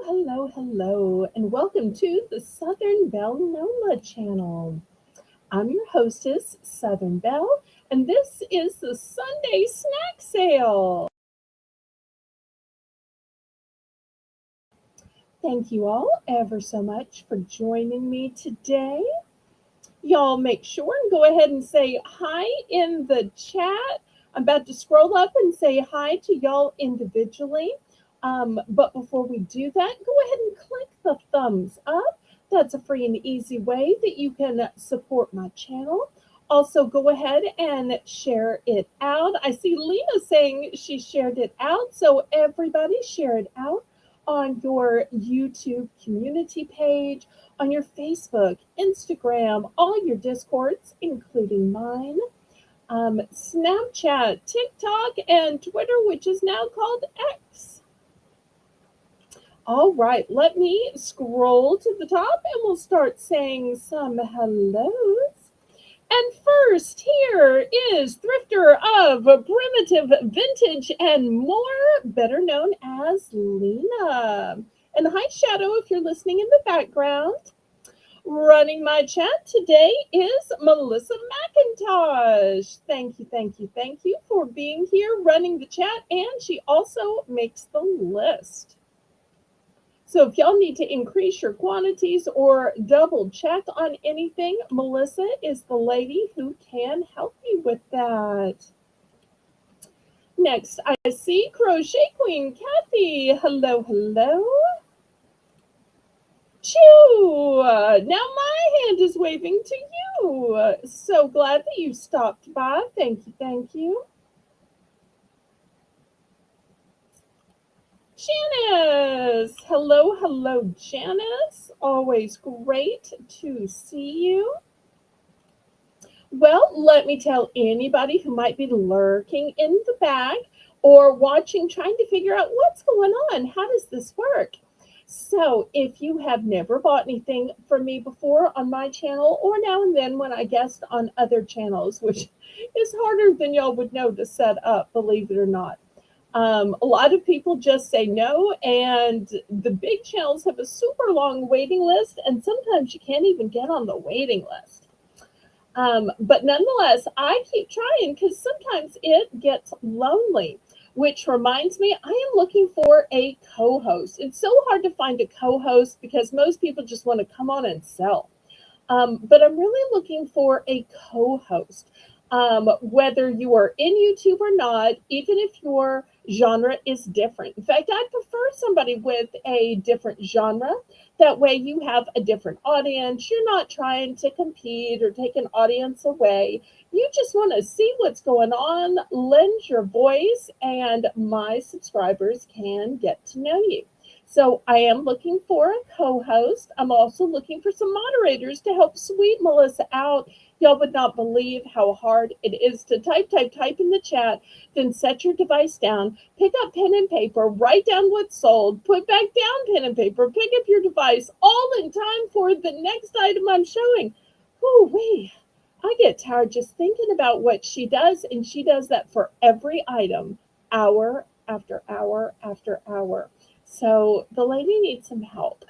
Hello, and welcome to the Southern Belle Nola channel. I'm your hostess, Southern Belle, and this is the Sunday snack sale. Thank you all ever so much for joining me today. Y'all make sure and go ahead and say hi in the chat. I'm about to scroll up and say hi to y'all individually. But before we do that, go ahead and click the thumbs up. That's a free and easy way that you can support my channel. Also, go ahead and share it out. I see Lena saying she shared it out. So, everybody, share it out on your YouTube community page, on your Facebook, Instagram, all your Discords, including mine, Snapchat, TikTok, and Twitter, which is now called X. All right, let me scroll to the top and we'll start saying some hellos. And first, here is Thrifter of Primitive Vintage and More, better known as Lena. And hi, Shadow, if you're listening in the background. Running my chat today is Melissa McIntosh. Thank you for being here running the chat, and she also makes the list. So if y'all need to increase your quantities or double check on anything, Melissa is the lady who can help you with that. Next, I see Crochet Queen Kathy. Hello. Choo! Now my hand is waving to you. So glad that you stopped by. Thank you. Janice! Hello, Janice. Always great to see you. Well, let me tell anybody who might be lurking in the back or watching, trying to figure out what's going on. How does this work? So, if you have never bought anything from me before on my channel, or now and then when I guest on other channels, which is harder than y'all would know to set up, believe it or not. A lot of people just say no, and the big channels have a super long waiting list, and sometimes you can't even get on the waiting list. But nonetheless, I keep trying because sometimes it gets lonely, which reminds me, I am looking for a co-host. It's so hard to find a co-host because most people just want to come on and sell. But I'm really looking for a co-host. Whether you are in YouTube or not, even if your genre is different. In fact, I prefer somebody with a different genre. That way you have a different audience. You're not trying to compete or take an audience away. You just want to see what's going on, lend your voice, and my subscribers can get to know you. So I am looking for a co-host. I'm also looking for some moderators to help sweet Melissa out. Y'all would not believe how hard it is to type in the chat, then set your device down, pick up pen and paper, write down what's sold, put back down pen and paper, pick up your device, all in time for the next item I'm showing. Whoo-wee. I get tired just thinking about what she does, and she does that for every item, hour after hour after hour. So the lady needs some help.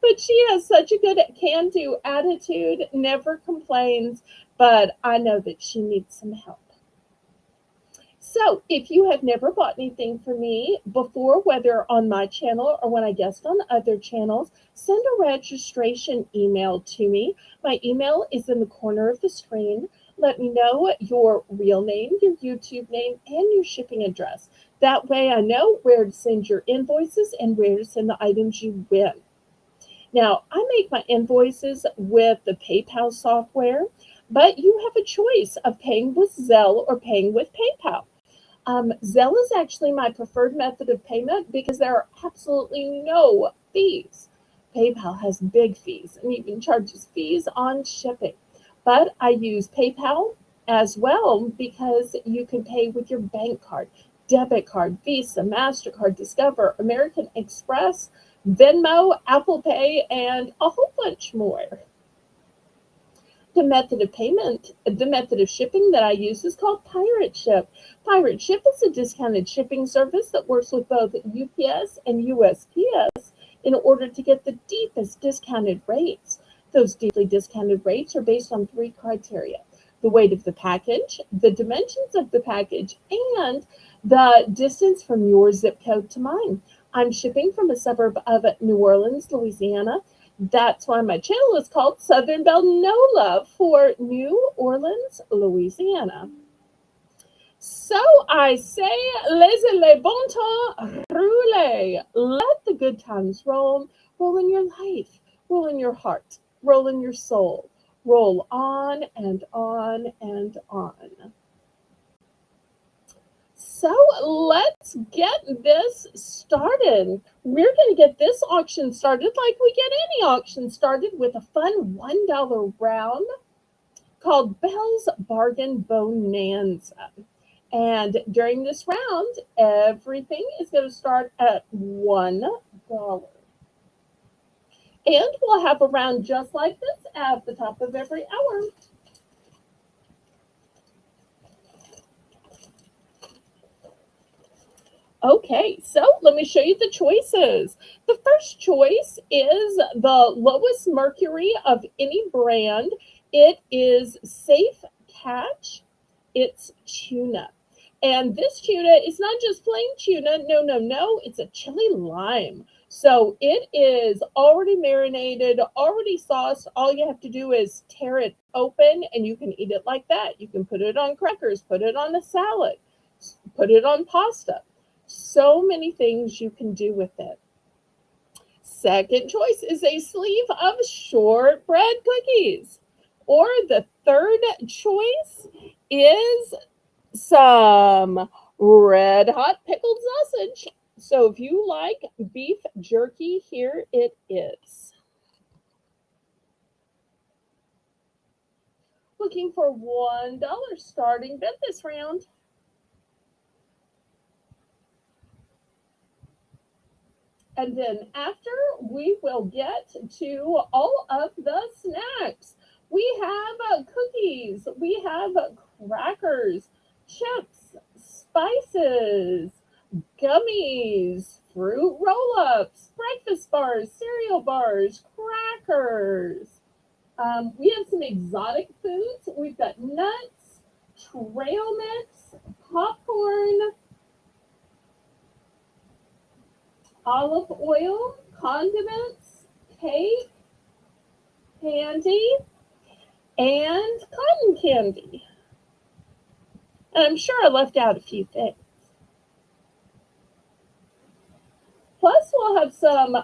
But she has such a good can-do attitude, never complains, but I know that she needs some help. So if you have never bought anything from me before, whether on my channel or when I guest on other channels, send a registration email to me. My email is in the corner of the screen. Let me know your real name, your YouTube name, and your shipping address. That way I know where to send your invoices and where to send the items you win. Now, I make my invoices with the PayPal software, but you have a choice of paying with Zelle or paying with PayPal. Zelle is actually my preferred method of payment because there are absolutely no fees. PayPal has big fees and even charges fees on shipping. But I use PayPal as well because you can pay with your bank card, debit card, Visa, MasterCard, Discover, American Express, Venmo, Apple Pay, and a whole bunch more. The method of payment, the method of shipping that I use is called Pirate Ship. Pirate Ship is a discounted shipping service that works with both UPS and USPS in order to get the deepest discounted rates. Those deeply discounted rates are based on three criteria: the weight of the package, the dimensions of the package, and the distance from your zip code to mine. I'm shipping from a suburb of New Orleans, Louisiana. That's why my channel is called Southern Belle Nola for New Orleans, Louisiana. So I say, laissez le bon temps rouler. Let the good times roll. Roll in your life, roll in your heart, roll in your soul. Roll on and on and on. So let's get this started. We're going to get this auction started like we get any auction started, with a fun $1 round called Belle's Bargain Bonanza. And during this round, everything is going to start at $1. And we'll have a round just like this at the top of every hour. Okay, so let me show you the choices. The first choice is the lowest mercury of any brand. It is Safe Catch. It's tuna. And this tuna is not just plain tuna. No, no, no. It's a chili lime. So it is already marinated, already sauced. All you have to do is tear it open and you can eat it like that. You can put it on crackers, put it on a salad, put it on pasta. So many things you can do with it. Second choice is a sleeve of shortbread cookies. Or the third choice is some red hot pickled sausage. So if you like beef jerky, here it is. Looking for $1 starting bid this round. And then after, we will get to all of the snacks. We have cookies, we have crackers, chips, spices, gummies, fruit roll ups, breakfast bars, cereal bars, crackers. We have some exotic foods. We've got nuts, trail mix, popcorn, olive oil, condiments, cake, candy, and cotton candy. And I'm sure I left out a few things. Plus, we'll have some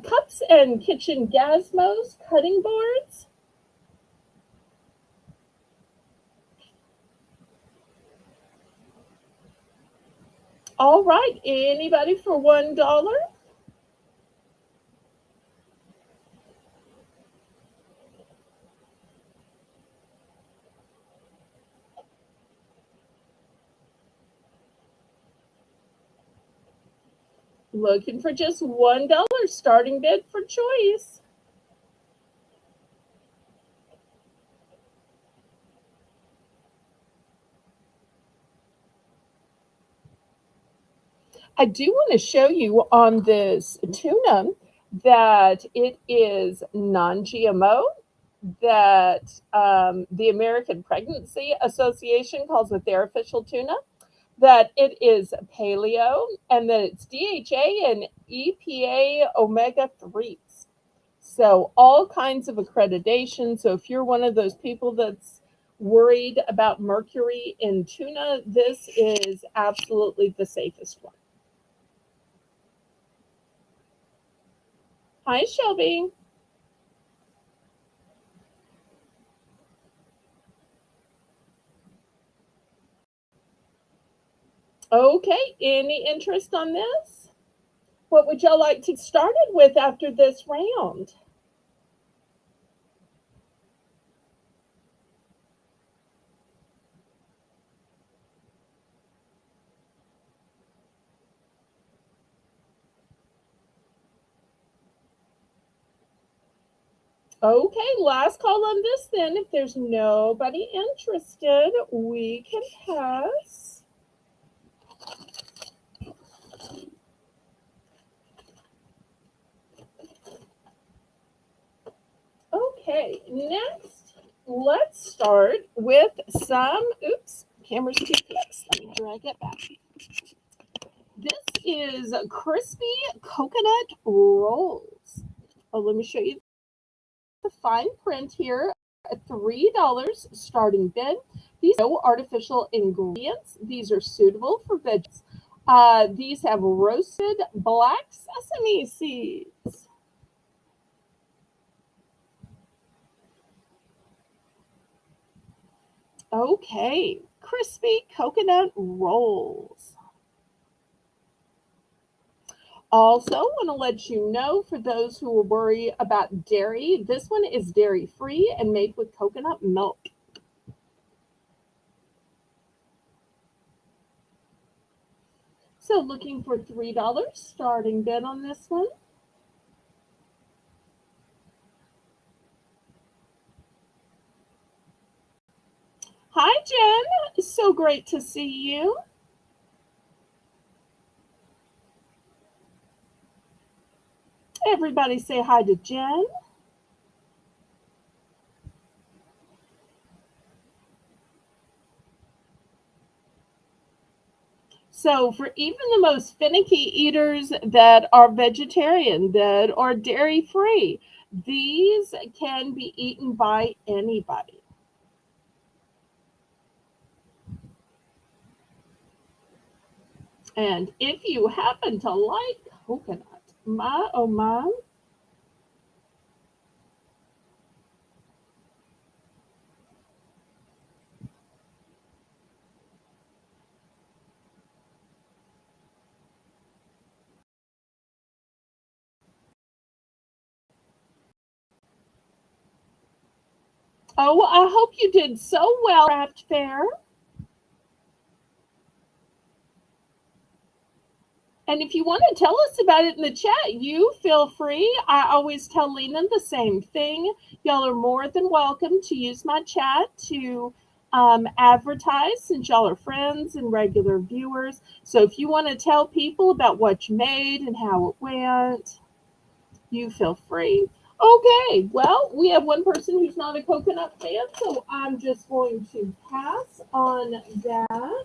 cups and kitchen gazmos, cutting boards. All right, anybody for $1? Looking for just $1 starting bid for choice. I do want to show you on this tuna that it is non-GMO, that the American Pregnancy Association calls it their official tuna, that it is paleo, and that it's DHA and EPA omega 3s. So, all kinds of accreditation. So, if you're one of those people that's worried about mercury in tuna, this is absolutely the safest one. Hi, Shelby. Okay, any interest on this? What would y'all like to get started with after this round? Okay, last call on this then. If there's nobody interested, we can pass. Okay, next, let's start with some, oops, camera's too close. Let me drag it back. This is crispy coconut rolls. Oh, let me show you the fine print here. $3 starting bid. These are no artificial ingredients. These are suitable for veggies. These have roasted black sesame seeds. Okay, crispy coconut rolls. Also, want to let you know for those who are worried about dairy, this one is dairy free and made with coconut milk. So, looking for $3 starting bid on this one. Hi, Jen. It's so great to see you. Everybody say hi to Jen. So, for even the most finicky eaters that are vegetarian, that are dairy free, these can be eaten by anybody. And if you happen to like coconut, my oh my, oh, I hope you did so well, Craft Fair. And if you want to tell us about it in the chat, you feel free. I always tell Lena the same thing. Y'all are more than welcome to use my chat to advertise since y'all are friends and regular viewers. So if you want to tell people about what you made and how it went, you feel free. Okay, well, we have one person who's not a coconut fan, so I'm just going to pass on that.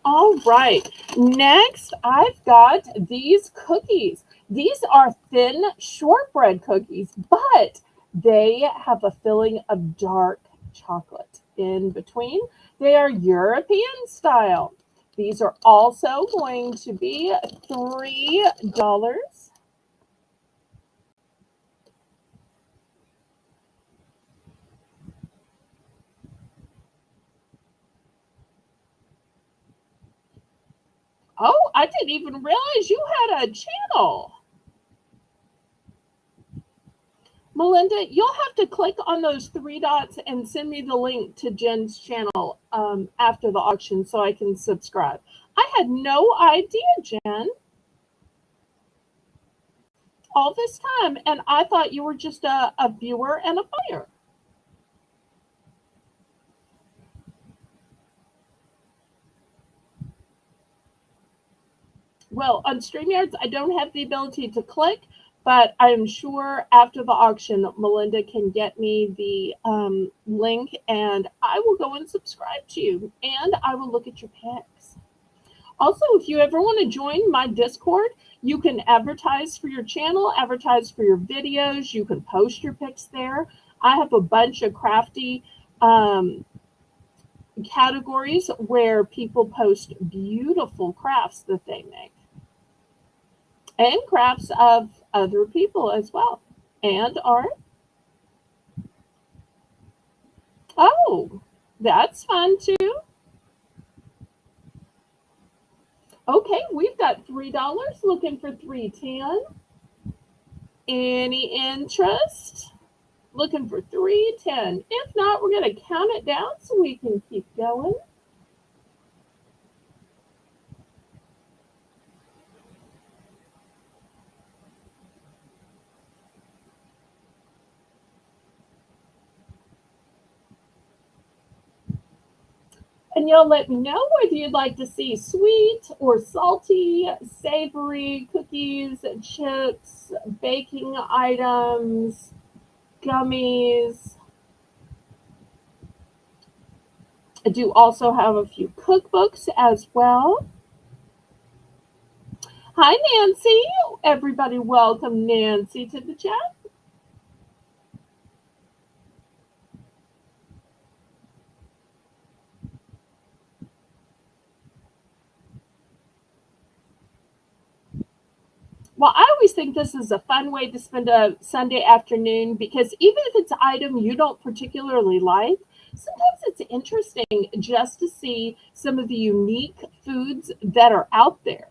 All right. Next, I've got these cookies. These are thin shortbread cookies, but they have a filling of dark chocolate in between. They are European style. These are also going to be $3. Oh, I didn't even realize you had a channel. Melinda, you'll have to click on those three dots and send me the link to Jen's channel after the auction so I can subscribe. I had no idea, Jen, all this time, and I thought you were just a viewer and a buyer. Well, on StreamYards, I don't have the ability to click, but I'm sure after the auction, Melinda can get me the link and I will go and subscribe to you and I will look at your picks. Also, if you ever want to join my Discord, you can advertise for your channel, advertise for your videos. You can post your picks there. I have a bunch of crafty categories where people post beautiful crafts that they make and crafts of other people as well and art. Oh, that's fun too. Okay, we've got $3 looking for 310. Any interest? Looking for 310. If not, we're going to count it down so we can keep going. And y'all let me know whether you'd like to see sweet or salty, savory cookies, chips, baking items, gummies. I do also have a few cookbooks as well. Hi, Nancy. Everybody, welcome Nancy to the chat. Well, I always think this is a fun way to spend a Sunday afternoon because even if it's an item you don't particularly like, sometimes it's interesting just to see some of the unique foods that are out there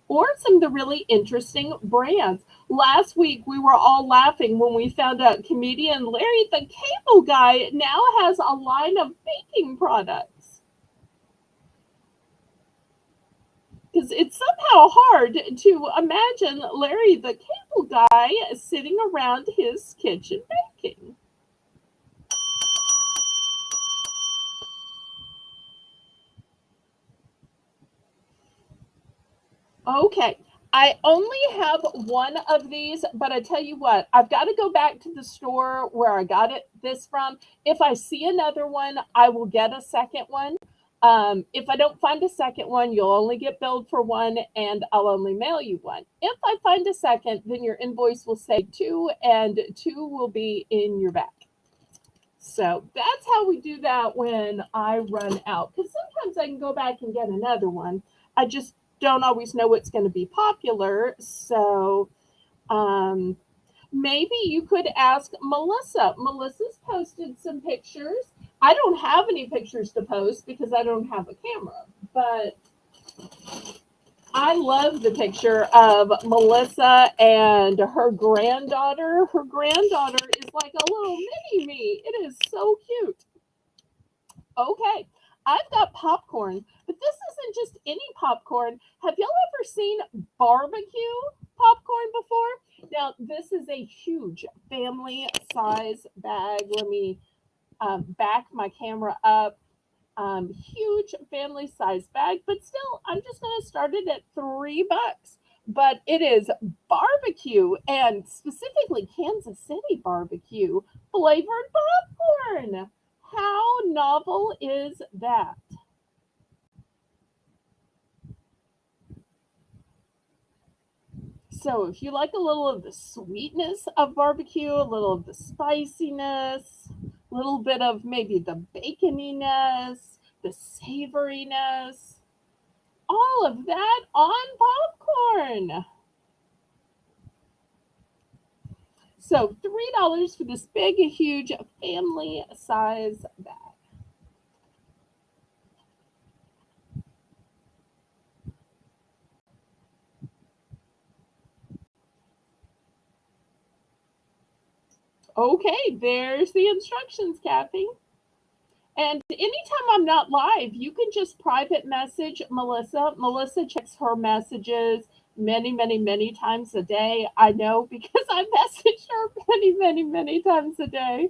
or some of the really interesting brands. Last week, we were all laughing when we found out comedian Larry the Cable Guy now has a line of baking products. Because it's somehow hard to imagine Larry the Cable Guy sitting around his kitchen baking. Okay. I only have one of these, but I tell you what, I've got to go back to the store where I got this from. If I see another one, I will get a second one. If I don't find a second one, you'll only get billed for one and I'll only mail you one. If I find a second, then your invoice will say two and two will be in your bag. So that's how we do that when I run out. Because sometimes I can go back and get another one. I just don't always know what's going to be popular. So um, maybe you could ask Melissa. Melissa's posted some pictures. I don't have any pictures to post because I don't have a camera. But I love the picture of Melissa and her granddaughter. Her granddaughter is like a little mini me. It is so cute. Okay, I've got popcorn, but this isn't just any popcorn. Have y'all ever seen barbecue popcorn before? Now, this is a huge family size bag. Let me back my camera up. Huge family size bag, but still, I'm just going to start it at $3. But it is barbecue and specifically Kansas City barbecue flavored popcorn. How novel is that? So, if you like a little of the sweetness of barbecue, a little of the spiciness, a little bit of maybe the baconiness, the savoriness, all of that on popcorn. So $3 for this big, huge family size bag. Okay, there's the instructions, Kathy. And anytime I'm not live, you can just private message Melissa. Melissa checks her messages many, many, many times a day. I know because I message her many, many, many times a day.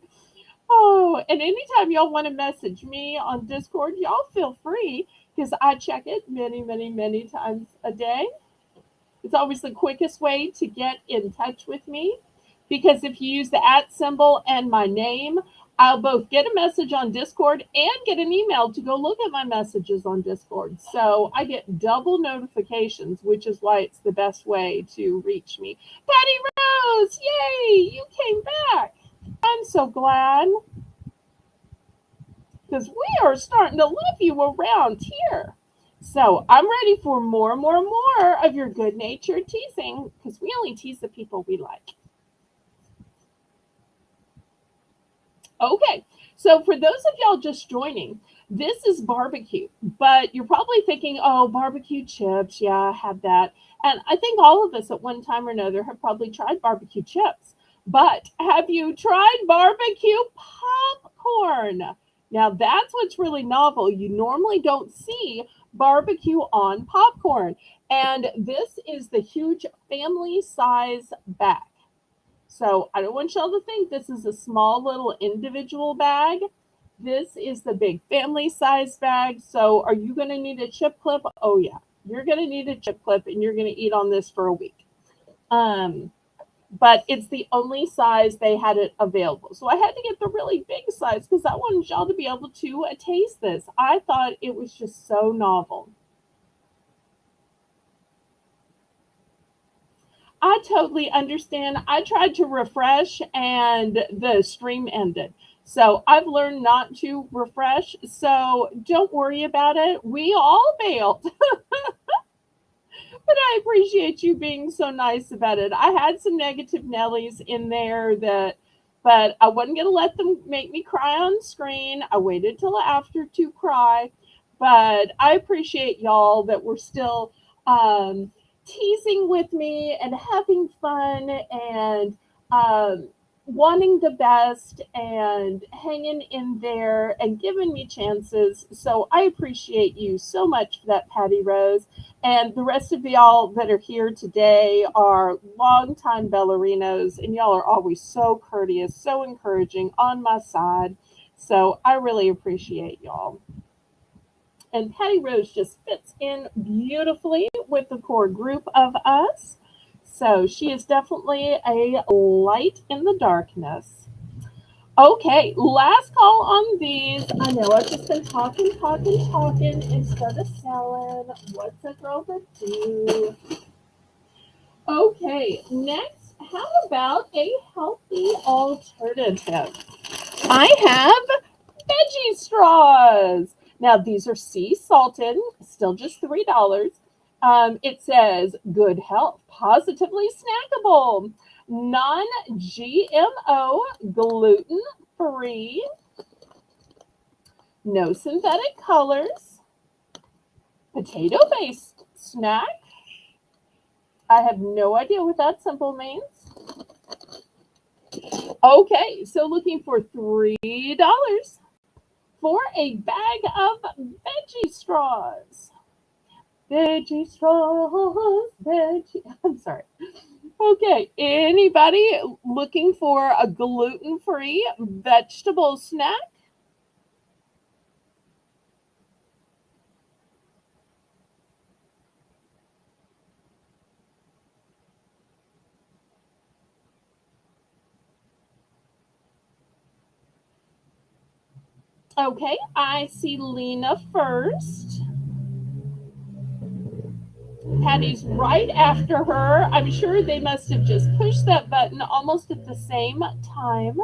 Oh, and anytime y'all want to message me on Discord, y'all feel free because I check it many, many, many times a day. It's always the quickest way to get in touch with me because if you use the at symbol and my name, I'll both get a message on Discord and get an email to go look at my messages on Discord. So I get double notifications, which is why it's the best way to reach me. Patty Rose, yay, you came back. I'm so glad because we are starting to love you around here. So I'm ready for more and more and more of your good natured teasing because we only tease the people we like. Okay, so for those of y'all just joining, this is barbecue, but you're probably thinking, oh, barbecue chips. Yeah, I had that. And I think all of us at one time or another have probably tried barbecue chips. But have you tried barbecue popcorn? Now, that's what's really novel. You normally don't see barbecue on popcorn. And this is the huge family size bag. So I don't want y'all to think this is a small little individual bag. This is the big family size bag. So are you going to need a chip clip? Oh yeah, you're going to need a chip clip and you're going to eat on this for a week. Um, but it's the only size they had it available. So I had to get the really big size because I wanted y'all to be able to taste this. I thought it was just so novel. I totally understand. I tried to refresh and the stream ended. So I've learned not to refresh. So don't worry about it. We all bailed. But I appreciate you being so nice about it. I had some negative Nellies in there that, but I wasn't going to let them make me cry on screen. I waited till after to cry. But I appreciate y'all that were still um, teasing with me and having fun and um, wanting the best and hanging in there and giving me chances. So I appreciate you so much for that, Patty Rose. And the rest of y'all that are here today are longtime ballerinos, and y'all are always so courteous, so encouraging on my side. So I really appreciate y'all. And Patty Rose just fits in beautifully with the core group of us. So she is definitely a light in the darkness. Okay, last call on these. I know I've just been talking instead of selling. What's a girl to do? Okay, next, how about a healthy alternative? I have veggie straws. Now, these are sea salted, still just $3. It says good health, positively snackable, non GMO, gluten free, no synthetic colors, potato based snack. I have no idea what that symbol means. Okay, so looking for $3 for a bag of veggie straws. Veggie straws, veggie. I'm sorry. Okay, anybody looking for a gluten free vegetable snack? Okay, I see Lena first. Patty's right after her. I'm sure they must have just pushed that button almost at the same time.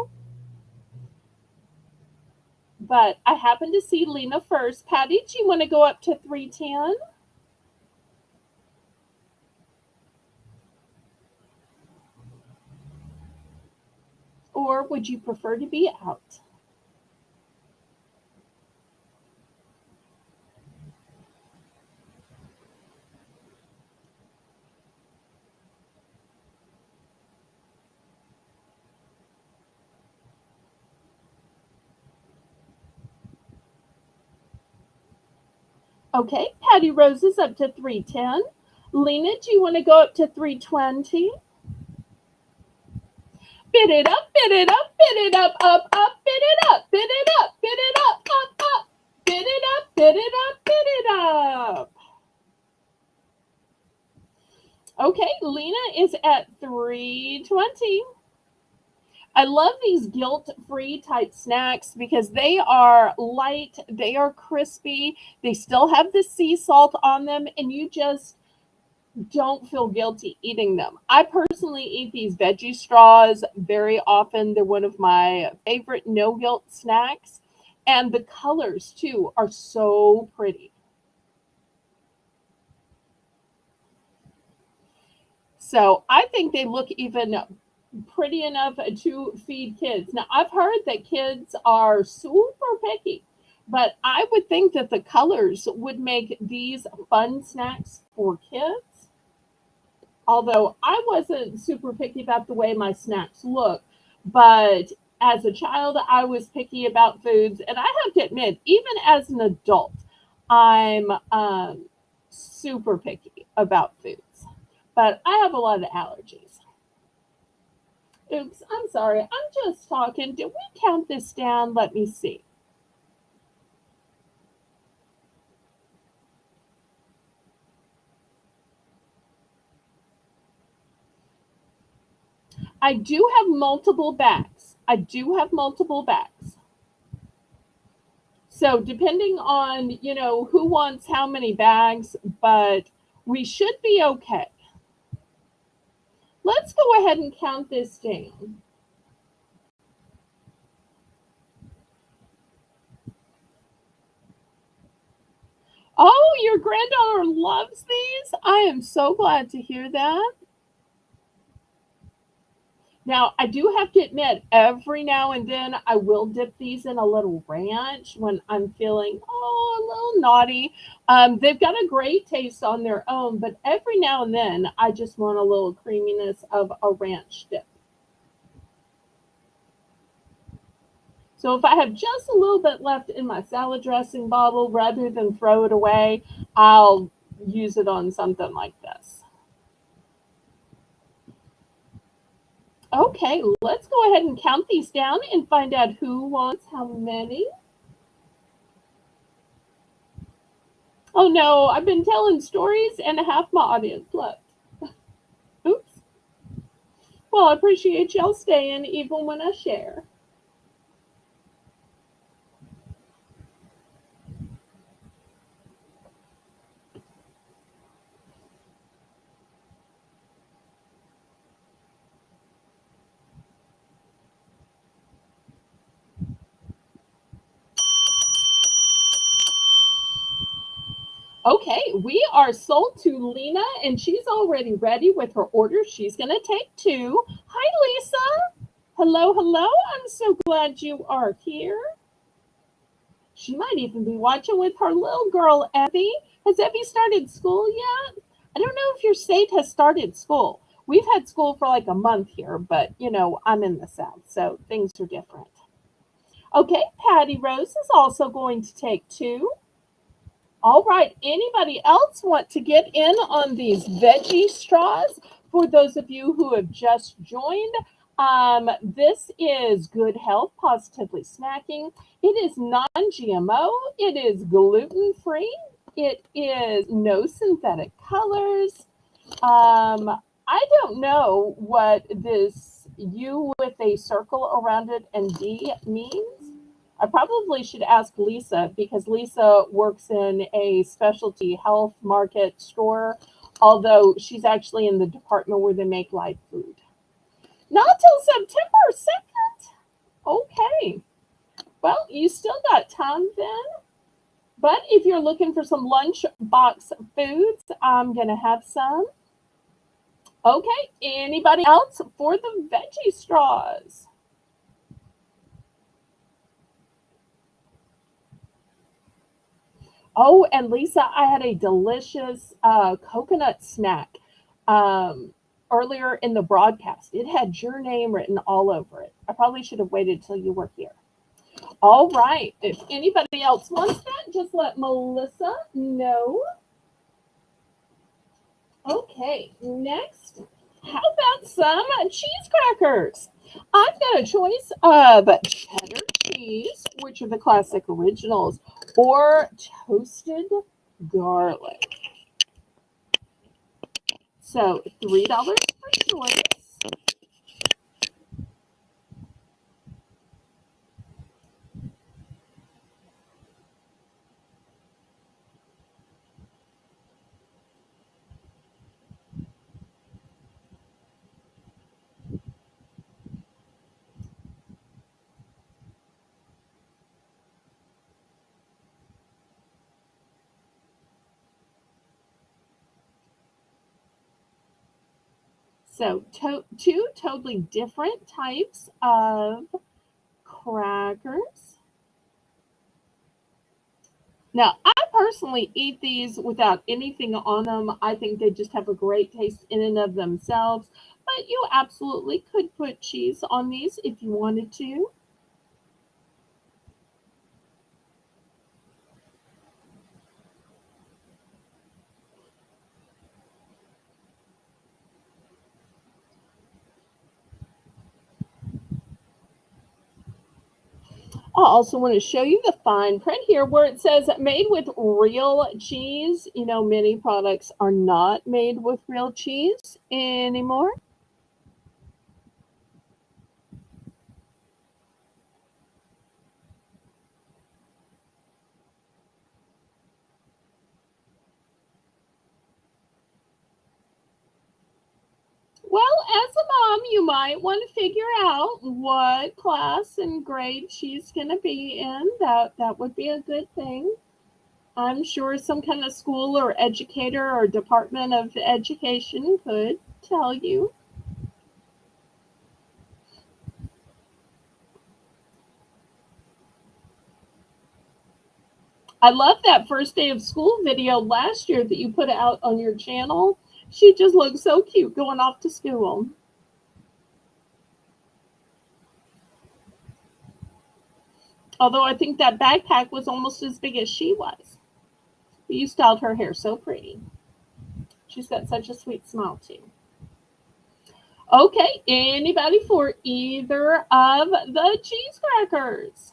But I happen to see Lena first. Patty, do you want to go up to 310? Or would you prefer to be out? Okay, Patty Rose is up to 310. Lena, do you want to go up to 320? Bid it up, bid it up, bid it up, bid it up, bid it up, bid it up, bid it up, bid it up, bid it up. Okay, Lena is at 320. I love these guilt-free type snacks because they are light, they are crispy, they still have the sea salt on them, and you just don't feel guilty eating them. I personally eat these veggie straws very often. They're one of my favorite no guilt snacks. And the colors too are so pretty. So I think they look even pretty enough to feed kids. Now, I've heard that kids are super picky, but I would think that the colors would make these fun snacks for kids. Although I wasn't super picky about the way my snacks look, but as a child, I was picky about foods. And I have to admit, even as an adult, I'm super picky about foods. But I have a lot of allergies. Oops, I'm sorry. I'm just talking. Did we count this down? Let me see. I do have multiple bags. I do have multiple bags. So depending on, who wants how many bags, but we should be okay. Let's go ahead and count this down. Oh, your granddaughter loves these? I am so glad to hear that. Now, I do have to admit, every now and then I will dip these in a little ranch when I'm feeling, a little naughty. They've got a great taste on their own, but every now and then I just want a little creaminess of a ranch dip. So if I have just a little bit left in my salad dressing bottle, rather than throw it away, I'll use it on something like this. Okay, let's go ahead and count these down and find out who wants how many. Oh no, I've been telling stories and half my audience left. Oops. Well, I appreciate y'all staying even when I share. Okay, we are sold to Lena, and she's already ready with her order. She's going to take two. Hi, Lisa. Hello, hello. I'm so glad you are here. She might even be watching with her little girl, Evie. Has Evie started school yet? I don't know if your state has started school. We've had school for like a month here, but I'm in the South, so things are different. Okay, Patty Rose is also going to take two. All right. Anybody else want to get in on these veggie straws? For those of you who have just joined, this is good health, positively snacking. It is non-GMO. It is gluten-free. It is no synthetic colors. I don't know what this U with a circle around it and D means. I probably should ask Lisa because Lisa works in a specialty health market store, although she's actually in the department where they make live food. Not till September 2nd. Okay. Well, you still got time then. But if you're looking for some lunch box foods, I'm going to have some. Okay. Anybody else for the veggie straws? Oh, and Lisa, I had a delicious coconut snack earlier in the broadcast. It had your name written all over it. I probably should have waited till you were here. All right. If anybody else wants that, just let Melissa know. Okay, next. How about some cheese crackers? I've got a choice of cheddar cheese, which are the classic originals, or toasted garlic. So $3 for choice. So two totally different types of crackers. Now, I personally eat these without anything on them. I think they just have a great taste in and of themselves. But you absolutely could put cheese on these if you wanted to. I also want to show you the fine print here where it says made with real cheese. Many products are not made with real cheese anymore. Well, as a mom, you might want to figure out what class and grade she's going to be in. That would be a good thing. I'm sure some kind of school or educator or department of education could tell you. I love that first day of school video last year that you put out on your channel. She just looks so cute going off to school. Although I think that backpack was almost as big as she was. But you styled her hair so pretty. She's got such a sweet smile, too. Okay, anybody for either of the cheese crackers?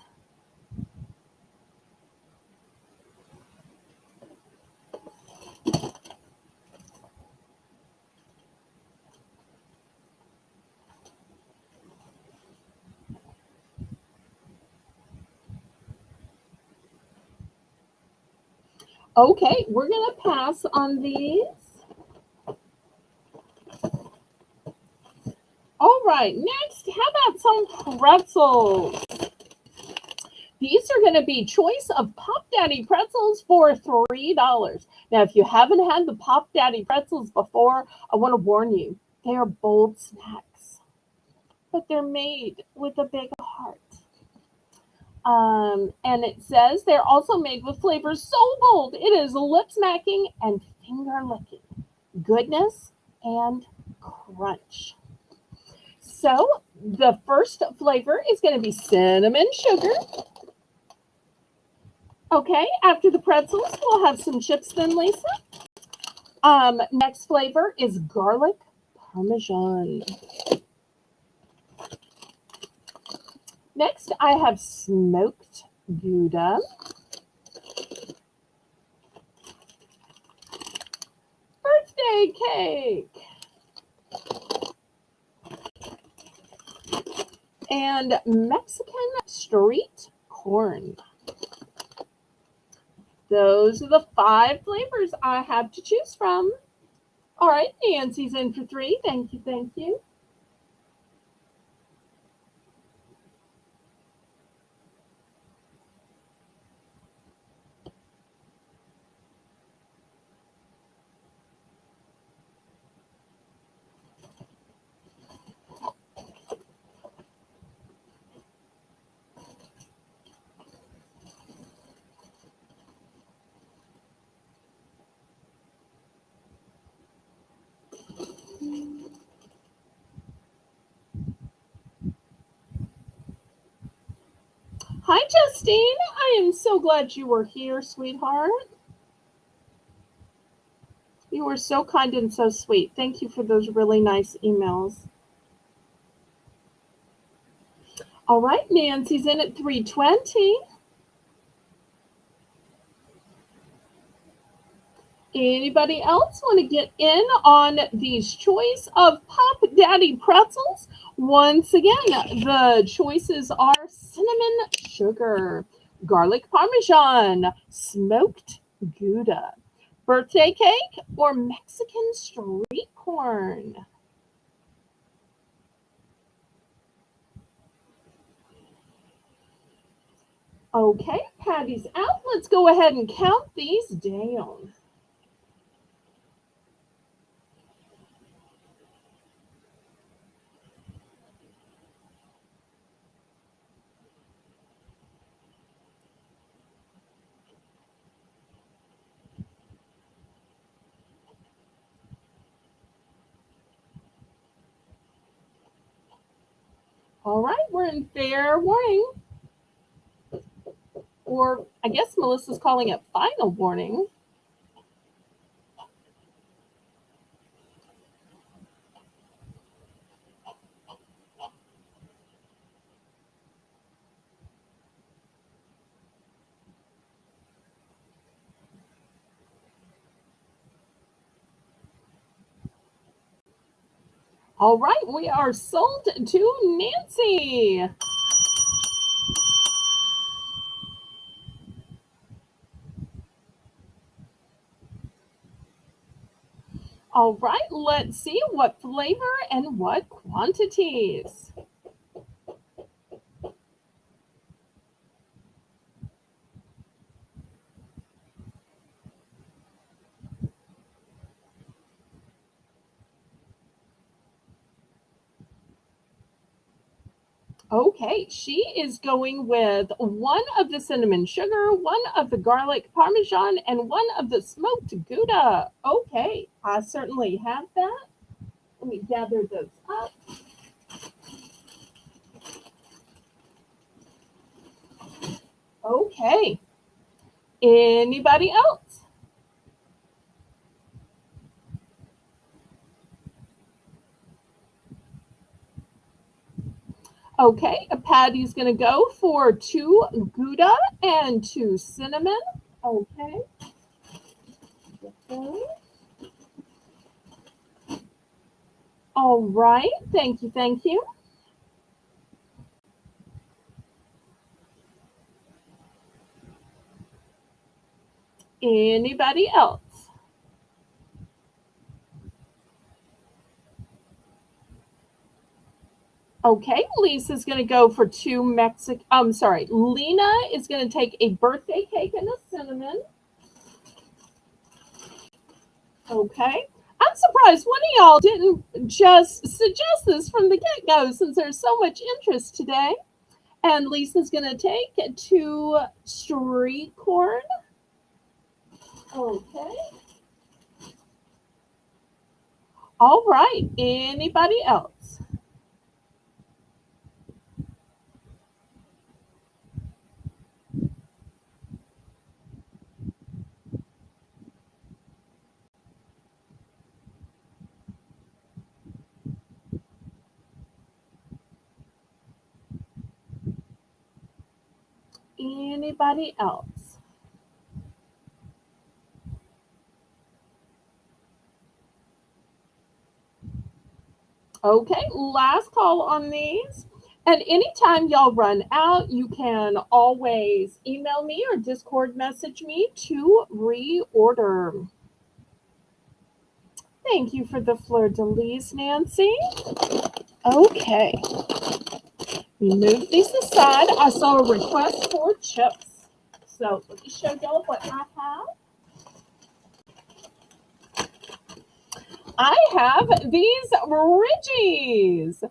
Okay, we're going to pass on these. All right, next, how about some pretzels? These are going to be choice of Pop Daddy pretzels for $3. Now, if you haven't had the Pop Daddy pretzels before, I want to warn you, they are bold snacks, but they're made with a big heart. And it says they're also made with flavors so bold, it is lip smacking and finger licking, goodness and crunch. So the first flavor is going to be cinnamon sugar. Okay, after the pretzels, we'll have some chips then, Lisa. Next flavor is garlic parmesan. Next, I have smoked Gouda. Birthday cake. And Mexican street corn. Those are the 5 flavors I have to choose from. All right, Nancy's in for 3. Thank you, thank you. Hi, Justine. I am so glad you were here, sweetheart. You were so kind and so sweet. Thank you for those really nice emails. All right, Nancy's in at 3:20. Anybody else want to get in on these choice of Pop Daddy pretzels? Once again, the choices are cinnamon sugar, garlic parmesan, smoked Gouda, birthday cake, or Mexican street corn. Okay, Patty's out. Let's go ahead and count these down. All right, we're in fair warning. Or I guess Melissa's calling it final warning. All right, we are sold to Nancy. All right, let's see what flavor and what quantities. Okay, she is going with one of the cinnamon sugar, one of the garlic parmesan, and one of the smoked Gouda. Okay, I certainly have that. Let me gather those up. Okay, anybody else? Okay, Patty's going to go for two Gouda and two cinnamon. Okay. Okay. All right. Thank you. Thank you. Anybody else? Okay, Lisa's going to go for two Mexican. I'm sorry, Lena is going to take a birthday cake and a cinnamon. Okay. I'm surprised one of y'all didn't just suggest this from the get go since there's so much interest today. And Lisa's going to take two street corn. Okay. All right. Anybody else? Anybody else? Okay, last call on these. And anytime y'all run out, you can always email me or Discord message me to reorder. Thank you for the fleur de lis, Nancy. Okay, move these aside. I saw a request for chips. So let me show y'all what I have. I have these Ridgies.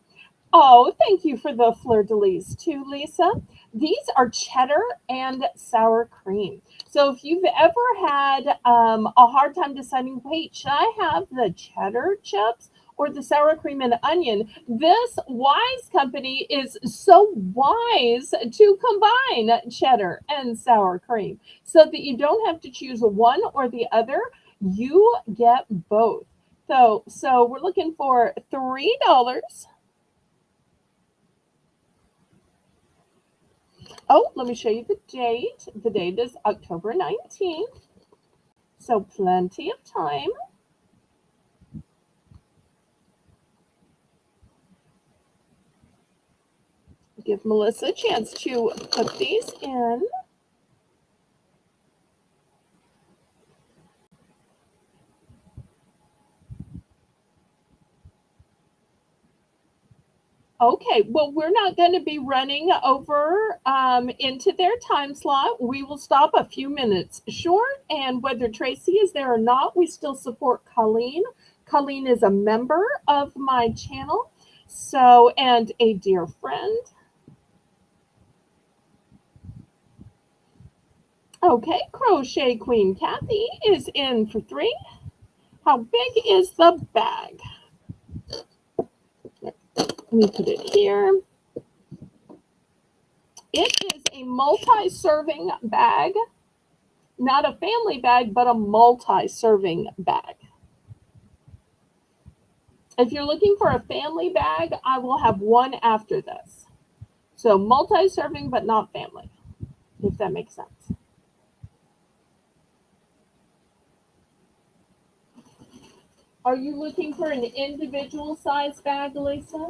Oh, thank you for the fleur de lis too, Lisa. These are cheddar and sour cream. So if you've ever had a hard time deciding, wait, should I have the cheddar chips or the sour cream and onion? This wise company is so wise to combine cheddar and sour cream so that you don't have to choose one or the other. You get both. So we're looking for $3. Oh, let me show you the date. The date is October 19th. So plenty of time. Give Melissa a chance to put these in. Okay, well, we're not going to be running over into their time slot. We will stop a few minutes short, and whether Tracy is there or not, we still support Colleen. Colleen is a member of my channel, so and a dear friend. Okay, Crochet Queen Kathy is in for three. How big is the bag? Let me put it here. It is a multi-serving bag, not a family bag, but a multi-serving bag. If you're looking for a family bag, I will have one after this. So multi-serving, but not family, if that makes sense. Are you looking for an individual size bag, Lisa?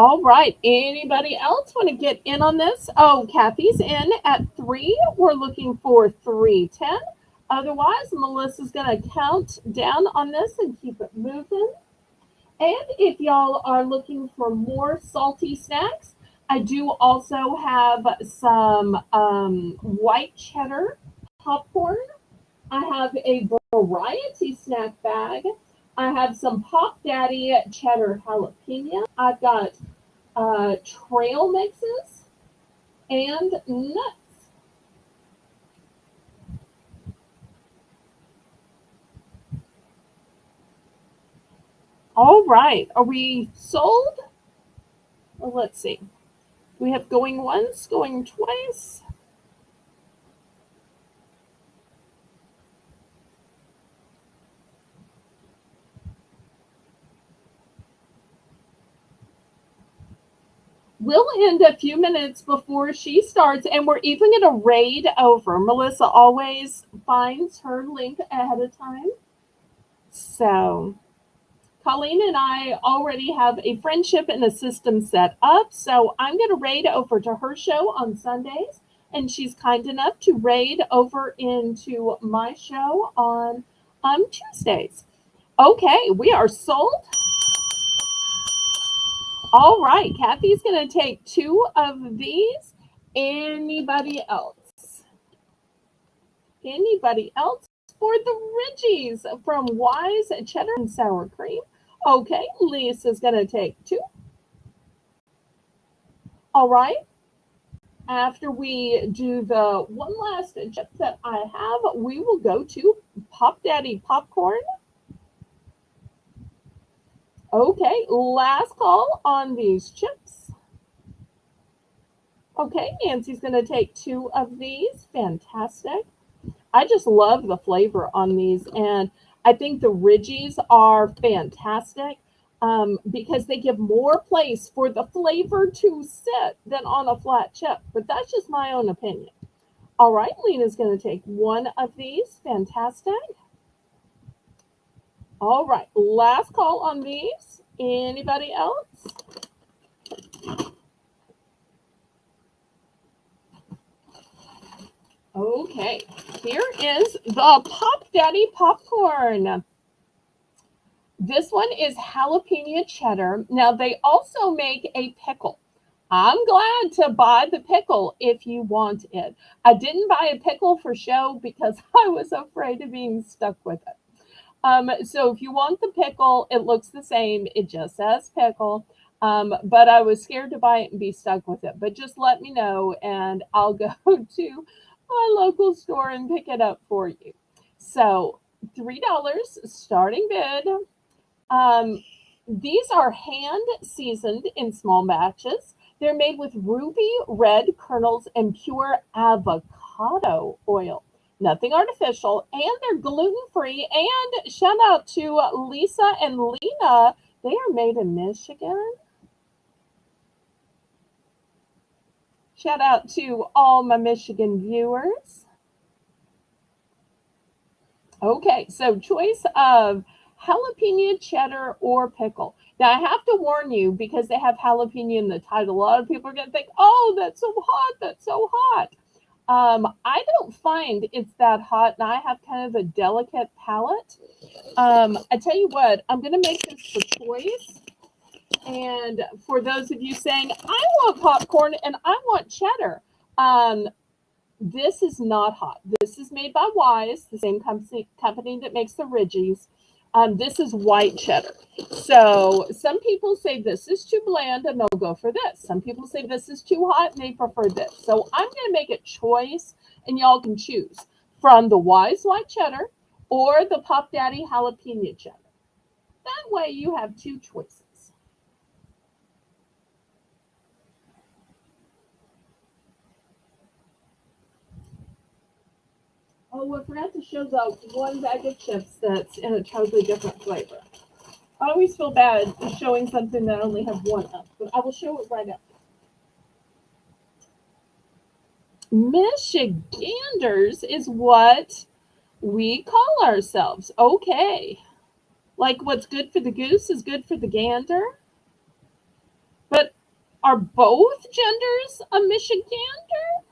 All right. Anybody else want to get in on this? Oh, Kathy's in at 3. We're looking for 3:10. Otherwise, Melissa's going to count down on this and keep it moving. And if y'all are looking for more salty snacks, I do also have some white cheddar popcorn. I have a variety snack bag. I have some Pop Daddy cheddar jalapeno. I've got trail mixes and nuts. All right, are we sold? Well, let's see. We have going once, going twice. We'll end a few minutes before she starts, and we're even going to raid over. Melissa always finds her link ahead of time. So, Colleen and I already have a friendship and a system set up. So, I'm going to raid over to her show on Sundays, and she's kind enough to raid over into my show on Tuesdays. Okay, we are sold. All right, Kathy's going to take 2 of these. Anybody else? Anybody else for the Ridgies from Wise Cheddar and Sour Cream? Okay, Lisa's going to take 2. All right. After we do the one last chip that I have, we will go to Pop Daddy Popcorn. Okay, last call on these chips. Okay, Nancy's going to take 2 of these. Fantastic. I just love the flavor on these, and I think the Ridgies are fantastic because they give more place for the flavor to sit than on a flat chip. But that's just my own opinion. All right, Lena's going to take 1 of these. Fantastic. All right, last call on these. Anybody else? Okay, here is the Pop Daddy popcorn. This one is jalapeno cheddar. Now, they also make a pickle. I'm glad to buy the pickle if you want it. I didn't buy a pickle for show because I was afraid of being stuck with it. So if you want the pickle, it looks the same. It just says pickle. But I was scared to buy it and be stuck with it. But just let me know and I'll go to my local store and pick it up for you. So $3 starting bid. These are hand seasoned in small batches. They're made with ruby red kernels and pure avocado oil. Nothing artificial, and they're gluten free. And shout out to Lisa and Lena. They are made in Michigan. Shout out to all my Michigan viewers. Okay, so choice of jalapeno cheddar or pickle. Now, I have to warn you because they have jalapeno in the title. A lot of people are going to think, oh, that's so hot. That's so hot. I don't find it's that hot, and I have kind of a delicate palate. I tell you what, I'm going to make this for choice. And for those of you saying, I want popcorn and I want cheddar, this is not hot. This is made by Wise, the same company that makes the Ridgies. This is white cheddar. So some people say this is too bland and they'll go for this. Some people say this is too hot and they prefer this. So I'm going to make a choice and y'all can choose from the Wise white cheddar or the Pop Daddy jalapeno cheddar. That way you have 2 choices. Oh, I forgot to show the one bag of chips that's in a totally different flavor. I always feel bad showing something that I only have 1 of, but I will show it right now. Michiganders is what we call ourselves. Okay. Like what's good for the goose is good for the gander. But Are both genders a Michigander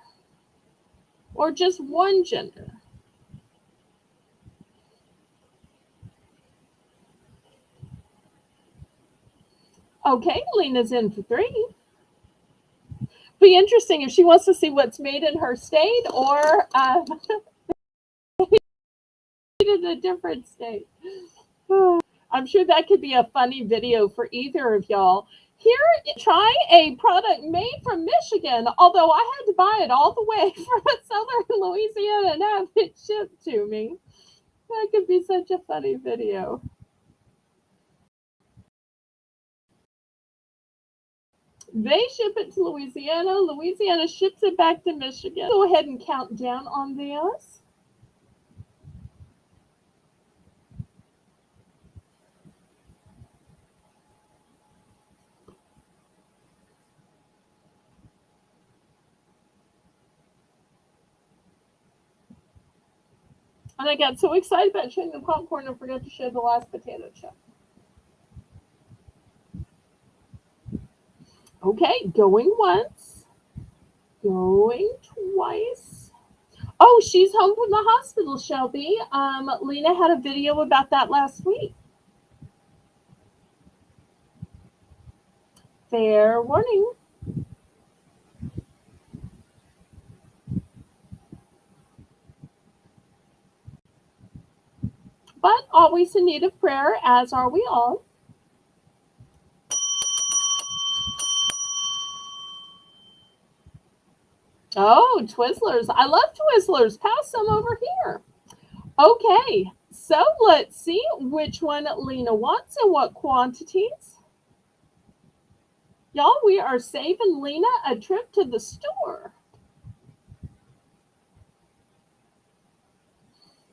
or just one gender? Okay, Lena's in for 3. Be interesting if she wants to see what's made in her state or in a different state. I'm sure that could be a funny video for either of y'all. Here, try a product made from Michigan, although I had to buy it all the way from southern Louisiana and have it shipped to me. That could be such a funny video. They ship it to Louisiana. Louisiana ships it back to Michigan. Go ahead and count down on this. And I got so excited about showing the popcorn I forgot to show the last potato chip. Okay, going once, going twice. Oh, she's home from the hospital, Shelby. Lena had a video about that last week. Fair warning. But always in need of prayer, as are we all. Oh, Twizzlers. I love Twizzlers. Pass some over here. Okay, so let's see which one Lena wants and what quantities. Y'all, we are saving Lena a trip to the store.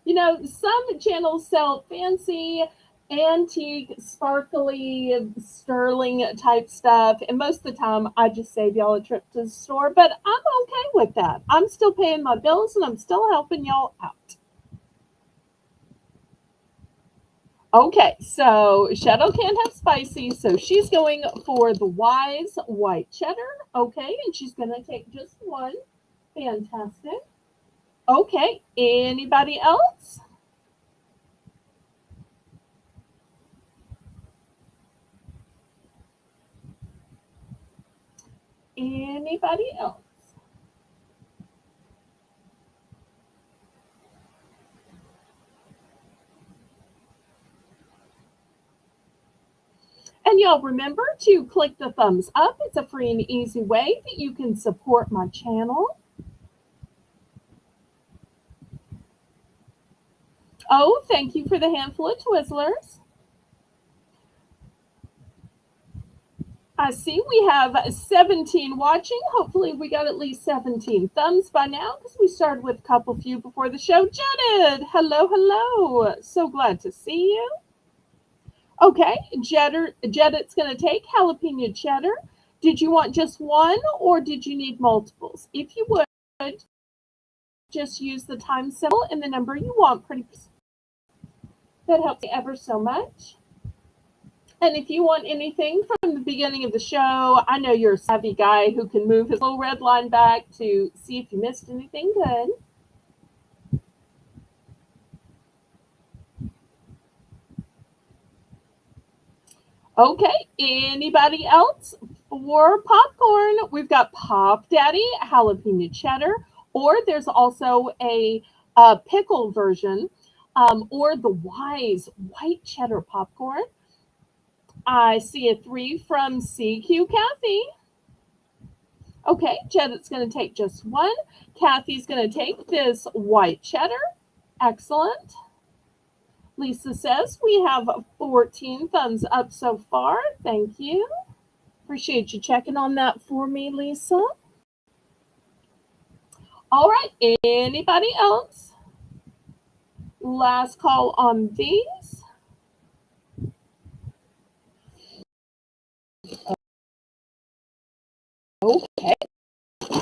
You know, some channels sell fancy, antique, sparkly, sterling type stuff. And most of the time, I just save y'all a trip to the store. But I'm okay with that. I'm still paying my bills and I'm still helping y'all out. Okay, so Shadow can't have spicy, so she's going for the Wise white cheddar. Okay, and she's going to take just one. Fantastic. Okay, anybody else? Anybody else? And y'all remember to click the thumbs up. It's a free and easy way that you can support my channel. Oh, thank you for the handful of Twizzlers. I see we have 17 watching. Hopefully we got at least 17 thumbs by now because we started with a couple few before the show. Janet, hello, hello. So glad to see you. Okay, Jedit's going to take jalapeno cheddar. Did you want just one or did you need multiples? If you would, just use the time symbol and the number you want. That helps me ever so much. And if you want anything from the beginning of the show, I know you're a savvy guy who can move his little red line back to see if you missed anything good. Okay, anybody else for popcorn? We've got Pop Daddy jalapeno cheddar, or there's also a pickle version, or the Wise white cheddar popcorn. I see a 3 from CQ Kathy. Okay, Jed's going to take just one. Kathy's going to take this white cheddar. Excellent. Lisa says we have 14 thumbs up so far. Thank you. Appreciate you checking on that for me, Lisa. All right, anybody else? Last call on these. Okay.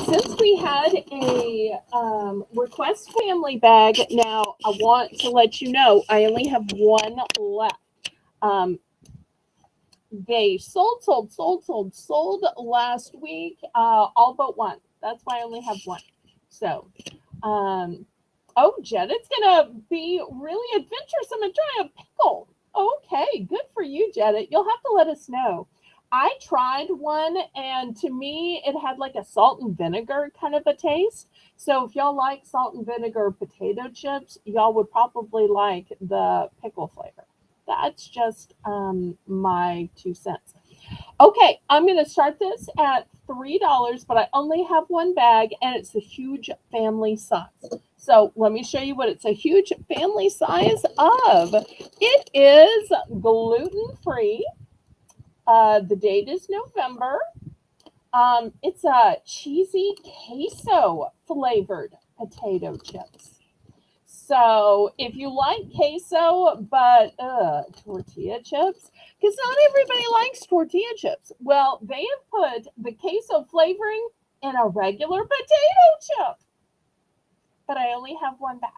Since we had a request family bag, now I want to let you know I only have one left. They sold last week, all but one. That's why I only have one. So, um, oh, Janet's gonna be really adventuresome and try a pickle. Okay, good for you, Janet. You'll have to let us know. I tried one, and to me, it had like a salt and vinegar kind of a taste. So, if y'all like salt and vinegar potato chips, y'all would probably like the pickle flavor. That's just my 2 cents. Okay, I'm going to start this at $3, but I only have one bag and it's a huge family size. So let me show you what it's a huge family size of. It is gluten free. The date is November. It's a cheesy queso flavored potato chips. So if you like queso, but tortilla chips, because not everybody likes tortilla chips. Well, they have put the queso flavoring in a regular potato chip, but I only have one bag.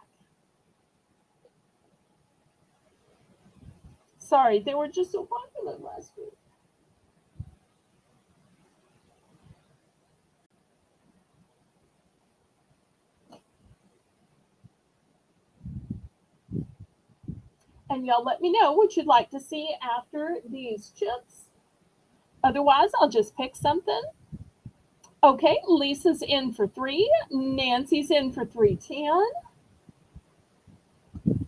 Sorry, they were just so popular last week. And y'all let me know what you'd like to see after these chips. Otherwise, I'll just pick something. Okay, Lisa's in for 3. Nancy's in for 310.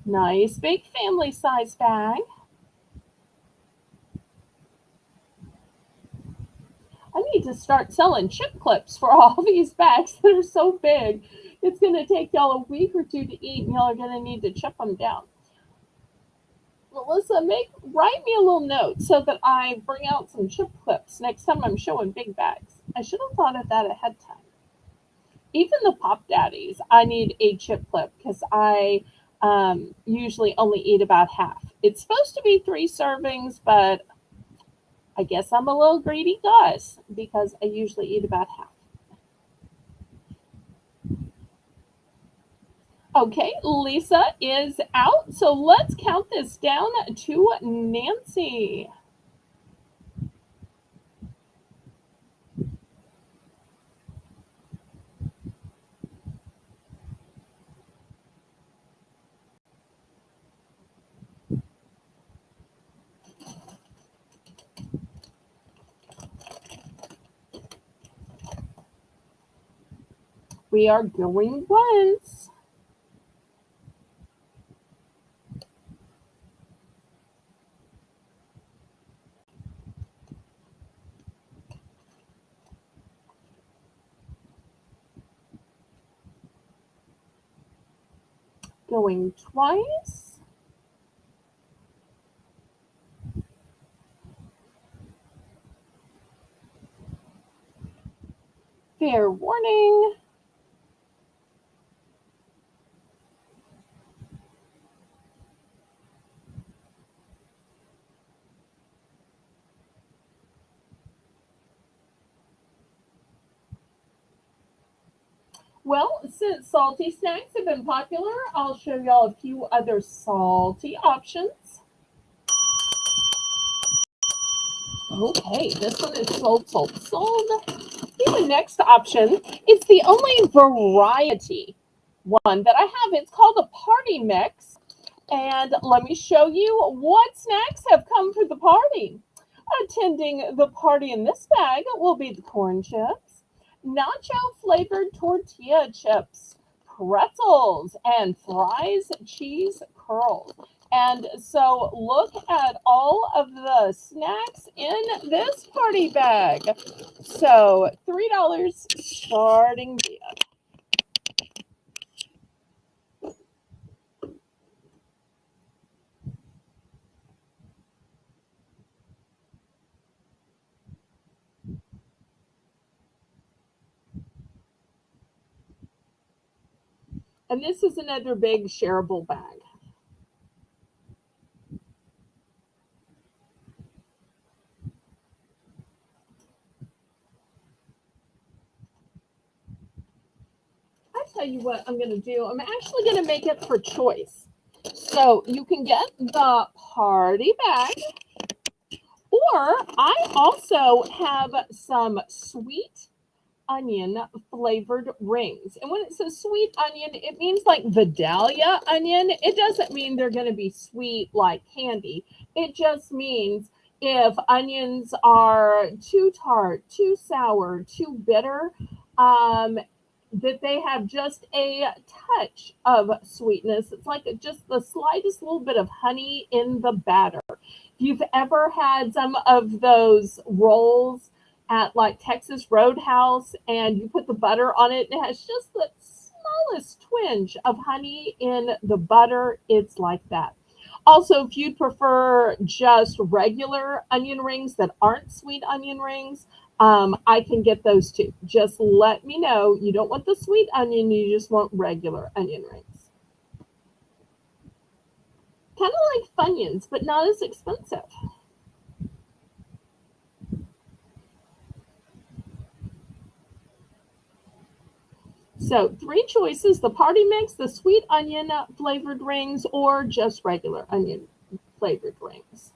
Nice big family size bag. I need to start selling chip clips for all these bags that are so big. It's going to take y'all a week or two to eat, and y'all are going to need to chip them down. Melissa, write me a little note so that I bring out some chip clips next time I'm showing big bags. I should have thought of that ahead of time. Even the Pop Daddies, I need a chip clip because I usually only eat about half. It's supposed to be 3 servings, but I guess I'm a little greedy Gus because I usually eat about half. Okay, Lisa is out. So let's count this down to Nancy. We are going once. Going twice. Fair warning. Well, since salty snacks have been popular, I'll show y'all a few other salty options. Okay, this one is sold. The next option is the only variety one that I have. It's called a party mix. And let me show you what snacks have come for the party. Attending the party in this bag will be the corn chips, nacho flavored tortilla chips, pretzels, and fries cheese curls. And so look at all of the snacks in this party bag. So $3 starting bid. And this is another big shareable bag. I tell you what I'm going to do. I'm actually going to make it for choice. So you can get the party bag, Or I also have some sweet onion flavored rings. And when it says sweet onion, it means like Vidalia onion. It doesn't mean they're going to be sweet like candy. It just means if onions are too tart, too sour, too bitter, um, that they have just a touch of sweetness. It's like just the slightest little bit of honey in the batter. If you've ever had some of those rolls at like Texas Roadhouse and you put the butter on it and it has just the smallest twinge of honey in the butter, it's like that. Also, if you'd prefer just regular onion rings that aren't sweet onion rings, I can get those too. Just let me know. You don't want the sweet onion, you just want regular onion rings. Kind of like Funyuns, but not as expensive. So, three choices: the party mix, the sweet onion flavored rings, or just regular onion flavored rings.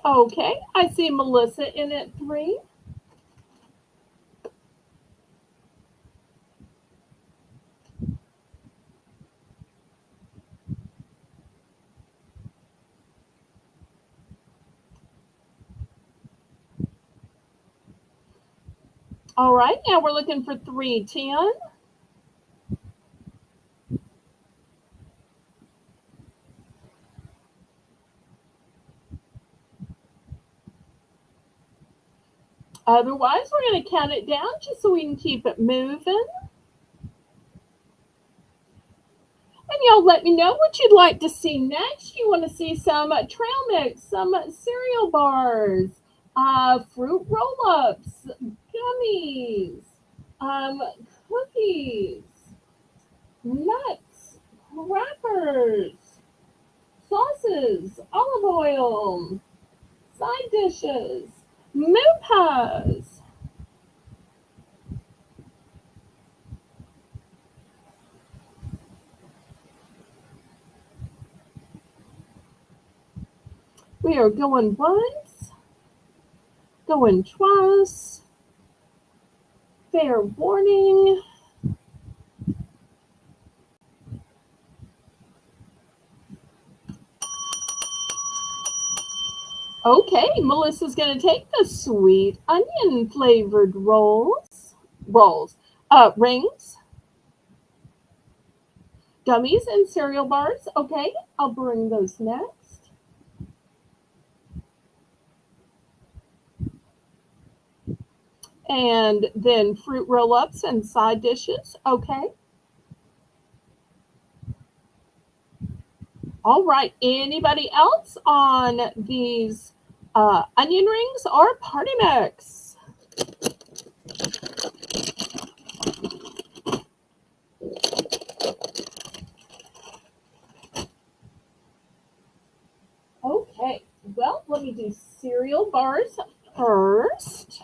Okay, I see Melissa in at three. All right, now we're looking for 310. Otherwise, we're going to count it down just so we can keep it moving. And y'all let me know what you'd like to see next. You want to see some trail mix, some cereal bars, fruit roll-ups, gummies, um, cookies, nuts, crackers, sauces, olive oil, side dishes, moo pies. We are going once, going twice. Fair warning. Okay, Melissa's going to take the sweet onion flavored rings, gummies, and cereal bars. Okay, I'll bring those next. And then fruit roll ups and side dishes. Okay. All right. Anybody else on these onion rings or party mix? Okay. Well, let me do cereal bars first.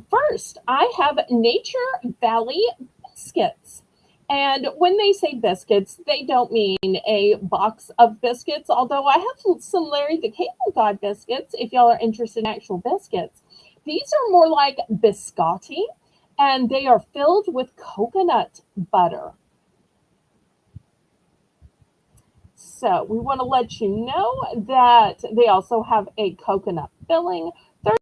First, I have Nature Valley biscuits. And when they say biscuits, they don't mean a box of biscuits, although I have some Larry the Cable Guy biscuits if y'all are interested in actual biscuits. These are more like biscotti, and they are filled with coconut butter. So we want to let you know that they also have a coconut filling,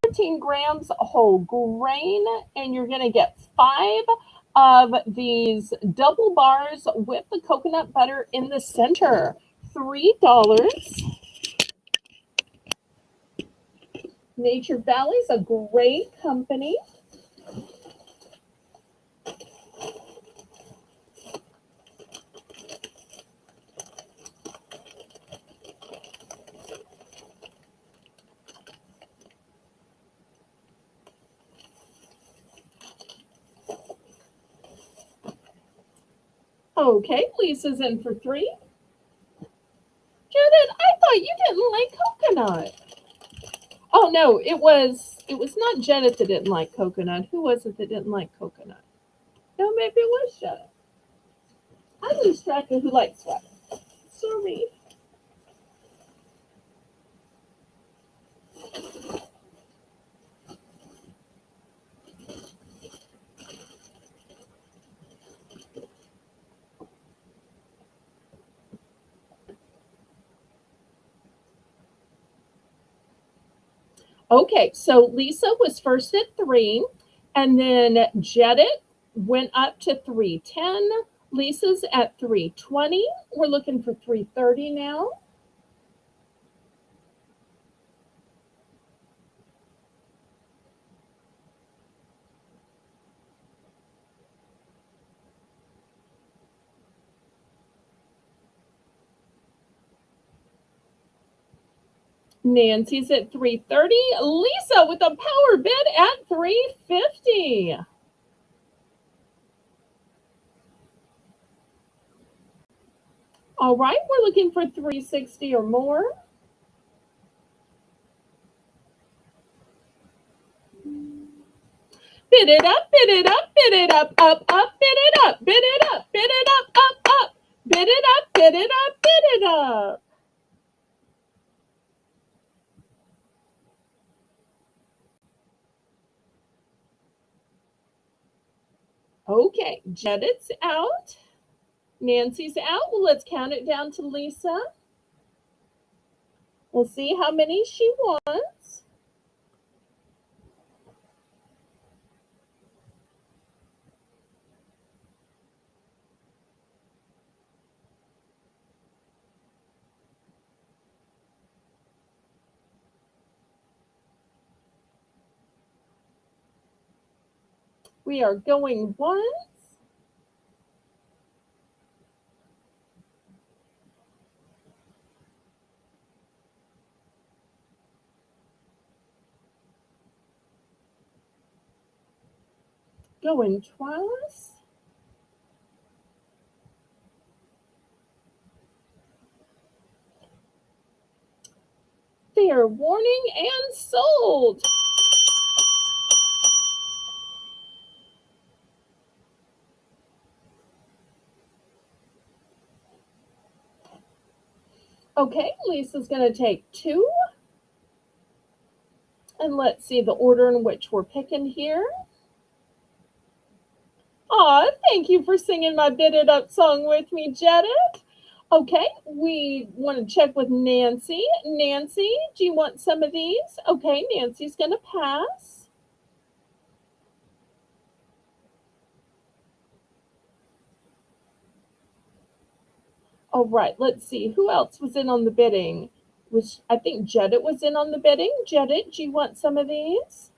13 grams whole grain, and you're going to get 5 of these double bars with the coconut butter in the center. $3. Nature Valley is a great company. Okay, Lisa's in for 3. Janet, I thought you didn't like coconut. Oh no, it was not Janet that didn't like coconut. Who was it that didn't like coconut? No, maybe it was Janet. I lose track of who likes what. Sorry. Okay, so Lisa was first at 3, and then Jedit went up to 310. Lisa's at 320. We're looking for 330 now. Nancy's at 330. Lisa with a power bid at 350. All right, we're looking for 360 or more. Bid it up, bid it up, bid it up, up, bid it up, bid it up, bid it up, bid it up, bid it up, bid it up. Okay, Jedit's out. Nancy's out. Well, let's count it down to Lisa. We'll see how many she wants. We are going once. Going twice. Fair warning and sold. Okay, Lisa's going to take 2. And let's see the order in which we're picking here. Aw, thank you for singing my Bid It Up song with me, Jedit. Okay, we want to check with Nancy. Nancy, do you want some of these? Okay, Nancy's going to pass. All right, let's see. Who else was in on the bidding? Which I think Jedit was in on the bidding. Jedit, do you want some of these?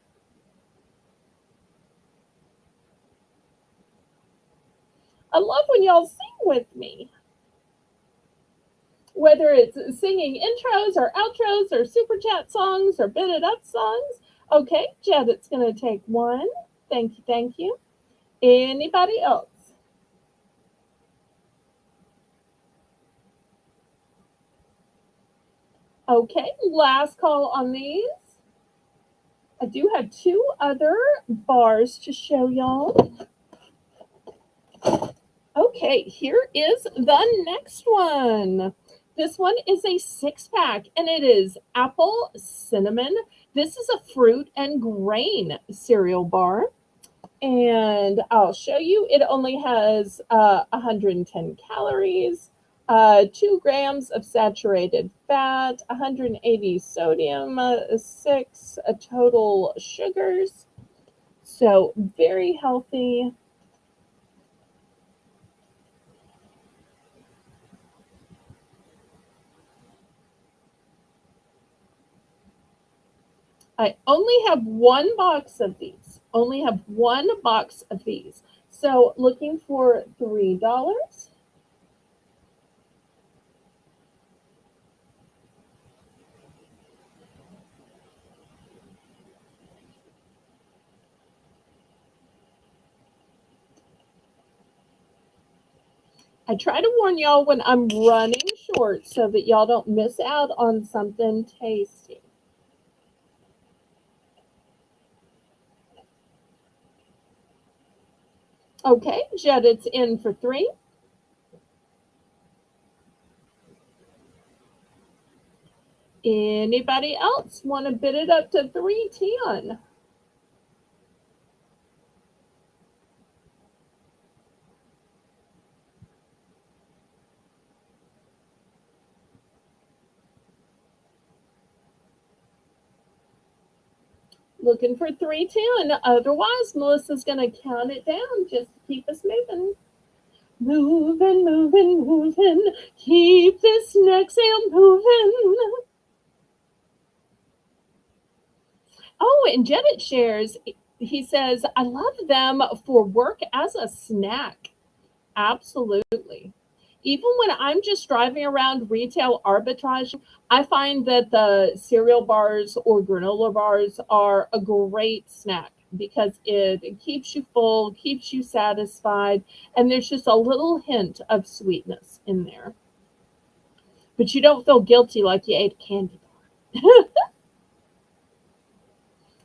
I love when y'all sing with me. Whether it's singing intros or outros or super chat songs or bid it up songs. Okay, Jedit's going to take 1. Thank you, thank you. Anybody else? Okay, last call on these. I do have 2 other bars to show y'all. Okay, here is the next one. This one is a 6-pack and it is apple cinnamon. This is a fruit and grain cereal bar. And I'll show you, it only has 110 calories, 2 grams of saturated fat, 180 sodium, 6 total sugars. So very healthy. I only have one box of these. Only have one box of these. So looking for $3. I try to warn y'all when I'm running short so that y'all don't miss out on something tasty. Okay, Jed, it's in for 3. Anybody else want to bid it up to 310? Looking for 310. Otherwise, Melissa's going to count it down just to keep us moving. Moving, moving, moving. Keep this next sale moving. Oh, and Janet shares, he says, I love them for work as a snack. Absolutely. Even when I'm just driving around retail arbitrage, I find that the cereal bars or granola bars are a great snack because it keeps you full, keeps you satisfied, and there's just a little hint of sweetness in there. But you don't feel guilty like you ate a candy bar.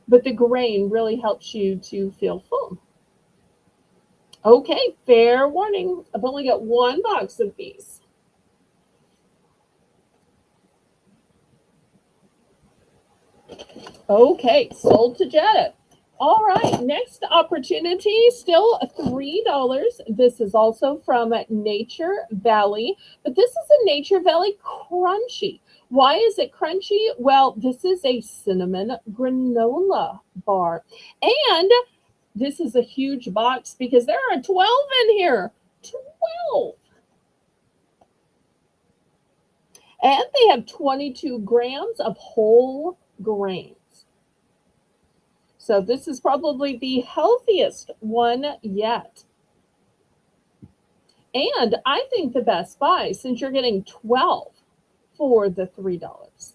But the grain really helps you to feel full. Okay, fair warning. I've only got one box of these. Okay, sold to Jetta. All right, next opportunity, still $3. This is also from Nature Valley, but this is a Nature Valley crunchy. Why is it crunchy? Well, this is a cinnamon granola bar. And this is a huge box because there are 12 in here. 12. And they have 22 grams of whole grains. So this is probably the healthiest one yet. And I think the best buy since you're getting 12 for the $3.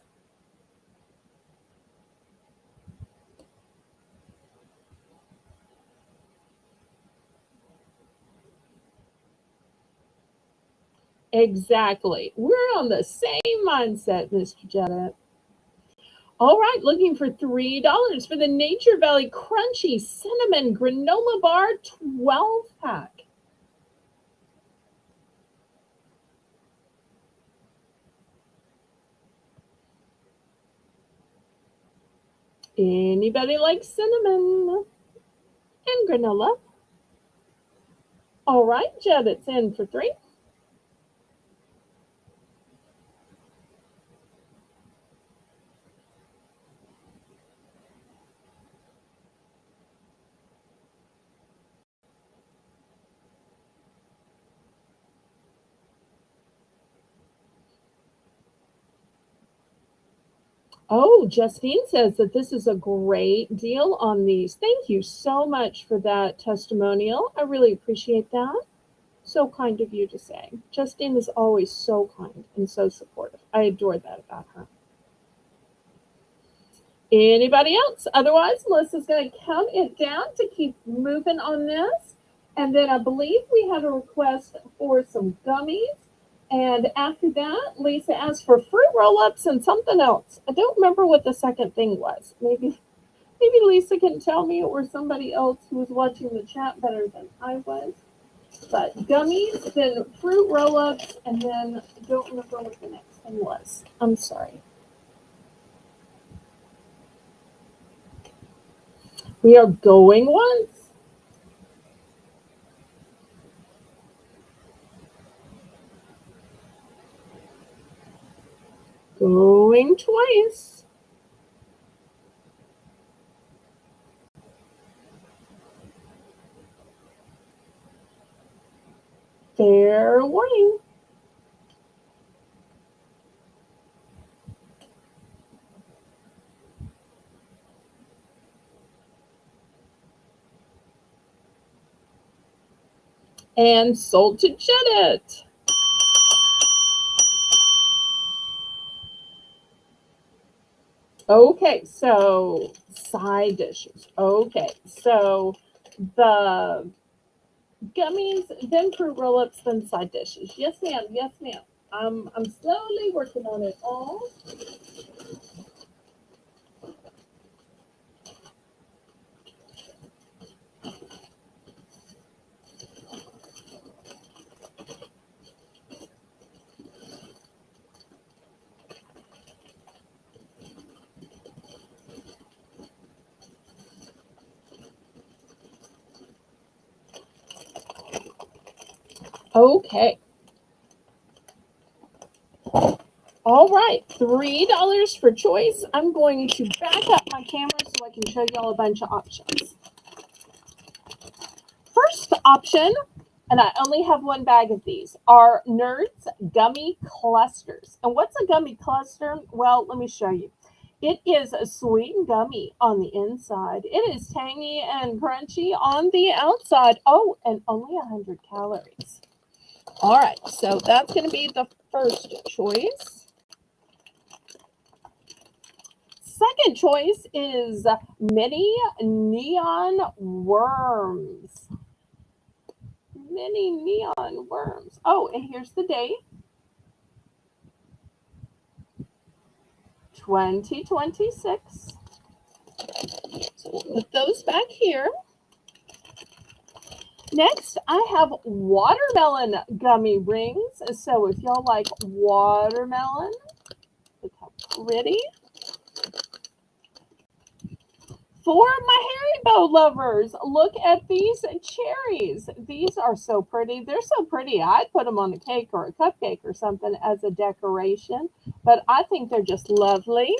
Exactly. We're on the same mindset, Mr. Jetta. All right, looking for $3 for the Nature Valley Crunchy Cinnamon Granola Bar 12 pack. Anybody like cinnamon and granola? All right, Jed, it's in for 3. Oh, Justine says that this is a great deal on these. Thank you so much for that testimonial. I really appreciate that. So kind of you to say. Justine is always so kind and so supportive. I adore that about her. Anybody else? Otherwise, Melissa's going to count it down to keep moving on this. And then I believe we have a request for some gummies. And after that, Lisa asked for fruit roll-ups and something else. I don't remember what the second thing was. Maybe Lisa can tell me or somebody else who was watching the chat better than I was. But gummies, then fruit roll-ups, and then I don't remember what the next thing was. I'm sorry. We are going once. Going twice. Fair warning. And sold to Janet. Okay, so side dishes. Okay, so the gummies, then fruit roll-ups, then side dishes. Yes, ma'am. Yes, ma'am. I'm slowly working on it all. Okay. All right. $3 for choice. I'm going to back up my camera so I can show you all a bunch of options. First option, and I only have one bag of these, are Nerds Gummy Clusters. And what's a gummy cluster? Well, let me show you. It is a sweet and gummy on the inside. It is tangy and crunchy on the outside. Oh, and only 100 calories. All right, so that's going to be the first choice. Second choice is mini neon worms. Mini neon worms. Oh, and here's the date. 2026. So we'll put those back here. Next, I have watermelon gummy rings. So if y'all like watermelon, look how pretty. For my Haribo lovers, look at these cherries. These are so pretty. They're so pretty. I'd put them on a cake or a cupcake or something as a decoration, but I think they're just lovely.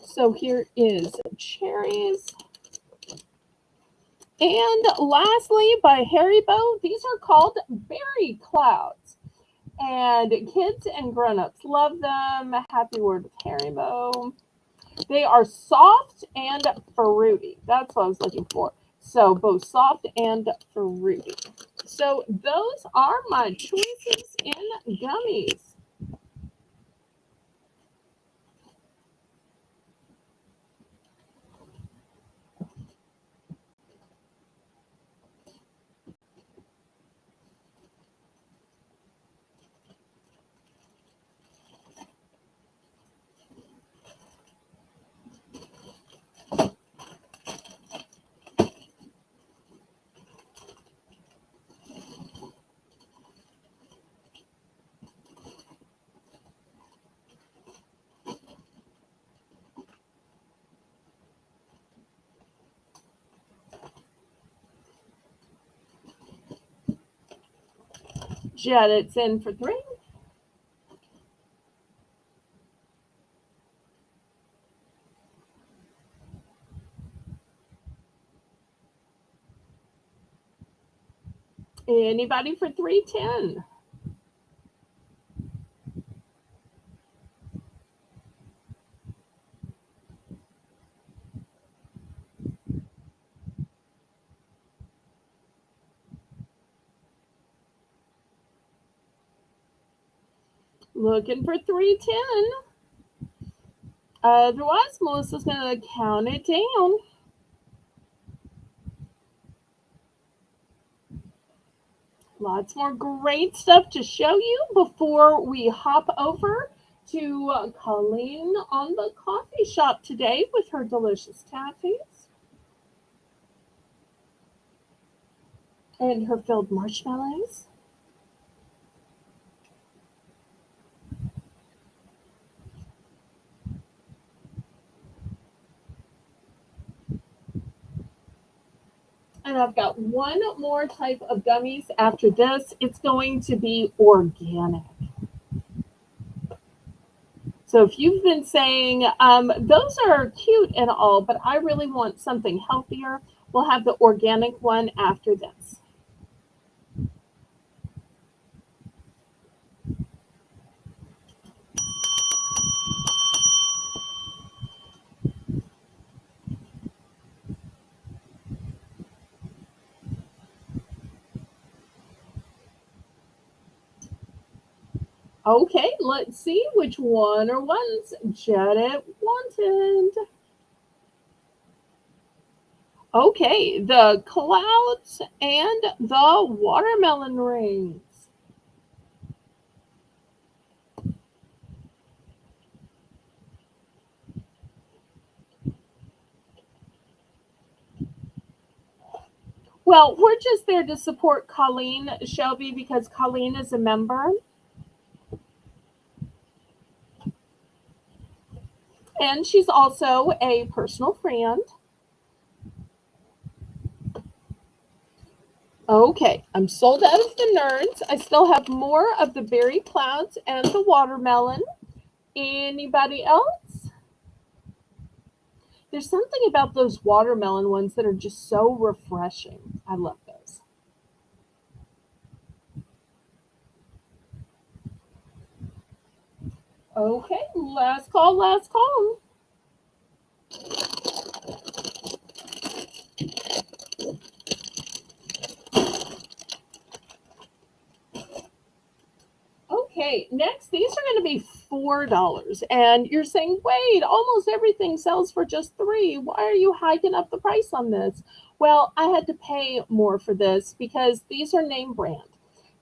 So here is cherries. And lastly, by Haribo, these are called berry clouds. And kids and grown-ups love them. Happy word with Haribo. They are soft and fruity. That's what I was looking for. So both soft and fruity. So those are my choices in gummies. Janet's in for three. Anybody for 310? Looking for 310. Otherwise, Melissa's going to count it down. Lots more great stuff to show you before we hop over to Colleen on the coffee shop today with her delicious taffies and her filled marshmallows. And I've got one more type of gummies after this. It's going to be organic. So if you've been saying, those are cute and all, but I really want something healthier, we'll have the organic one after this. Okay, let's see which one or ones Janet wanted. Okay, the clouds and the watermelon rings. Well, we're just there to support Colleen Shelby because Colleen is a member and she's also a personal friend. Okay, I'm sold out of the nerds. I still have more of the berry clouds and the watermelon. Anybody else? There's something about those watermelon ones that are just so refreshing. I love those. Okay, last call, last call. Okay, next, these are going to be $4. And you're saying, wait, almost everything sells for just 3. Why are you hiking up the price on this? Well, I had to pay more for this because these are name brand.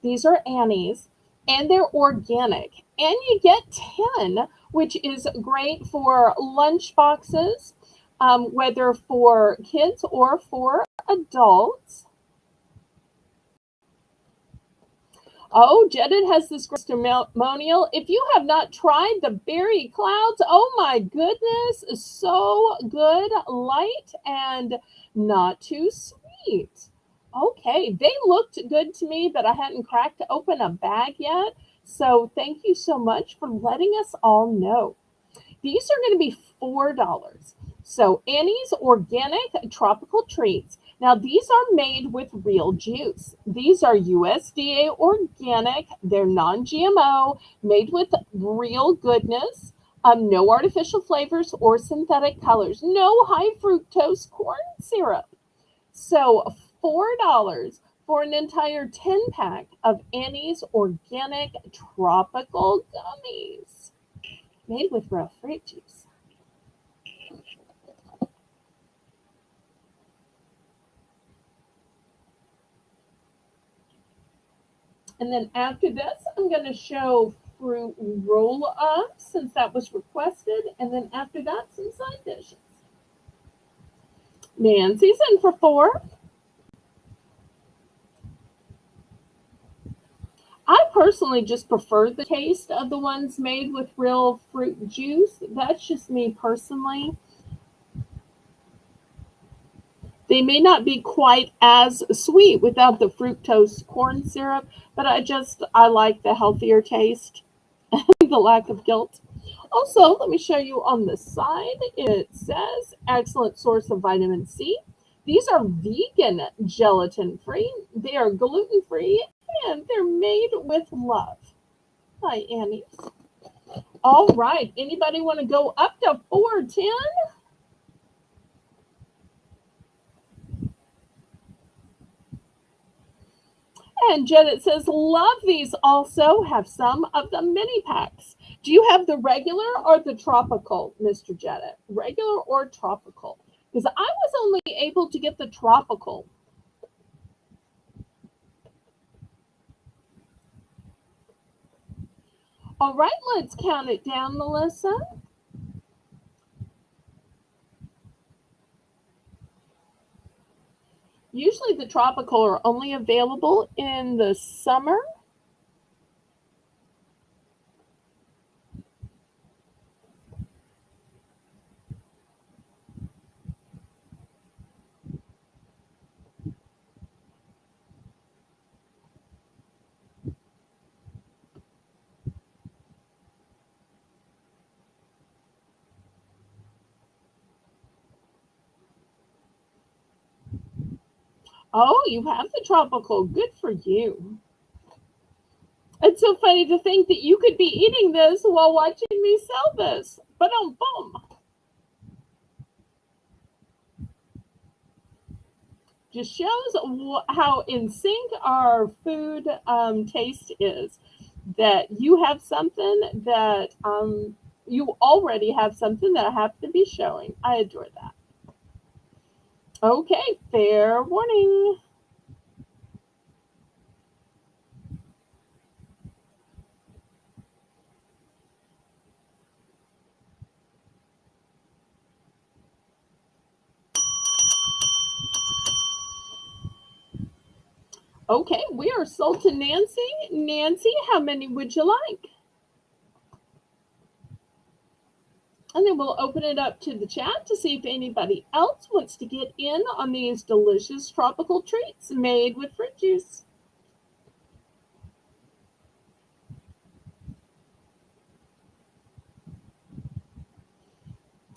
These are Annie's and they're organic. And you get 10, which is great for lunch boxes, whether for kids or for adults. Oh, Jedid has this testimonial. If you have not tried the berry clouds, oh my goodness, so good, light, and not too sweet. Okay, they looked good to me, but I hadn't cracked open a bag yet. So thank you so much for letting us all know. These are going to be $4. So Annie's Organic Tropical Treats. Now these are made with real juice. These are USDA organic. They're non-GMO, made with real goodness. No artificial flavors or synthetic colors. No high fructose corn syrup. So $4 for an entire 10 pack of Annie's Organic Tropical Gummies made with real fruit juice. And then after this, I'm going to show fruit roll ups since that was requested. And then after that, some side dishes. Nancy's in for 4. I personally just prefer the taste of the ones made with real fruit juice. That's just me personally. They may not be quite as sweet without the fructose corn syrup, but I like the healthier taste, the lack of guilt. Also, let me show you on the side. It says excellent source of vitamin C. These are vegan gelatin free. They are gluten free and they're made with love. Hi, Annie. All right. Anybody want to go up to 410? And Janet says, love these also. Have some of the mini packs. Do you have the regular or the tropical, Mr. Janet? Regular or tropical? Because I was only able to get the tropical. All right, let's count it down, Melissa. Usually the tropical are only available in the summer. Oh, you have the tropical. Good for you. It's so funny to think that you could be eating this while watching me sell this. But boom. Just shows how in sync our food taste is. that you have something that you already have something that I have to be showing. I adore that. Okay, fair warning. Okay, we are sold to Nancy. Nancy, how many would you like? And then we'll open it up to the chat to see if anybody else wants to get in on these delicious tropical treats made with fruit juice.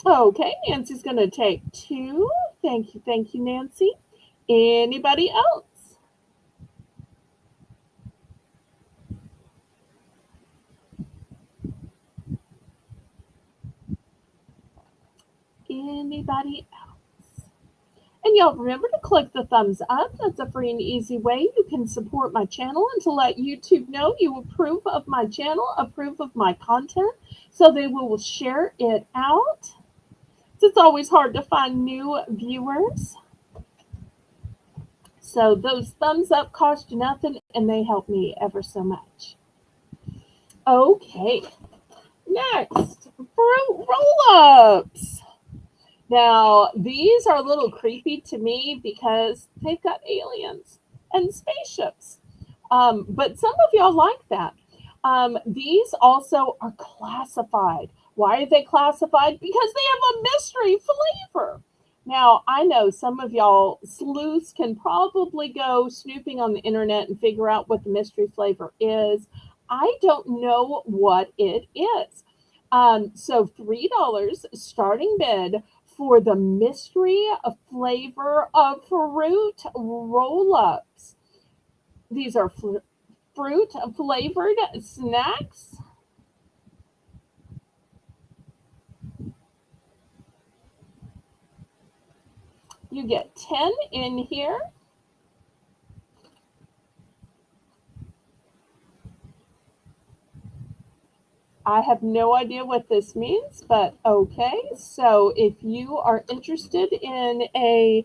Okay, Nancy's going to take two. Thank you, Nancy. Anybody else? Anybody else? And y'all remember to click the thumbs up. That's a free and easy way you can support my channel and to let YouTube know you approve of my channel, approve of my content, so they will share it out. It's always hard to find new viewers. So those thumbs up cost you nothing and they help me ever so much. Okay, next, fruit roll-ups. Now, these are a little creepy to me because they've got aliens and spaceships. But some of y'all like that. These also are classified. Why are they classified? Because they have a mystery flavor. Now, I know some of y'all sleuths can probably go snooping on the internet and figure out what the mystery flavor is. I don't know what it is. So $3 starting bid for the mystery flavor of fruit roll-ups. These are fruit flavored snacks. You get 10 in here. I have no idea what this means, but okay. So if you are interested in a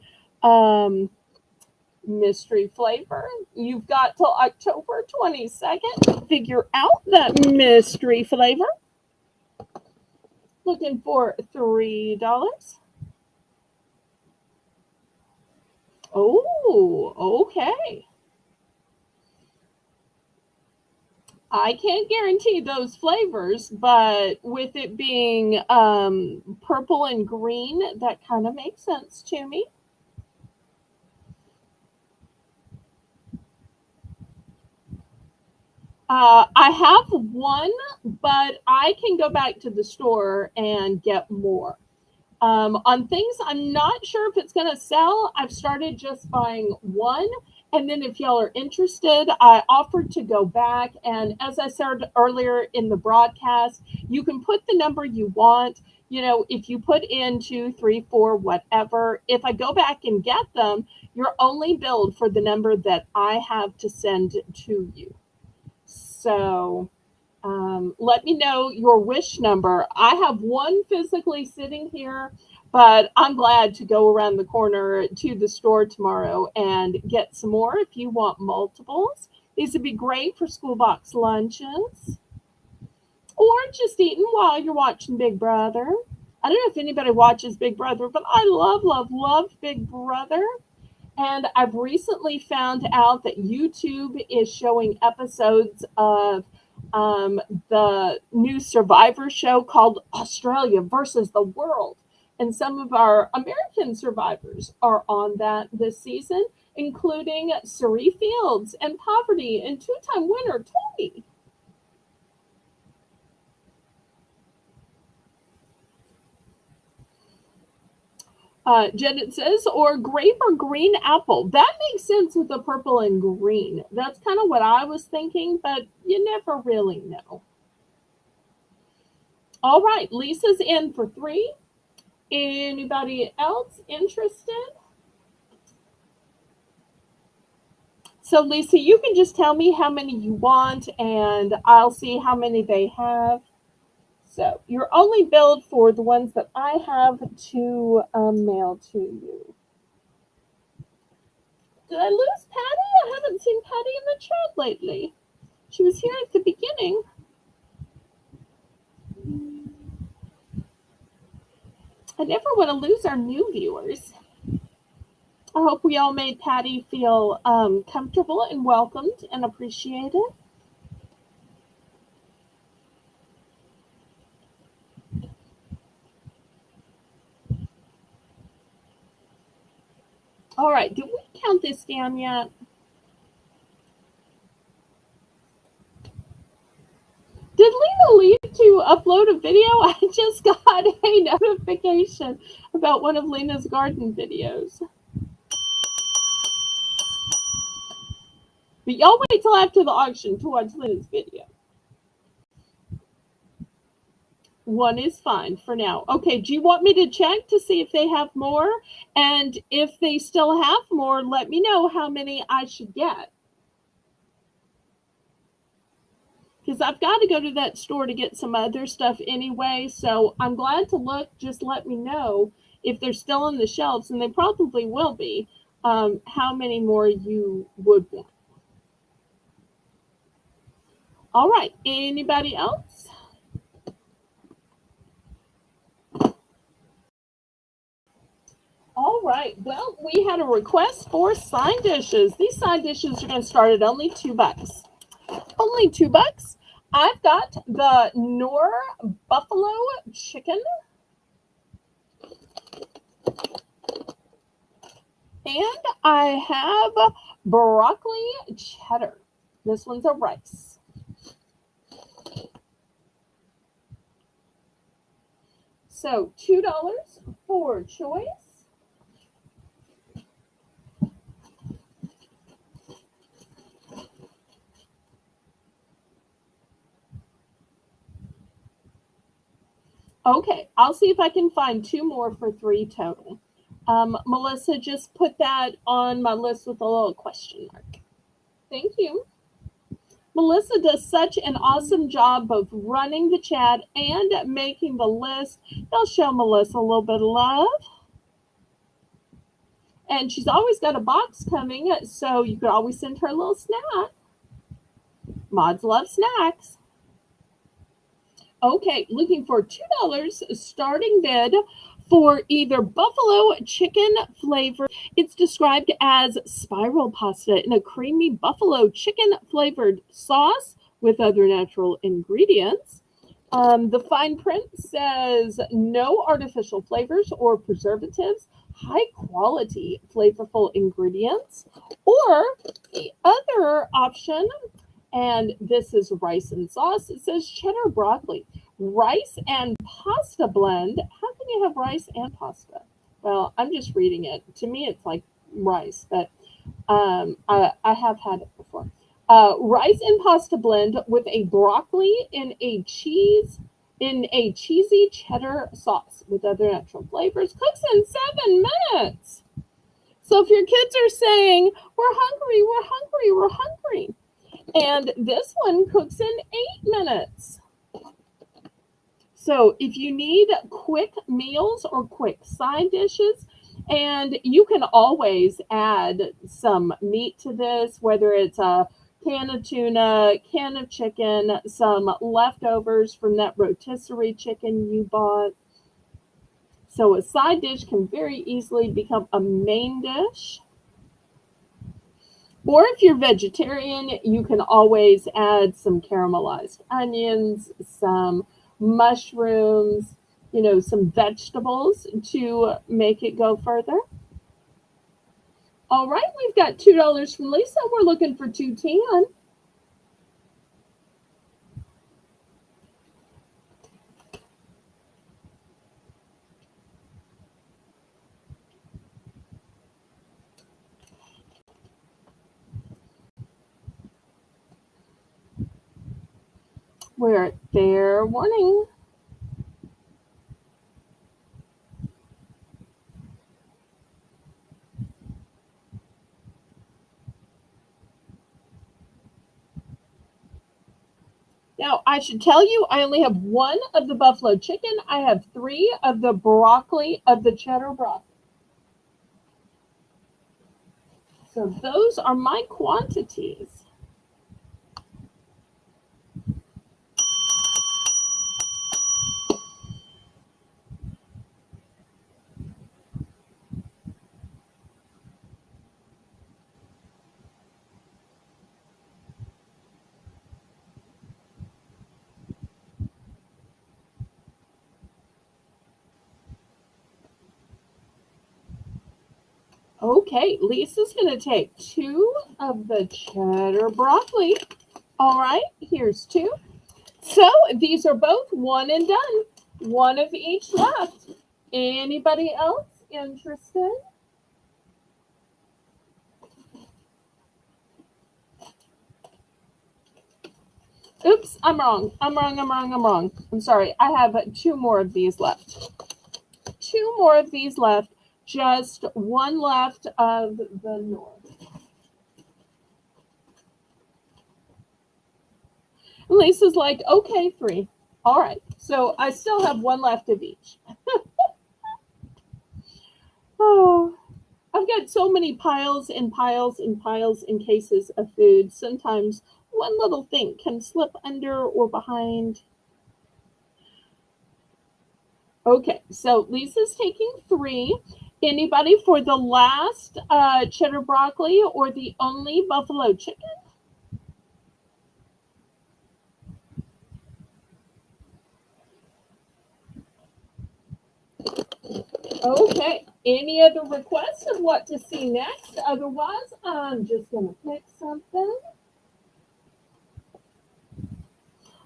mystery flavor, you've got till October 22nd to figure out that mystery flavor. Looking for $3. Oh, okay. I can't guarantee those flavors, but with it being purple and green, that kind of makes sense to me. I have one, but I can go back to the store and get more. On things I'm not sure if it's going to sell, I've started just buying one. And then if y'all are interested, I offered to go back. And as I said earlier in the broadcast, you can put the number you want. You know, if you put in 2, 3, 4, whatever, if I go back and get them, you're only billed for the number that I have to send to you. So let me know your wish number. I have one physically sitting here, but I'm glad to go around the corner to the store tomorrow and get some more if you want multiples. These would be great for school box lunches or just eating while you're watching Big Brother. I don't know if anybody watches Big Brother, but I love Big Brother. And I've recently found out that YouTube is showing episodes of the new Survivor show called Australia versus the World. And some of our American survivors are on that this season, including Suri Fields and Poverty and two-time winner Tony. Janet says, or grape or green apple. That makes sense with the purple and green. That's kind of what I was thinking, but you never really know. All right, Lisa's in for 3. Anybody else interested? So, Lisa, you can just tell me how many you want, and I'll see how many they have. So, you're only billed for the ones that I have to mail to you. Did I lose Patty? I haven't seen Patty in the chat lately. She was here at the beginning. I never want to lose our new viewers. I hope we all made Patty feel comfortable and welcomed and appreciated. All right, did we count this down yet? Did Lena leave to upload a video? I just got a notification about one of Lena's garden videos. But y'all wait till after the auction to watch Lena's video. One is fine for now. Okay, do you want me to check to see if they have more? And if they still have more, let me know how many I should get. Because I've got to go to that store to get some other stuff anyway. So I'm glad to look. Just let me know if they're still on the shelves, and they probably will be, how many more you would want. All right. Anybody else? All right. Well, we had a request for side dishes. These side dishes are going to start at only $2. Only $2. I've got the Knorr buffalo chicken, and I have broccoli cheddar. This one's a rice. So $2 for choice. Okay, I'll see if I can find two more for $3 total. Melissa, just put that on my list with a little question mark. Thank you. Melissa does such an awesome job both running the chat and making the list. Y'all show Melissa a little bit of love. And she's always got a box coming, so you could always send her a little snack. Mods love snacks. Okay, looking for $2 starting bid for either buffalo chicken flavor. It's described as spiral pasta in a creamy buffalo chicken flavored sauce with other natural ingredients. The fine print says no artificial flavors or preservatives, high quality flavorful ingredients. Or the other option, and this is rice and sauce, it says cheddar broccoli. Rice and pasta blend. How can you have rice and pasta? Well, I'm just reading it. To me, it's like rice, but I have had it before. Rice and pasta blend with a broccoli in a cheesy cheddar sauce with other natural flavors. Cooks in 7 minutes. So if your kids are saying, we're hungry, we're hungry, we're hungry, and this one cooks in 8 minutes. So if you need quick meals or quick side dishes, and you can always add some meat to this, whether it's a can of tuna, can of chicken, some leftovers from that rotisserie chicken you bought. So a side dish can very easily become a main dish. Or if you're vegetarian, you can always add some caramelized onions, some mushrooms, some vegetables to make it go further. All right, we've got $2 from Lisa. We're looking for $2.10. We're at fair warning. I should tell you, I only have one of the buffalo chicken. I have three of the broccoli, of the cheddar broccoli. So those are my quantities. Okay, Lisa's going to take two of the cheddar broccoli. All right, here's two. So these are both one and done. One of each left. Anybody else interested? Oops, I'm wrong. I'm wrong. I'm sorry. I have two more of these left. Two more of these left. Just one left of the north. And Lisa's like, okay, three. All right. So I still have one left of each. Oh, I've got so many piles and piles and piles and cases of food. Sometimes one little thing can slip under or behind. Okay, so Lisa's taking three. Anybody for the last cheddar broccoli or the only buffalo chicken? Okay, any other requests of what to see next? Otherwise, I'm just going to pick something.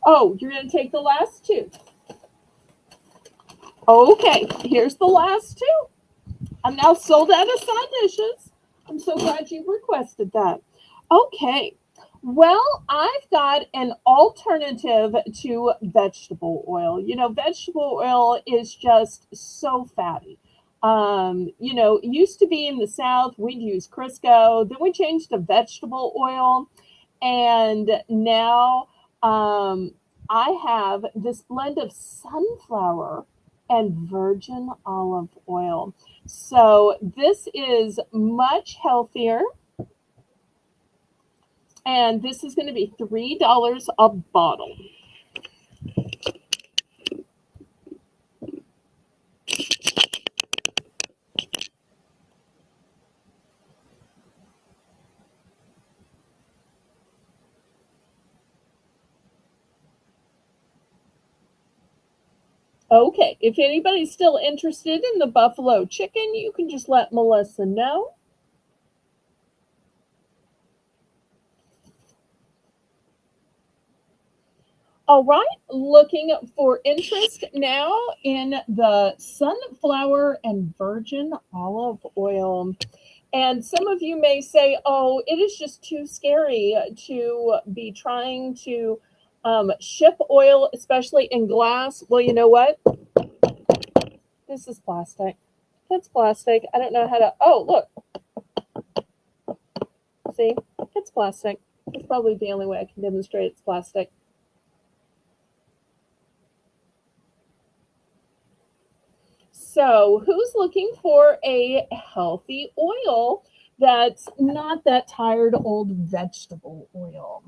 Oh, you're going to take the last two. Okay, here's the last two. I'm now sold out of side dishes. I'm so glad you requested that. Okay, well, I've got an alternative to vegetable oil. You know, vegetable oil is just so fatty. You know, it used to be in the South, we'd use Crisco, then we changed to vegetable oil, and now I have this blend of sunflower and virgin olive oil. So this is much healthier, and this is going to be $3 a bottle. Okay, if anybody's still interested in the buffalo chicken, you can just let Melissa know. All right, looking for interest now in the sunflower and virgin olive oil. And some of you may say, oh, it is just too scary to be trying to ship oil, especially in glass. Well, you know what? This is plastic. It's plastic. I don't know how to. Oh, look. See? It's plastic. It's probably the only way I can demonstrate it's plastic. So, who's looking for a healthy oil that's not that tired old vegetable oil?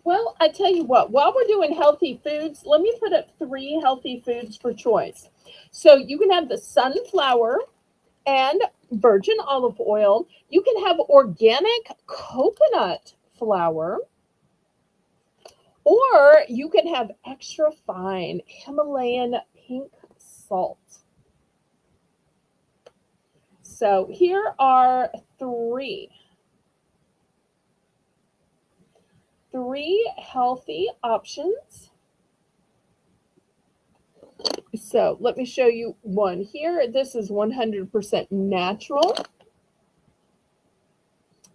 Well, I tell you what, while we're doing healthy foods, let me put up three healthy foods for choice. So you can have the sunflower and virgin olive oil. You can have organic coconut flour, or you can have extra fine Himalayan pink salt. So here are three healthy options. So let me show you one here. This is 100% natural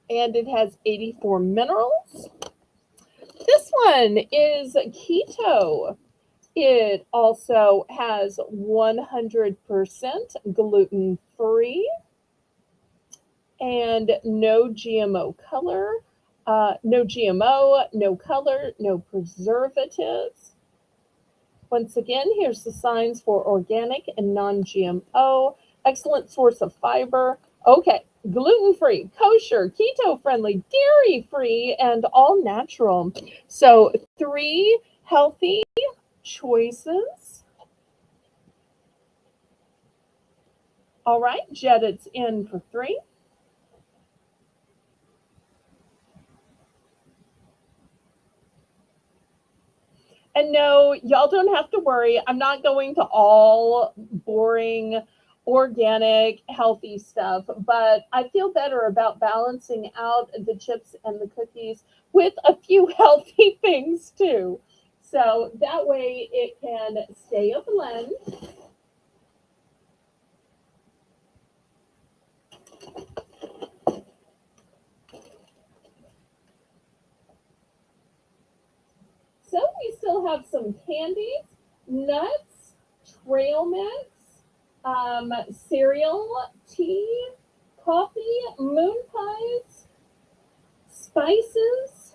and it has 84 minerals. This one is keto. It also has 100% gluten free and no GMO color, no GMO, no color, no preservatives. Once again, here's the signs for organic and non GMO. Excellent source of fiber. Okay, gluten free, kosher, keto friendly, dairy free, and all natural. So, three healthy choices. All right, Jed, it's in for three. And no, y'all don't have to worry. I'm not going to all boring, organic, healthy stuff, but I feel better about balancing out the chips and the cookies with a few healthy things too. So that way it can stay a blend. So we still have some candies, nuts, trail mix, cereal, tea, coffee, moon pies, spices.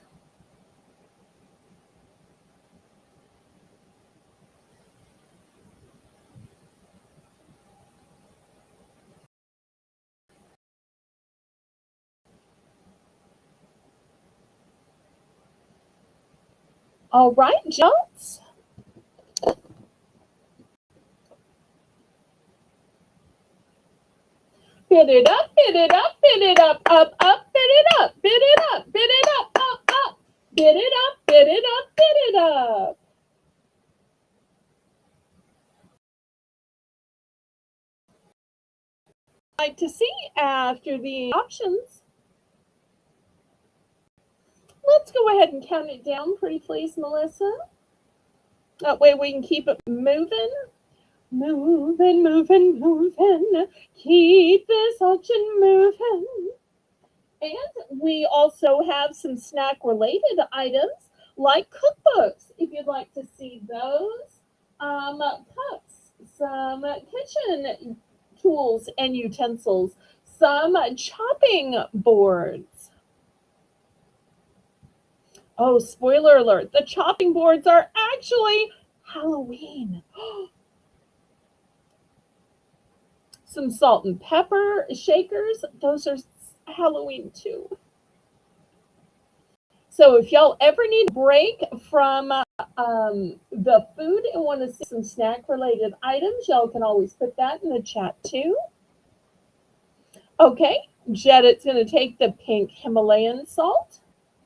All right, Jones. Bid it up, bid it up, bid it up, bid it up, bid it up, bid it up, bid it up, bid it up, bid it up. Like to see after the options. Let's go ahead and count it down, pretty please, Melissa. That way we can keep it moving. Moving, moving, moving. Keep this auction moving. And we also have some snack related items like cookbooks, if you'd like to see those. Cups, some kitchen tools and utensils, some chopping boards. Oh, spoiler alert, the chopping boards are actually Halloween. Some salt and pepper shakers, those are Halloween too. So if y'all ever need a break from the food and want to see some snack related items, y'all can always put that in the chat too. Okay, Jedit's going to take the pink Himalayan salt.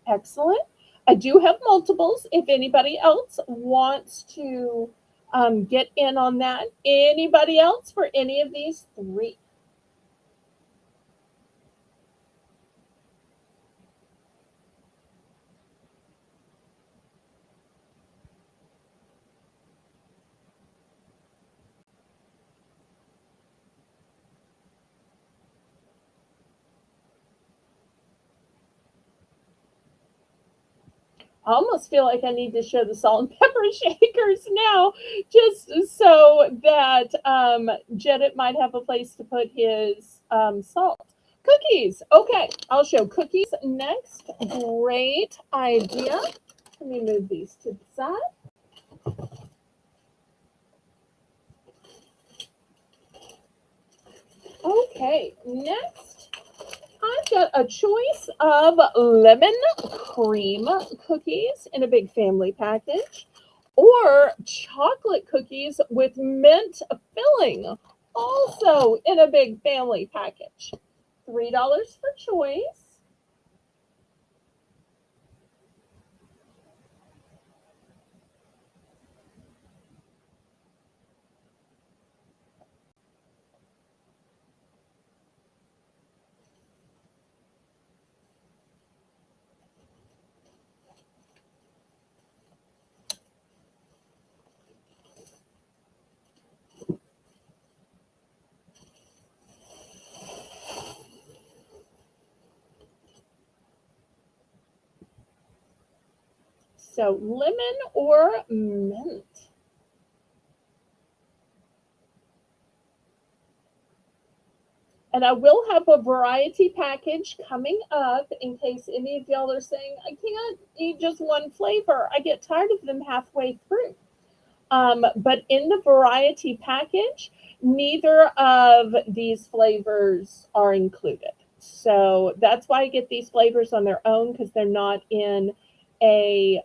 Excellent. I do have multiples if anybody else wants to get in on that. Anybody else for any of these three? I almost feel like I need to show the salt and pepper shakers now, just so that Jedit might have a place to put his salt. Cookies. Okay, I'll show cookies next. Great idea. Let me move these to the side. Okay, next I've got a choice of lemon cream cookies in a big family package or chocolate cookies with mint filling, also in a big family package. $3 for choice. So lemon or mint. And I will have a variety package coming up in case any of y'all are saying, I can't eat just one flavor. I get tired of them halfway through. But in the variety package, neither of these flavors are included. So that's why I get these flavors on their own because they're not in a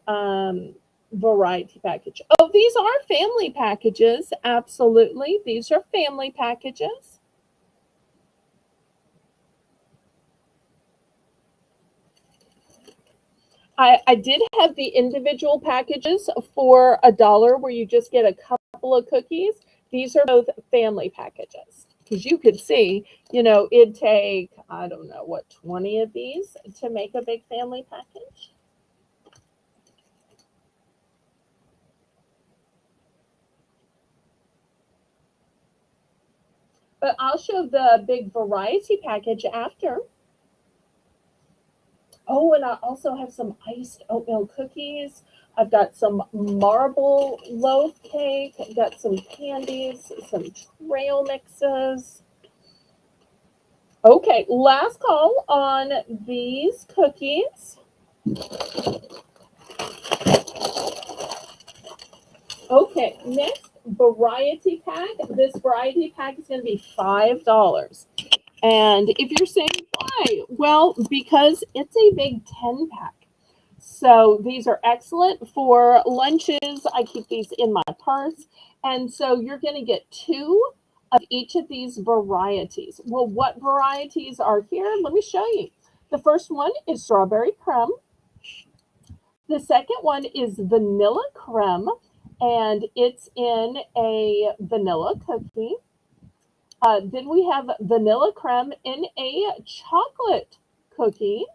variety package. Oh, these are family packages. Absolutely. These are family packages. I did have the individual packages for $1 where you just get a couple of cookies. These are both family packages. Because you could see, it'd take, I don't know, what, 20 of these to make a big family package. But I'll show the big variety package after. Oh, and I also have some iced oatmeal cookies. I've got some marble loaf cake. I've got some candies, some trail mixes. Okay, last call on these cookies. Okay, next variety pack. This variety pack is going to be $5. And if you're saying why, well, because it's a big 10 pack. So these are excellent for lunches. I keep these in my purse. And so you're going to get two of each of these varieties. Well, what varieties are here? Let me show you. The first one is strawberry creme. The second one is vanilla creme, and it's in a vanilla cookie. Then we have vanilla creme in a chocolate cookie.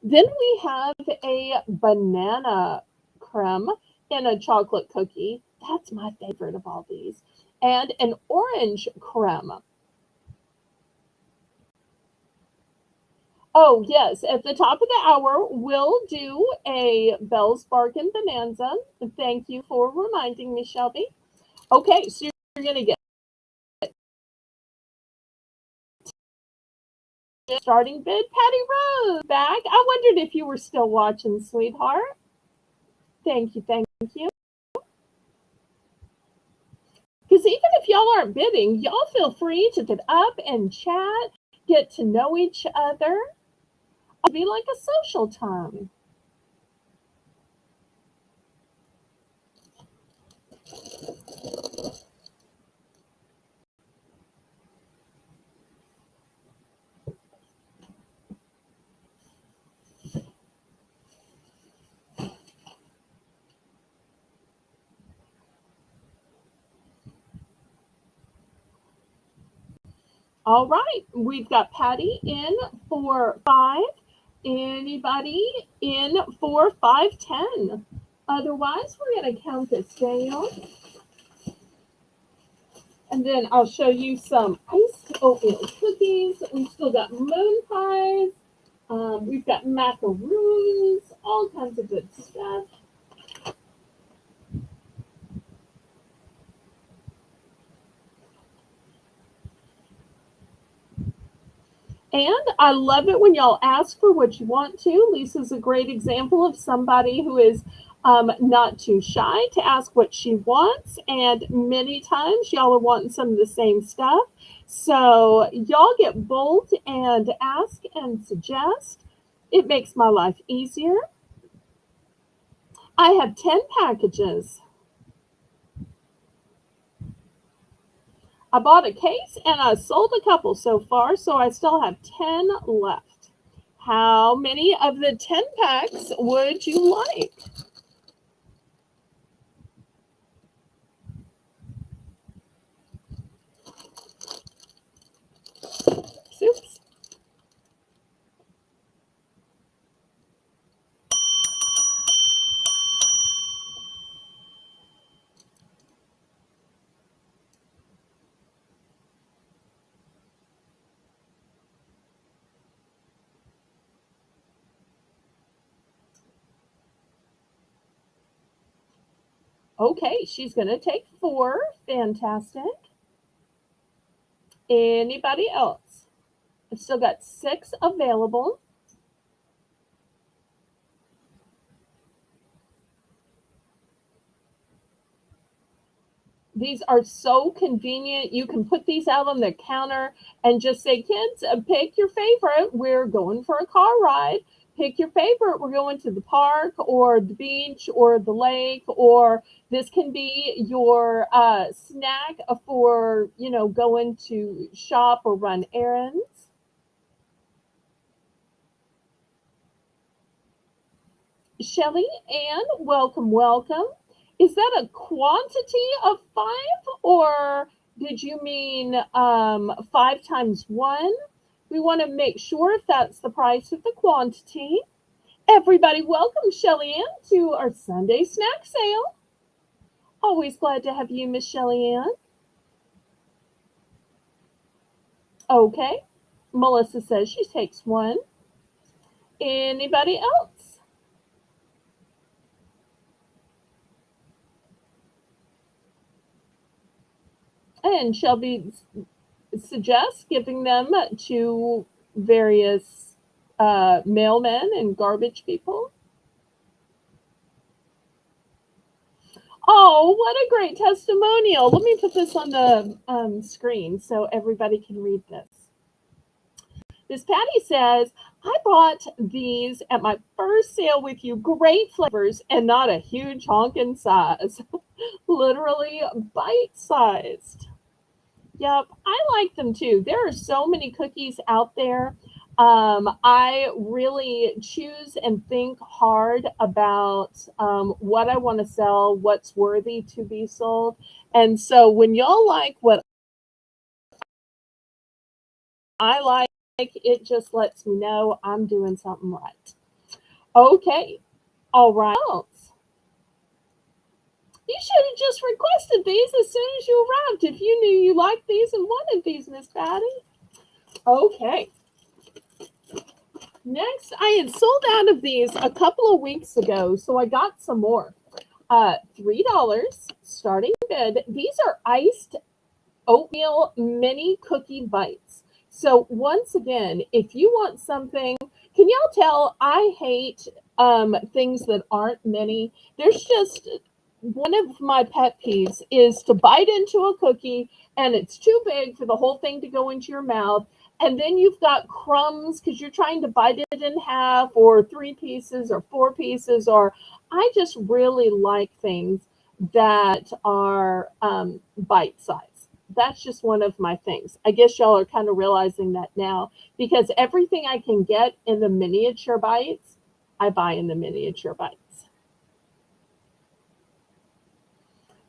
Then we have a banana creme in a chocolate cookie. That's my favorite of all these. And an orange creme. Oh, yes. At the top of the hour, we'll do a Bell's Bargain Bonanza. Thank you for reminding me, Shelby. Okay, so you're going to get starting bid. Patty Rose back. I wondered if you were still watching, sweetheart. Thank you, thank you. Because even if y'all aren't bidding, y'all feel free to get up and chat, get to know each other. It'll be like a social time. All right, we've got Patty in for 5. Anybody in for 510? Otherwise, we're going to count this down. And then I'll show you some iced oatmeal cookies. We've still got moon pies. We've got macaroons, all kinds of good stuff. And I love it when y'all ask for what you want to. Lisa's a great example of somebody who is not too shy to ask what she wants. And many times y'all are wanting some of the same stuff. So y'all get bold and ask and suggest. It makes my life easier. I have 10 packages. I bought a case and I sold a couple so far, so I still have 10 left. How many of the 10 packs would you like? Oops. Okay, she's going to take 4. Fantastic. Anybody else? I've still got 6 available. These are so convenient. You can put these out on the counter and just say, kids, pick your favorite. We're going for a car ride. Pick your favorite. We're going to the park or the beach or the lake, or this can be your snack for, going to shop or run errands. Shelly Ann, welcome, welcome. Is that a quantity of 5, or did you mean 5 times 1? We want to make sure if that's the price of the quantity. Everybody, welcome Shelly Ann to our Sunday snack sale. Always glad to have you, Miss Shelly Ann. Okay, Melissa says she takes 1. Anybody else? And Shelby suggests giving them to various mailmen and garbage people. Oh, what a great testimonial. Let me put this on the screen so everybody can read this. Miss Patty says, I bought these at my first sale with you. Great flavors and not a huge honking size. Literally bite sized. Yep, I like them too. There are so many cookies out there. I really choose and think hard about what I want to sell, what's worthy to be sold. And so when y'all like what I like, it just lets me know I'm doing something right. Okay, all right. You should have just requested these as soon as you arrived if you knew you liked these and wanted these, Miss Patty. Okay. Next, I had sold out of these a couple of weeks ago, so I got some more. $3 starting bid. These are iced oatmeal mini cookie bites. So once again, if you want something, can y'all tell I hate things that aren't mini? There's just one of my pet peeves is to bite into a cookie and it's too big for the whole thing to go into your mouth. And then you've got crumbs because you're trying to bite it in half, or 3 pieces or 4 pieces. Or I just really like things that are bite size. That's just one of my things. I guess y'all are kind of realizing that now because everything I can get in the miniature bites, I buy in the miniature bites.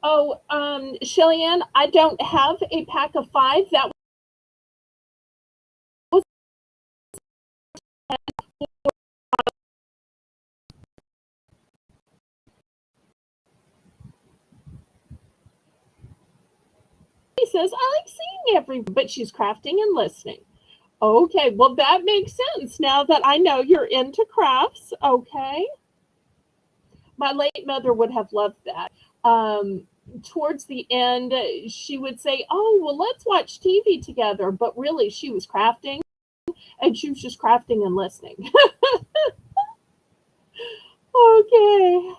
Oh, Shelly Ann, I don't have a pack of 5. That was He says, I like seeing everyone, but she's crafting and listening. Okay, well, that makes sense now that I know you're into crafts. Okay. My late mother would have loved that. Towards the end, she would say, oh, well, let's watch TV together. But really, she was crafting and she was just crafting and listening. Okay.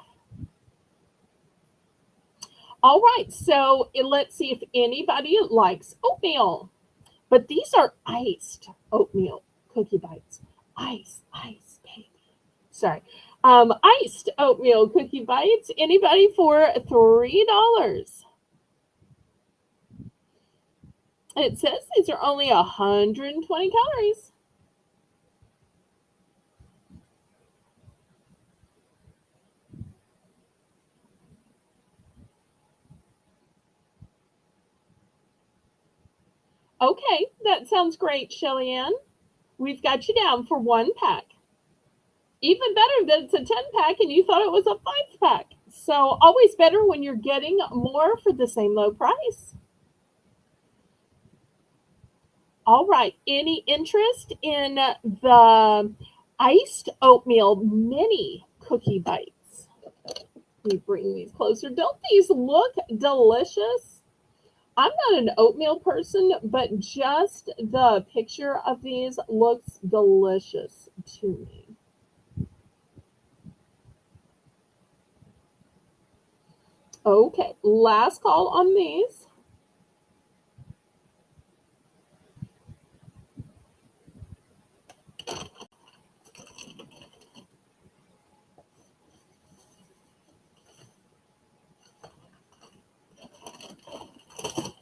All right. So let's see if anybody likes oatmeal. But these are iced oatmeal cookie bites. Ice, baby. Sorry. Iced oatmeal cookie bites. Anybody for $3? It says these are only 120 calories. Okay, that sounds great, Shelly Ann. We've got you down for 1 pack. Even better that it's a 10 pack and you thought it was a 5 pack. So always better when you're getting more for the same low price. All right. Any interest in the iced oatmeal mini cookie bites? me bring these closer. Don't these look delicious? I'm not an oatmeal person, but just the picture of these looks delicious to me. Okay, last call on these.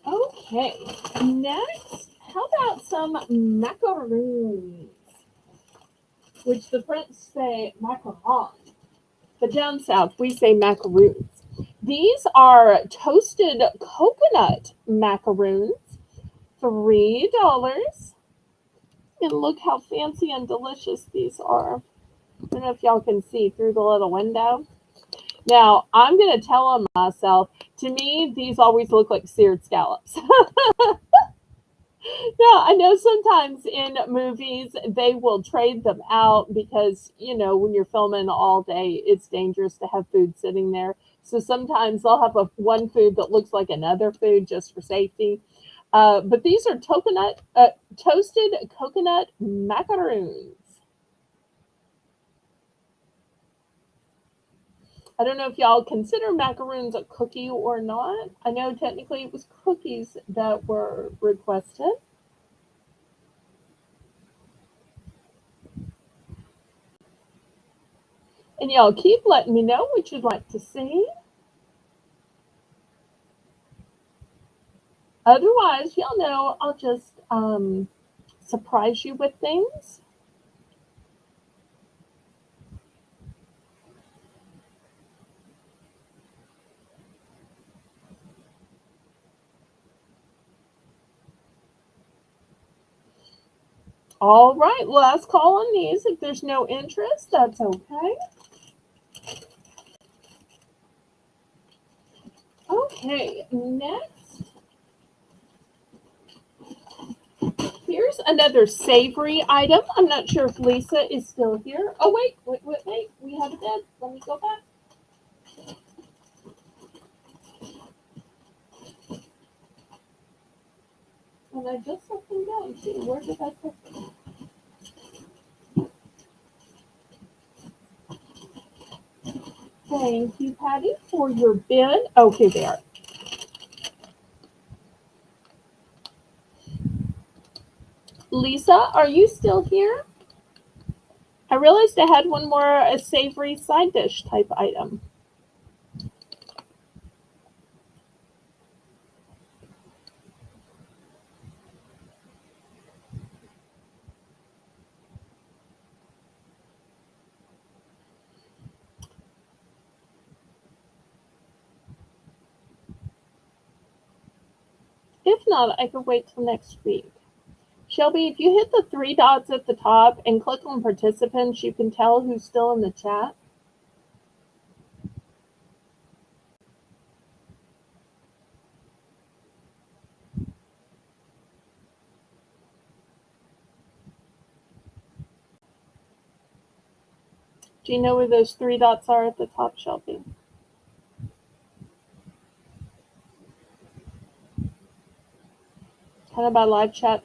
Okay, next, how about some macaroons, which the French say macaron, but down south we say macaroons. These are toasted coconut macaroons, $3. And look how fancy and delicious these are. I don't know if y'all can see through the little window. Now, I'm going to tell on myself, to me, these always look like seared scallops. Yeah, I know sometimes in movies they will trade them out because, when you're filming all day, it's dangerous to have food sitting there. So sometimes they'll have one food that looks like another food just for safety. But these are toasted coconut macaroons. I don't know if y'all consider macaroons a cookie or not. I know technically it was cookies that were requested. And y'all keep letting me know what you'd like to see. Otherwise, y'all know I'll just surprise you with things. All right, last call on these. If there's no interest, that's okay. Okay, next, here's another savory item. I'm not sure if Lisa is still here. Oh, wait. We have a dead. Let me go back. And I just set them down. See, where did I put them? Thank you, Patty, for your bin. Okay, there. Lisa, are you still here? I realized I had one more a savory side dish type item. If not, I could wait till next week. Shelby, if you hit the three dots at the top and click on participants, you can tell who's still in the chat. Do you know where those three dots are at the top, Shelby? Kind of by live chat.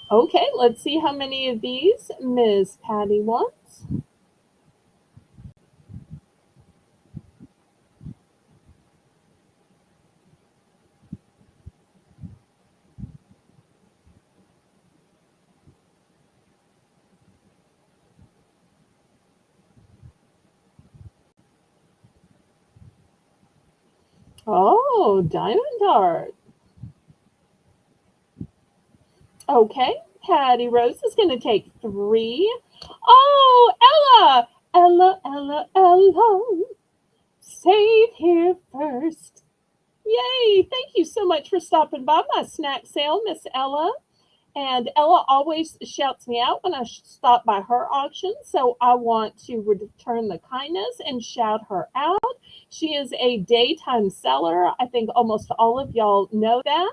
Okay, let's see how many of these Miss Patty wants. Oh, Diamond Dart. Okay, Patty Rose is going to take 3. Oh, Ella! Ella. Save here first. Yay! Thank you so much for stopping by my snack sale, Miss Ella. And Ella always shouts me out when I stop by her auction, so I want to return the kindness and shout her out. She is a daytime seller. I think almost all of y'all know that.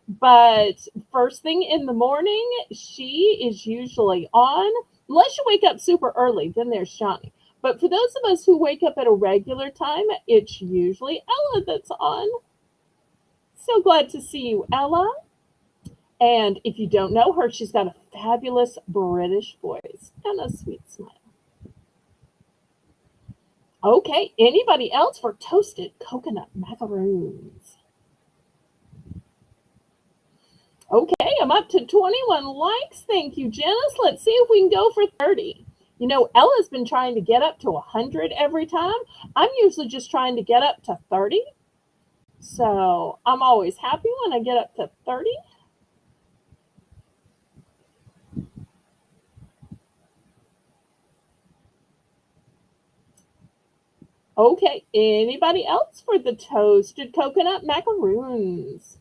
But first thing in the morning, she is usually on, unless you wake up super early, then there's Shawnee. But for those of us who wake up at a regular time, it's usually Ella that's on. So glad to see you, Ella. And if you don't know her, she's got a fabulous British voice and a sweet smile. Okay, anybody else for toasted coconut macaroons? Okay, I'm up to 21 likes. Thank you, Janice. Let's see if we can go for 30. You know, Ella's been trying to get up to 100 every time. I'm usually just trying to get up to 30. So I'm always happy when I get up to 30. Okay, anybody else for the toasted coconut macaroons?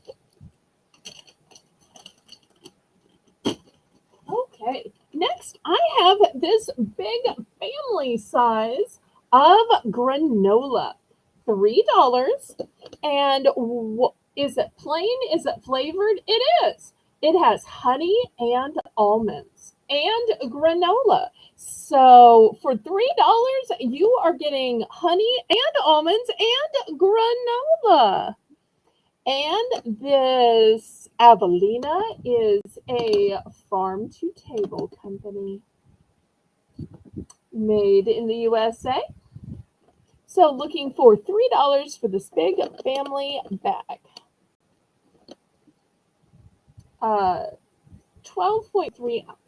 Okay, next I have this big family size of granola. $3. And is it plain? Is it flavored? It is. It has honey and almonds and granola. So for $3, you are getting honey and almonds and granola. And this Avelina is a farm to table company made in the USA. So looking for $3 for this big family bag. 12.3 ounce.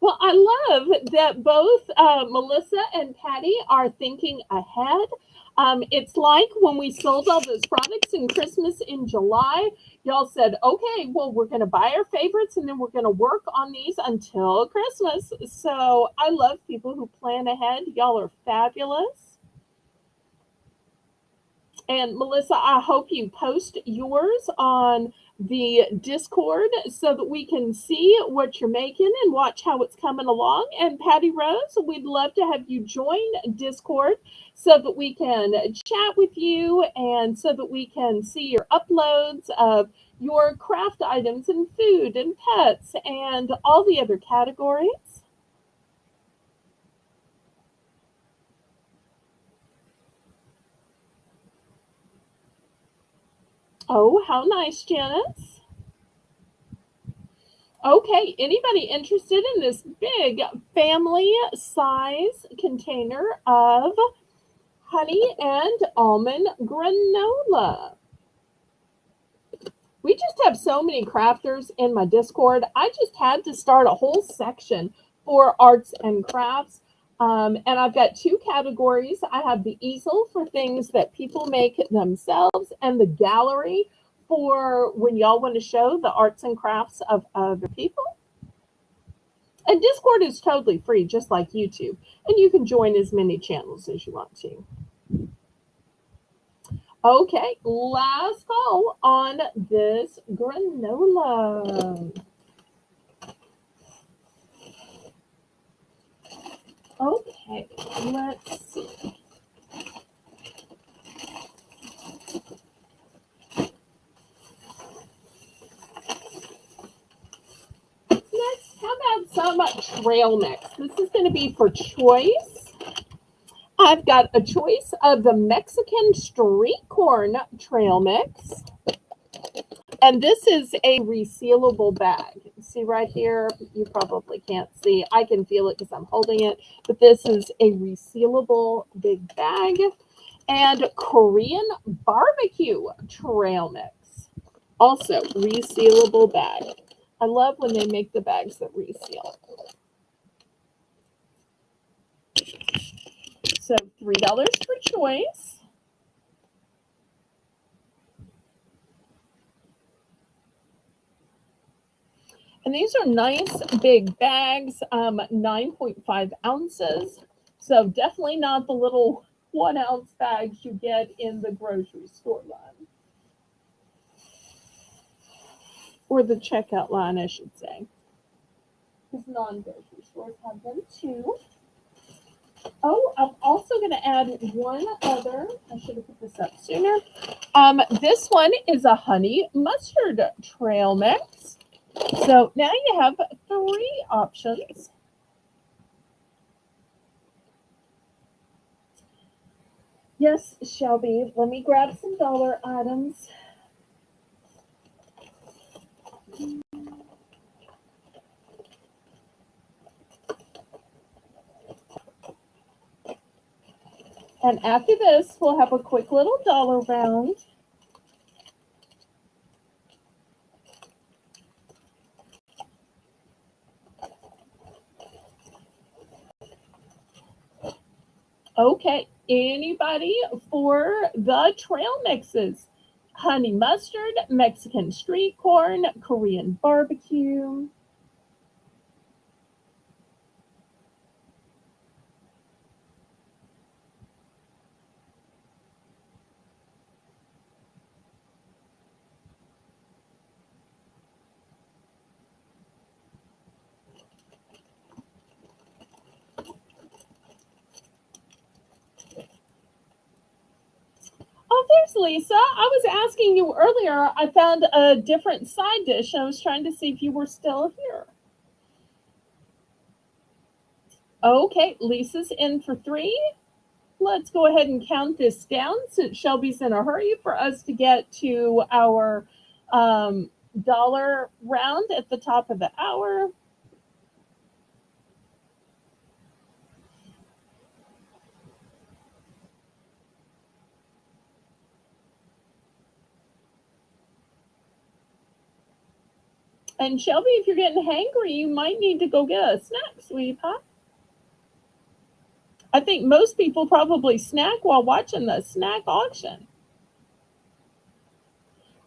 Well, I love that both Melissa and Patty are thinking ahead. It's like when we sold all those products in Christmas in July, y'all said, okay, well, we're going to buy our favorites and then we're going to work on these until Christmas. So I love people who plan ahead. Y'all are fabulous. And Melissa, I hope you post yours on the Discord so that we can see what you're making and watch how it's coming along. And Patty Rose, we'd love to have you join Discord so that we can chat with you and so that we can see your uploads of your craft items and food and pets and all the other categories. Oh, how nice, Janice. Okay, anybody interested in this big family size container of honey and almond granola? We just have so many crafters in my Discord. I just had to start a whole section for arts and crafts. And I've got two categories. I have the easel for things that people make themselves, and the gallery for when y'all want to show the arts and crafts of other people. And Discord is totally free, just like YouTube. And you can join as many channels as you want to. Okay, last call on this granola. Okay, let's see. Next, how about some trail mix? This is going to be for choice. I've got a choice of the Mexican street corn trail mix. And this is a resealable bag. See right here, you probably can't see. I can feel it because I'm holding it. But this is a resealable big bag. And Korean barbecue trail mix. Also, resealable bag. I love when they make the bags that reseal. So $3 for choice. And these are nice big bags, 9.5 ounces. So definitely not the little 1 ounce bags you get in the grocery store line. Or the checkout line, I should say. Because non-grocery stores have them too. Oh, I'm also going to add one other. I should have put this up sooner. This one is a honey mustard trail mix. So now you have three options. Yes, Shelby, let me grab some dollar items. And after this, we'll have a quick little dollar round. Okay, anybody for the trail mixes? Honey mustard, Mexican street corn, Korean barbecue. Oh, there's Lisa. I was asking you earlier. I found a different side dish. I was trying to see if you were still here. Okay, Lisa's in for three. Let's go ahead and count this down since Shelby's in a hurry for us to get to our dollar round at the top of the hour. And Shelby, if you're getting hangry, you might need to go get a snack, sweetheart. I think most people probably snack while watching the snack auction.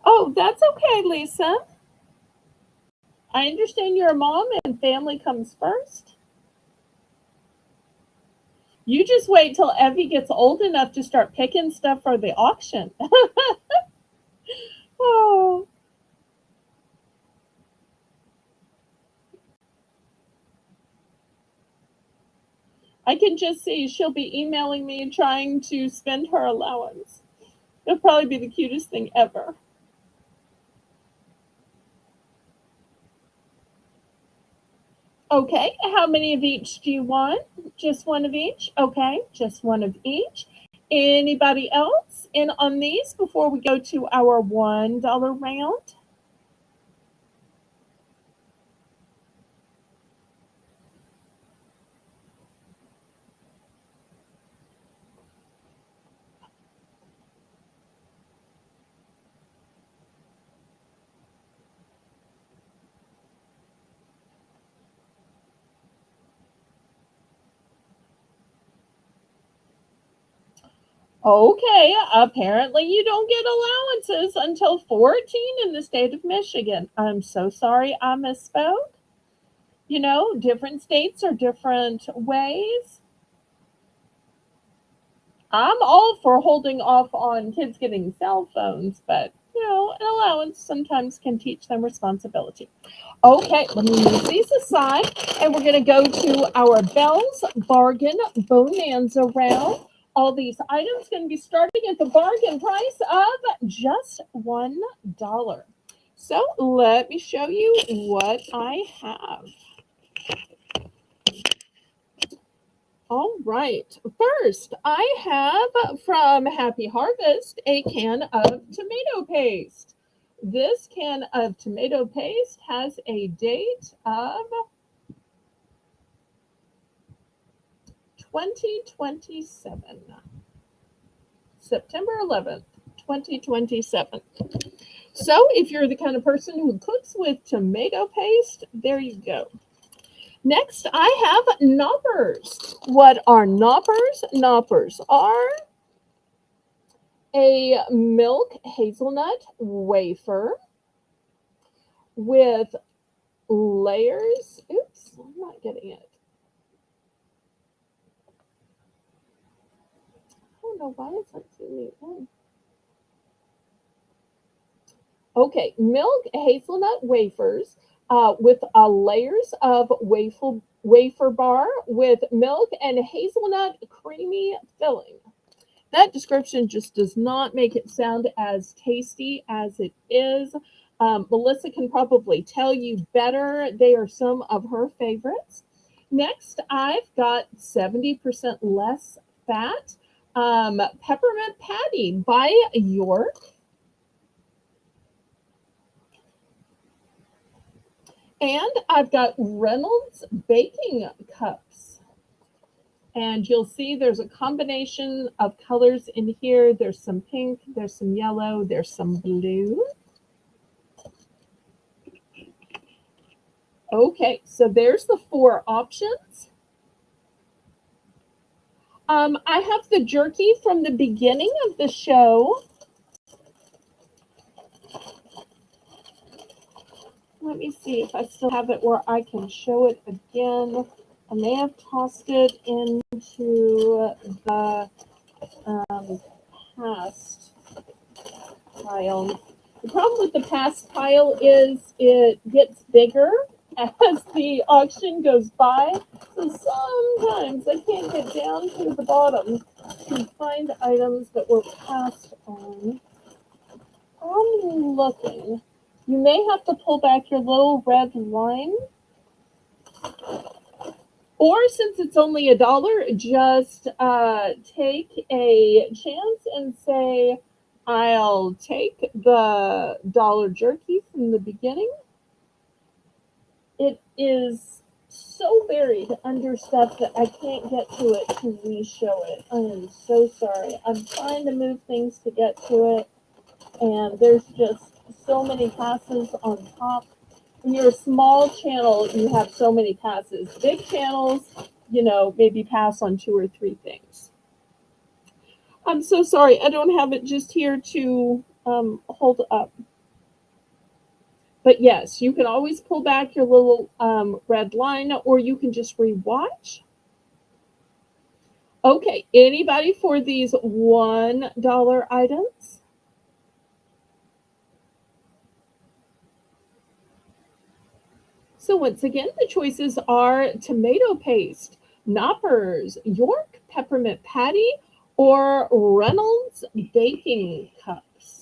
Oh, that's okay, Lisa. I understand you're a mom and family comes first. You just wait till Evie gets old enough to start picking stuff for the auction. Oh, I can just see she'll be emailing me trying to spend her allowance. It'll probably be the cutest thing ever. Okay, how many of each do you want? Just one of each? Okay, just one of each. Anybody else in on these before we go to our $1 round? Okay, apparently you don't get allowances until 14 in the state of Michigan. I'm so sorry I misspoke. You know, different states are different ways. I'm all for holding off on kids getting cell phones, but you know, an allowance sometimes can teach them responsibility. Okay, let me move these aside, and we're going to go to our Bell's Bargain Bonanza round. All these items going to be starting at the bargain price of just $1. So let me show you what I have. All right. First, I have from Happy Harvest a can of tomato paste. This can of tomato paste has a date of 2027, September 11th, 2027. So, if you're the kind of person who cooks with tomato paste, there you go. Next, I have knoppers. What are knoppers? Knoppers are a milk hazelnut wafer with layers. Oops, I'm not getting it. I don't know why it's not zooming in. Okay, milk hazelnut wafers, with layers of wafer bar with milk and hazelnut creamy filling. That description just does not make it sound as tasty as it is. Melissa can probably tell you better. They are some of her favorites. Next, I've got 70% less fat peppermint patty by York. And I've got Reynolds baking cups. And you'll see there's a combination of colors in here. There's some pink, there's some yellow, there's some blue. Okay, so there's the 4 options. I have the jerky from the beginning of the show. Let me see if I still have it where I can show it again. I may have tossed it into the past pile. The problem with the past pile is it gets bigger as the auction goes by. So sometimes I can't get down to the bottom to find items that were passed on. I'm looking. You may have to pull back your little red line. Or since it's only $1, just take a chance and say, I'll take the dollar jerky from the beginning. It is so buried under stuff that I can't get to it to re-show it. I am so sorry. I'm trying to move things to get to it, and there's just so many passes on top. When you're a small channel, you have so many passes. Big channels, maybe pass on 2 or 3 things. I'm so sorry. I don't have it just here to hold up. But yes, you can always pull back your little red line, or you can just rewatch. Okay, anybody for these $1 items? So once again, the choices are tomato paste, Knoppers, York peppermint patty, or Reynolds baking cups.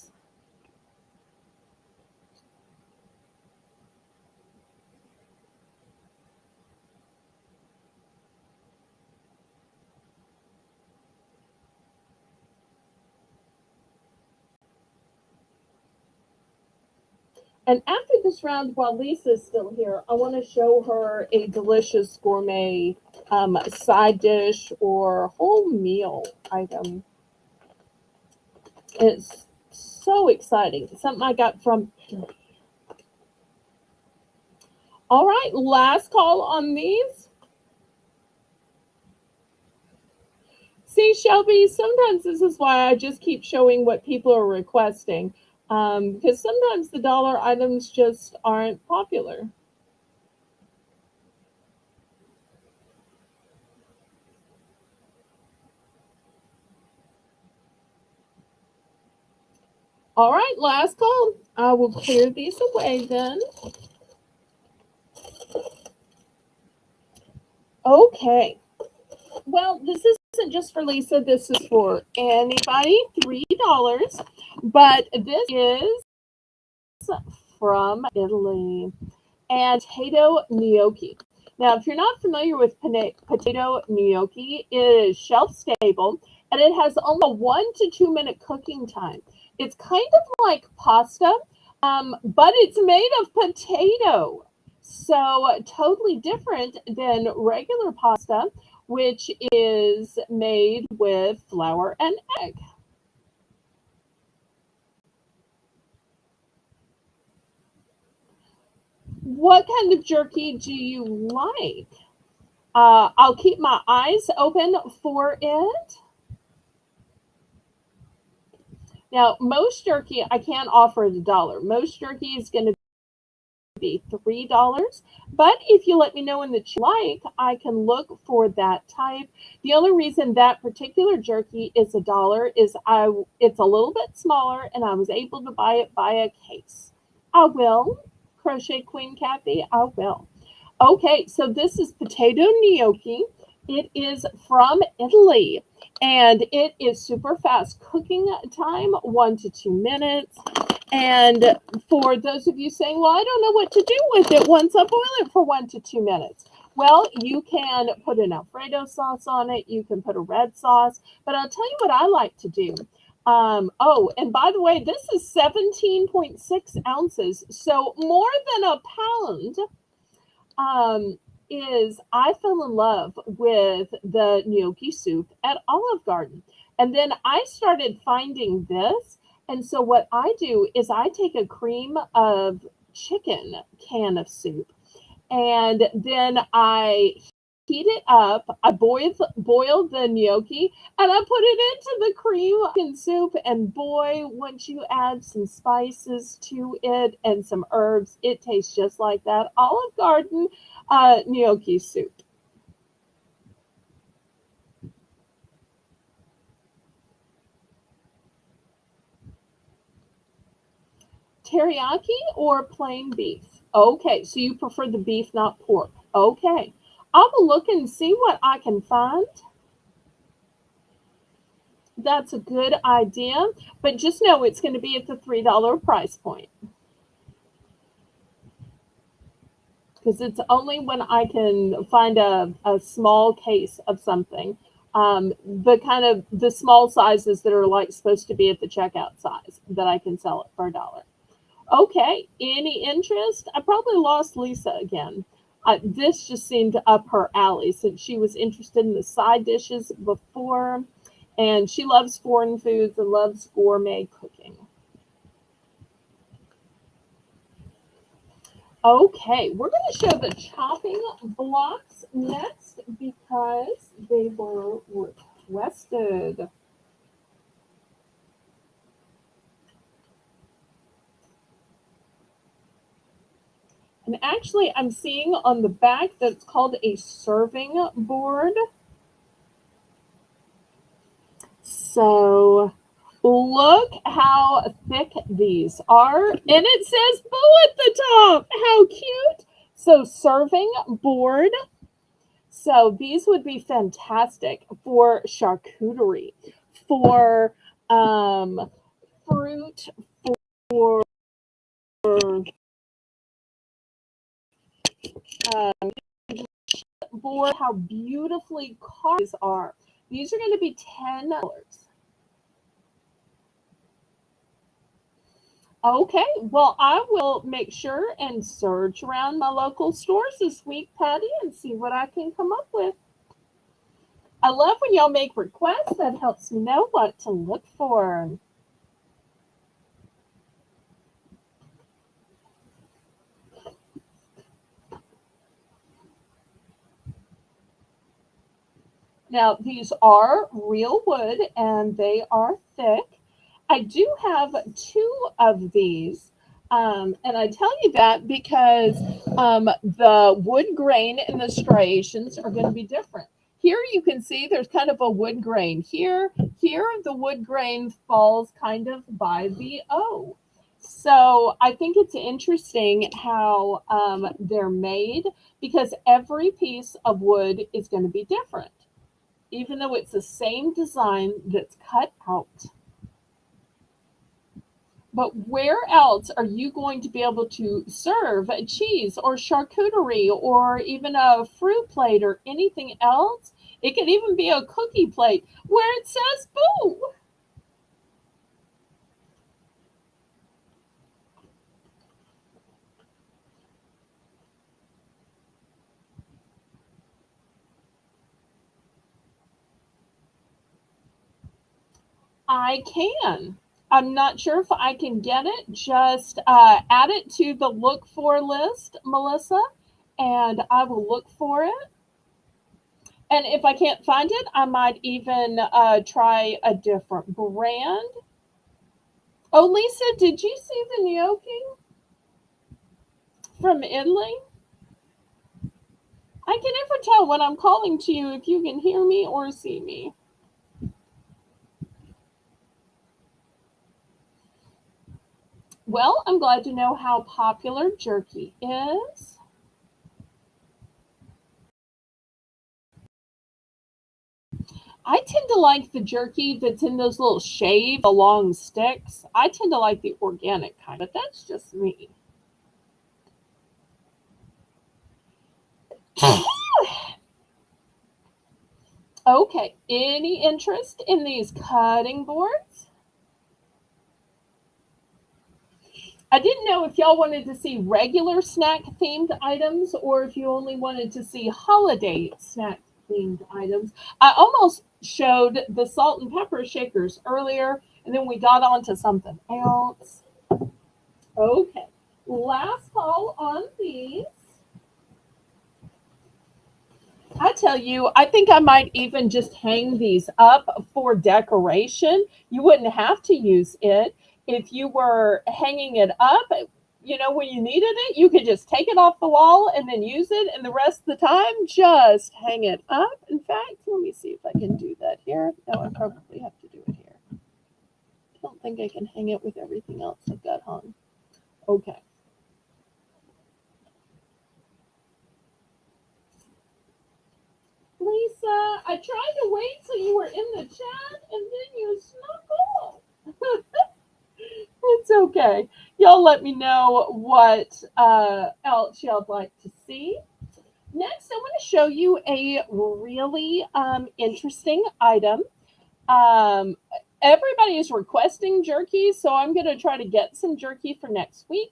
And after this round, while Lisa's still here, I want to show her a delicious gourmet side dish or whole meal item. It's so exciting. Something I got from Italy. All right, last call on these. See, Shelby, sometimes this is why I just keep showing what people are requesting. Because sometimes the dollar items just aren't popular. All right, last call. I will clear these away then. Okay. Well, this isn't just for Lisa. This is for anybody. $3. But this is from Italy. And potato gnocchi. Now, if you're not familiar with potato gnocchi, it is shelf stable and it has only a 1 to 2 minute cooking time. It's kind of like pasta, but it's made of potato. So, totally different than regular pasta, which is made with flour and egg. What kind of jerky do you like? I'll keep my eyes open for it. Now, most jerky I can't offer at $1. Most jerky is going to be $3. But if you let me know in the chat like, I can look for that type. The only reason that particular jerky is $1 is it's a little bit smaller, and I was able to buy it by a case. I will Crochet Queen Kathy? I will. Okay, so this is potato gnocchi. It is from Italy and it is super fast cooking time, 1 to 2 minutes. And for those of you saying, well, I don't know what to do with it once I boil it for 1 to 2 minutes. Well, you can put an Alfredo sauce on it. You can put a red sauce. But I'll tell you what I like to do. Oh, and by the way, this is 17.6 ounces. So more than a pound um, is I fell in love with the gnocchi soup at Olive Garden. And then I started finding this. And so what I do is I take a cream of chicken can of soup and then I heat it up. I boil the gnocchi and I put it into the cream and soup. And boy, once you add some spices to it and some herbs, it tastes just like that Olive Garden gnocchi soup. Teriyaki or plain beef? Okay, so you prefer the beef, not pork. Okay. I will look and see what I can find. That's a good idea, but just know it's going to be at the $3 price point because it's only when I can find a small case of something. The kind of the small sizes that are like supposed to be at the checkout size that I can sell it for $1. Okay, any interest? I probably lost Lisa again. This just seemed up her alley since she was interested in the side dishes before, and she loves foreign foods and loves gourmet cooking. Okay, we're going to show the chopping blocks next because they were requested. And actually, I'm seeing on the back that it's called a serving board. So look how thick these are. And it says Boo at the top. How cute. So serving board. So these would be fantastic for charcuterie, for fruit, for um, board. How beautifully carved these are. These are going to be $10. Okay, well, I will make sure and search around my local stores this week, Patty, and see what I can come up with. I love when y'all make requests. That helps me know what to look for. Now, these are real wood and they are thick. I do have two of these. And I tell you that because the wood grain and the striations are going to be different. Here you can see there's kind of a wood grain. Here the wood grain falls kind of by the O. So I think it's interesting how they're made because every piece of wood is going to be different even though it's the same design that's cut out. But where else are you going to be able to serve a cheese or charcuterie or even a fruit plate or anything else? It could even be a cookie plate where it says boo. I can. I'm not sure if I can get it. Just add it to the look for list, Melissa, and I will look for it. And if I can't find it, I might even try a different brand. Oh, Lisa, did you see the gnocchi from Italy? I can never tell when I'm calling to you if you can hear me or see me. Well, I'm glad to know how popular jerky is. I tend to like the jerky that's in those little shaved long sticks. I tend to like the organic kind, but that's just me. Okay, any interest in these cutting boards? I didn't know if y'all wanted to see regular snack themed items or if you only wanted to see holiday snack themed items. I almost showed the salt and pepper shakers earlier, and then we got on to something else. Okay, last call on these. I tell you, I think I might even just hang these up for decoration. You wouldn't have to use it if you were hanging it up. When you needed it, you could just take it off the wall and then use it, and the rest of the time, just hang it up. In fact, let me see if I can do that here. No, I probably have to do it here. I don't think I can hang it with everything else I've got hung. Okay. Lisa, I tried to wait till you were in the chat and then you snuck off. It's okay. Y'all let me know what else y'all'd like to see. Next, I want to show you a really interesting item. Um, Everybody is requesting jerky, so I'm going to try to get some jerky for next week.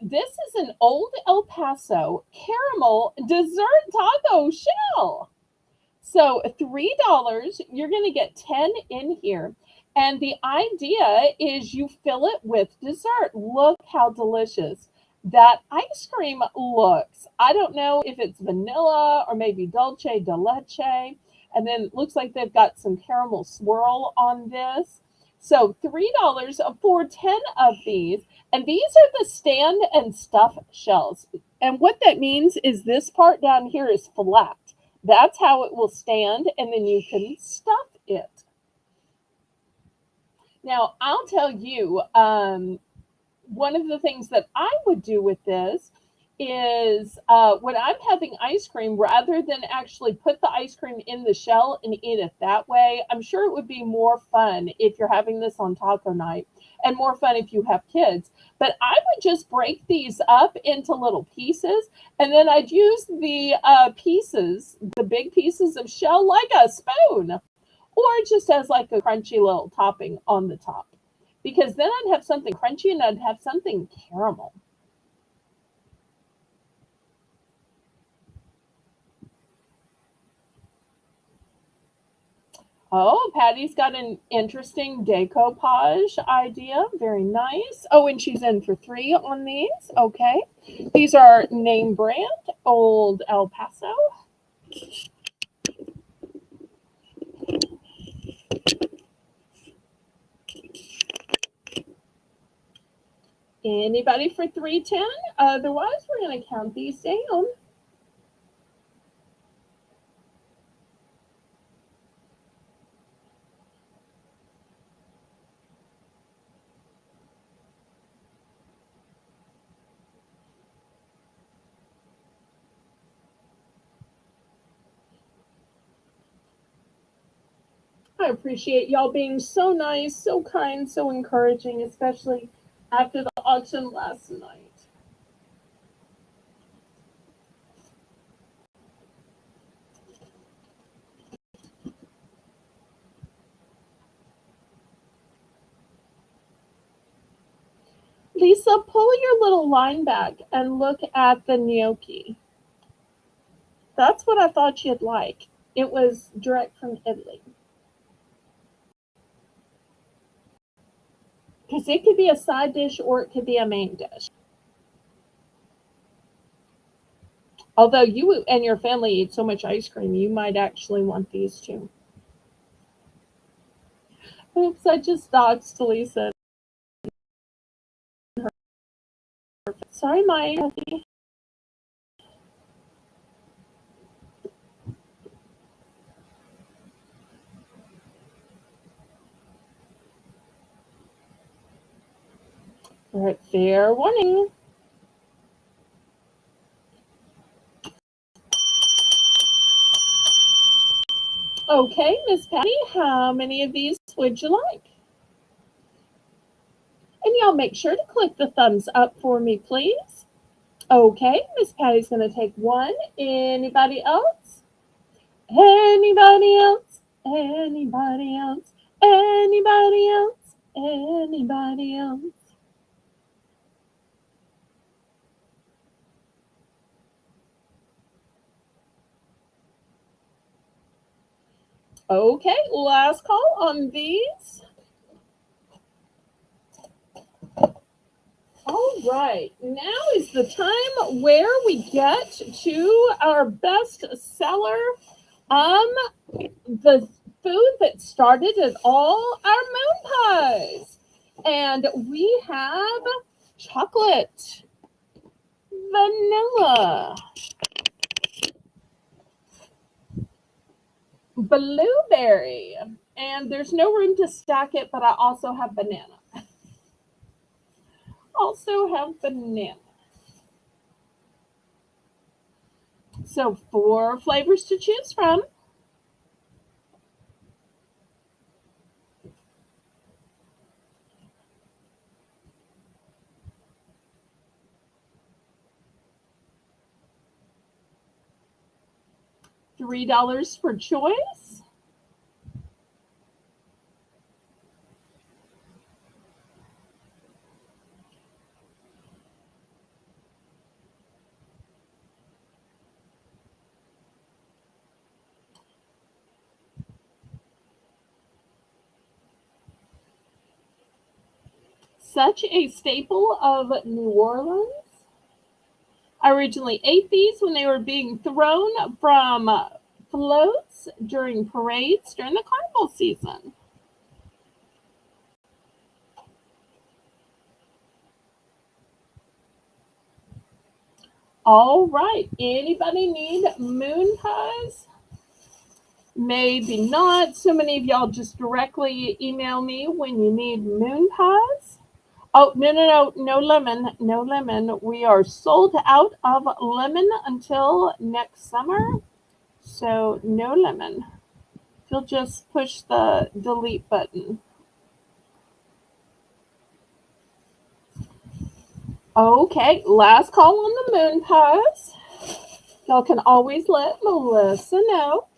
This is an old El Paso caramel dessert taco shell. So $3, you're going to get 10 in here. And the idea is you fill it with dessert. Look how delicious that ice cream looks. I don't know if it's vanilla or maybe dulce de leche. And then it looks like they've got some caramel swirl on this. So $3 for 10 of these. And these are the stand and stuff shells. And what that means is this part down here is flat. That's how it will stand, and then you can stuff it. Now, I'll tell you, one of the things that I would do with this is when I'm having ice cream, rather than actually put the ice cream in the shell and eat it that way, I'm sure it would be more fun if you're having this on taco night and more fun if you have kids. But I would just break these up into little pieces and then I'd use the pieces, the big pieces of shell, like a spoon or just as like a crunchy little topping on the top because then I'd have something crunchy and I'd have something caramel. Oh, Patty's got an interesting decoupage idea. Very nice. Oh, and she's in for 3 on these. Okay. These are name brand, Old El Paso. Anybody for 310? Otherwise, we're going to count these down. I appreciate y'all being so nice, so kind, so encouraging, especially after the auction last night. Lisa, pull your little line back and look at the gnocchi. That's what I thought you'd like. It was direct from Italy. Because it could be a side dish or it could be a main dish. Although you and your family eat so much ice cream, you might actually want these too. Oops, I just doxed Lisa. Sorry, Mike. All right, fair warning. Okay, Miss Patty, how many of these would you like? And y'all make sure to click the thumbs up for me, please. Okay, Miss Patty's going to take one. Anybody else? Anybody else? Anybody else? Anybody else? Anybody else? Okay, last call on these. All right, now is the time where we get to our best seller. Um, the food that started it all, our moon pies. And we have chocolate, vanilla, blueberry, and there's no room to stack it, but I also have banana. Also have banana. So 4 flavors to choose from. $3 for choice. Such a staple of New Orleans. I originally ate these when they were being thrown from floats during parades during the carnival season. All right. Anybody need moon pies? Maybe not. So many of y'all just directly email me when you need moon pies. Oh, no, no, no, no lemon, no lemon. We are sold out of lemon until next summer. So no lemon. You'll just push the delete button. Okay, last call on the moon pies. Y'all can always let Melissa know.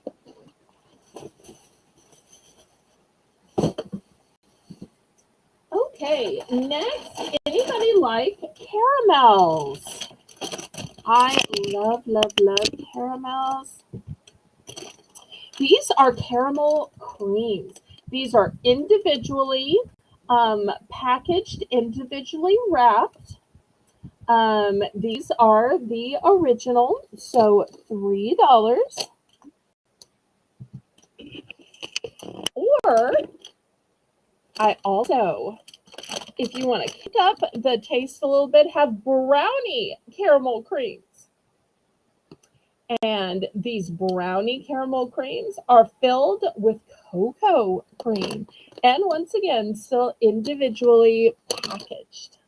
Okay, next, anybody like caramels? I love, love, love caramels. These are caramel creams. These are individually packaged, individually wrapped. These are the original, so $3. Or I also, if you want to kick up the taste a little bit, have brownie caramel creams. And these brownie caramel creams are filled with cocoa cream. And once again, still individually packaged.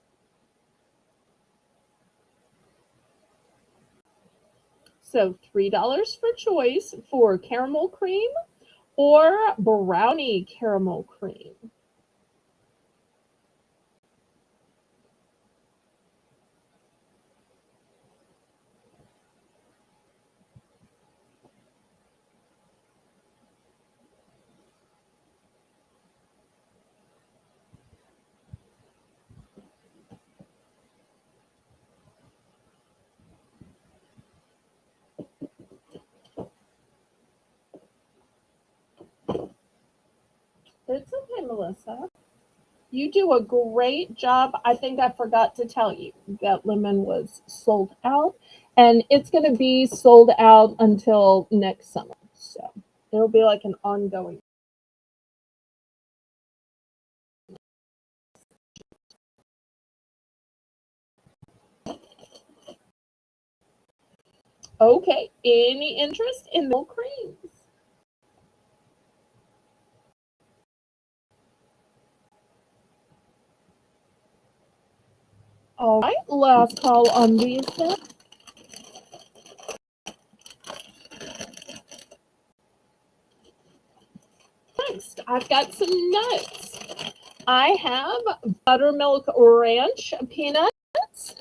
So $3 for choice for caramel cream or brownie caramel cream. It's okay, Melissa. You do a great job. I think I forgot to tell you that lemon was sold out, and it's going to be sold out until next summer. So it'll be like an ongoing. Okay, any interest in milk creams? All right, last call on these then. Next, I've got some nuts. I have buttermilk ranch peanuts,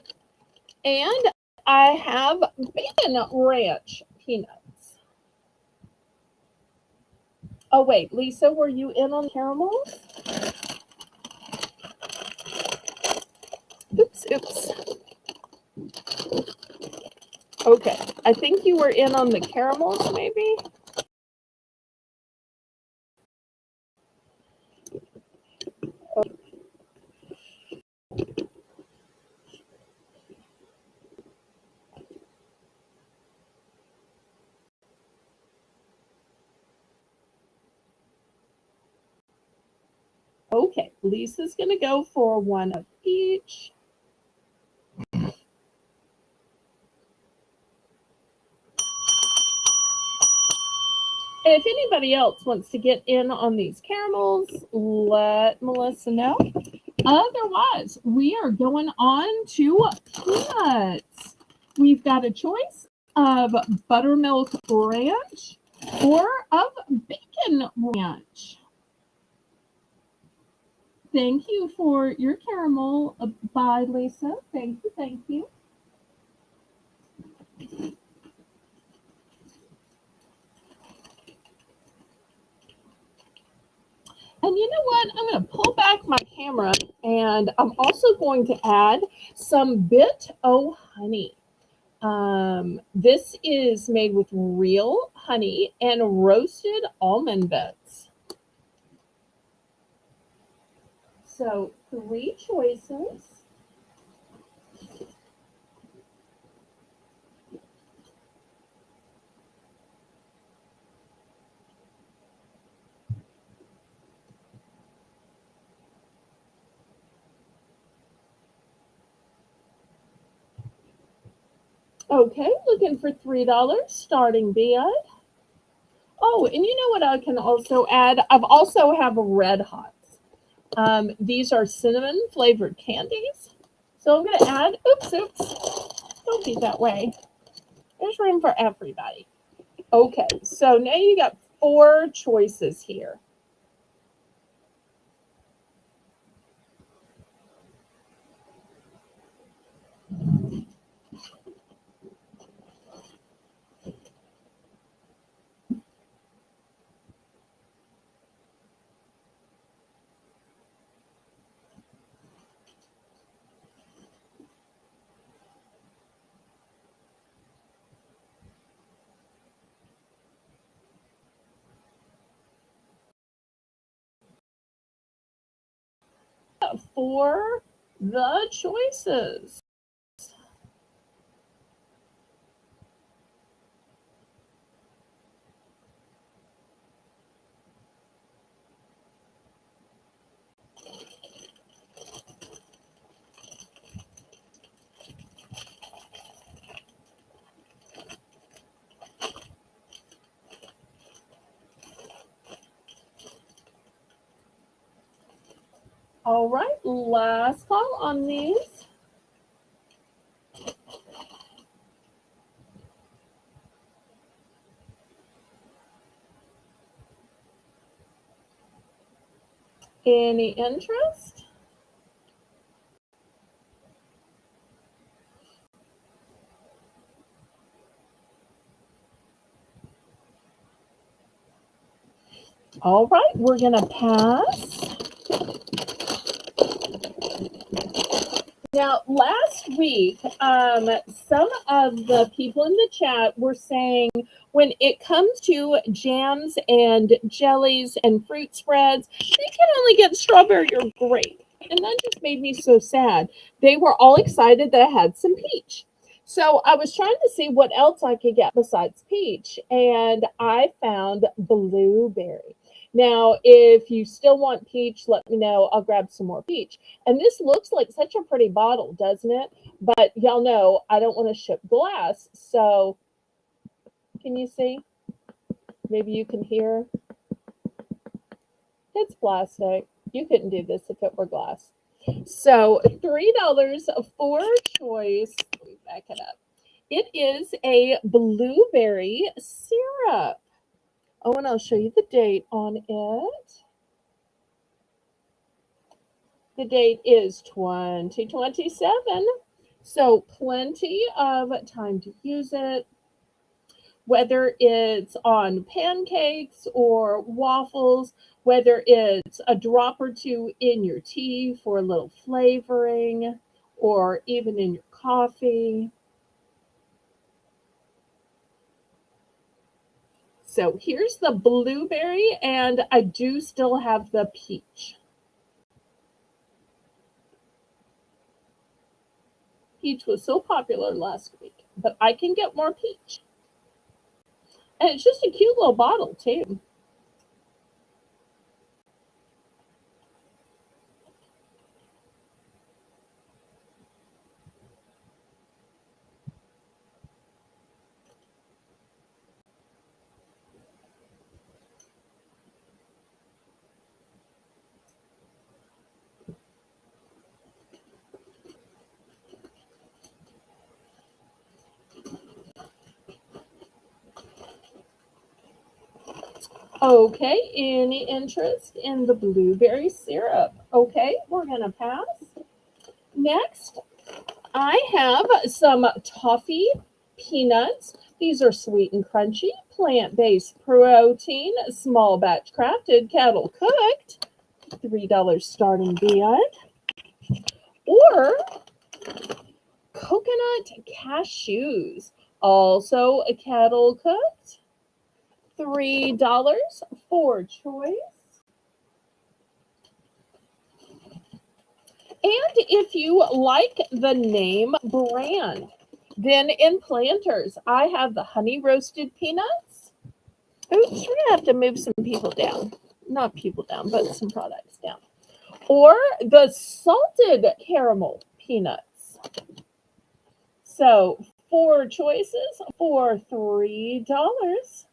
and I have bacon ranch peanuts. Oh, wait, Lisa, were you in on caramels? Oops, oops. Okay, I think you were in on the caramels, maybe? Okay, Lisa's going to go for one of each. And if anybody else wants to get in on these caramels, let Melissa know. Otherwise, we are going on to peanuts. We've got a choice of buttermilk ranch or of bacon ranch. Thank you for your caramel. Bye, Lisa. Thank you. Thank you. And you know what? I'm going to pull back my camera and I'm also going to add some bit o' honey. This is made with real honey and roasted almond bits. So, three choices. Okay, looking for $3 starting bid. Oh, and you know what I can also add? I've also have red hots. These are cinnamon flavored candies. So I'm going to add, oops, oops, don't be that way. There's room for everybody. Okay, so now you got four choices here. For the choices. All right, last call on these. Any interest? All right, we're going to pass. Now, last week, some of the people in the chat were saying when it comes to jams and jellies and fruit spreads, they can only get strawberry or grape. And that just made me so sad. They were all excited that I had some peach. So I was trying to see what else I could get besides peach, and I found blueberry. Now, if you still want peach, let me know. I'll grab some more peach. And this looks like such a pretty bottle, doesn't it? But y'all know I don't want to ship glass. So can you see? Maybe you can hear. It's plastic. You couldn't do this if it were glass. So $3 for choice. Let me back it up. It is a blueberry syrup. Oh, and I'll show you the date on it. The date is 2027. So plenty of time to use it, whether it's on pancakes or waffles, whether it's a drop or two in your tea for a little flavoring, or even in your coffee. So here's the blueberry, and I do still have the peach. Peach was so popular last week, but I can get more peach. And it's just a cute little bottle, too. Okay, any interest in the blueberry syrup? Okay, we're going to pass. Next, I have some toffee peanuts. These are sweet and crunchy, plant-based protein, small batch crafted, kettle cooked, $3 starting beyond. Or coconut cashews, also a kettle cooked, $3 for choice. And if you like the name brand, then in Planters, I have the honey roasted peanuts. Oops, we're gonna have to move some people down. Not people down, but some products down. Or the salted caramel peanuts. So 4 choices for $3.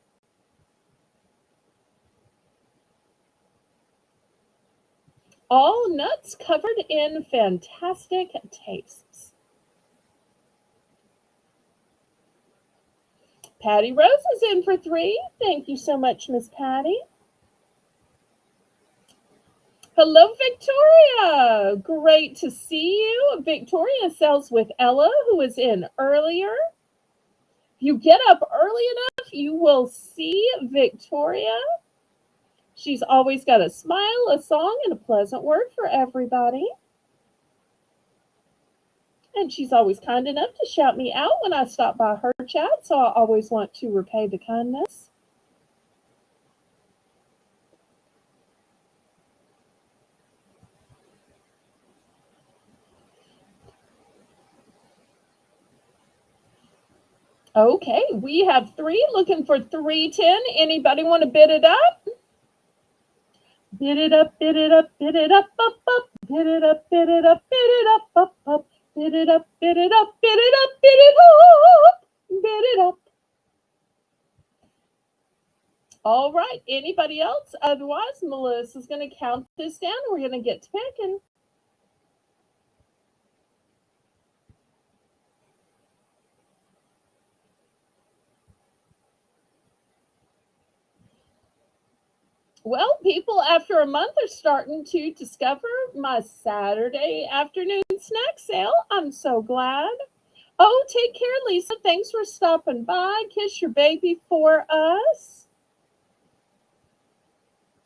All nuts covered in fantastic tastes. Patty Rose is in for 3. Thank you so much, Miss Patty. Hello, Victoria. Great to see you. Victoria sells with Ella, who was in earlier. If you get up early enough, you will see Victoria. She's always got a smile, a song, and a pleasant word for everybody. And she's always kind enough to shout me out when I stop by her chat, so I always want to repay the kindness. Okay, we have 3 looking for 310. Anybody want to bid it up? Bid it up, bid it up, bid it up, up, up. Bid it up, bid it up, bid it up, up, up. Bid it up, bid it up, bid it up, bid it up. Bid it up. All right, anybody else? Otherwise, Melissa's going to count this down. We're going to get to picking. Well, people after a month are starting to discover my Saturday afternoon snack sale. I'm so glad. Oh, take care, Lisa. Thanks for stopping by. Kiss your baby for us.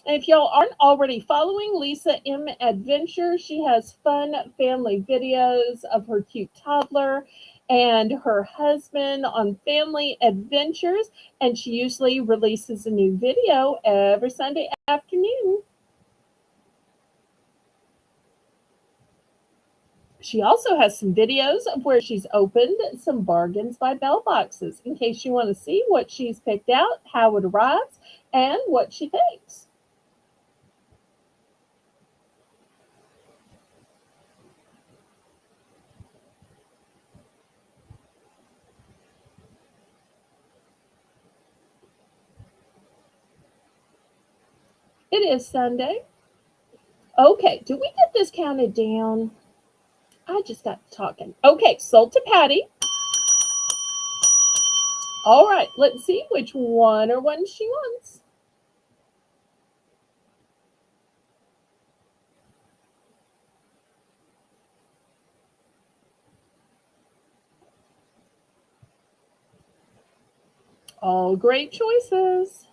And if y'all aren't already following Lisa M Adventure, she has fun family videos of her cute toddler and her husband on family adventures. And she usually releases a new video every Sunday afternoon. She also has some videos of where she's opened some Bargains by Belle boxes in case you want to see what she's picked out, how it arrives, and what she thinks. It is Sunday. Okay, do we get this counted down? I just got talking. Okay, sold to Patty. All right, let's see which one or one she wants. All great choices.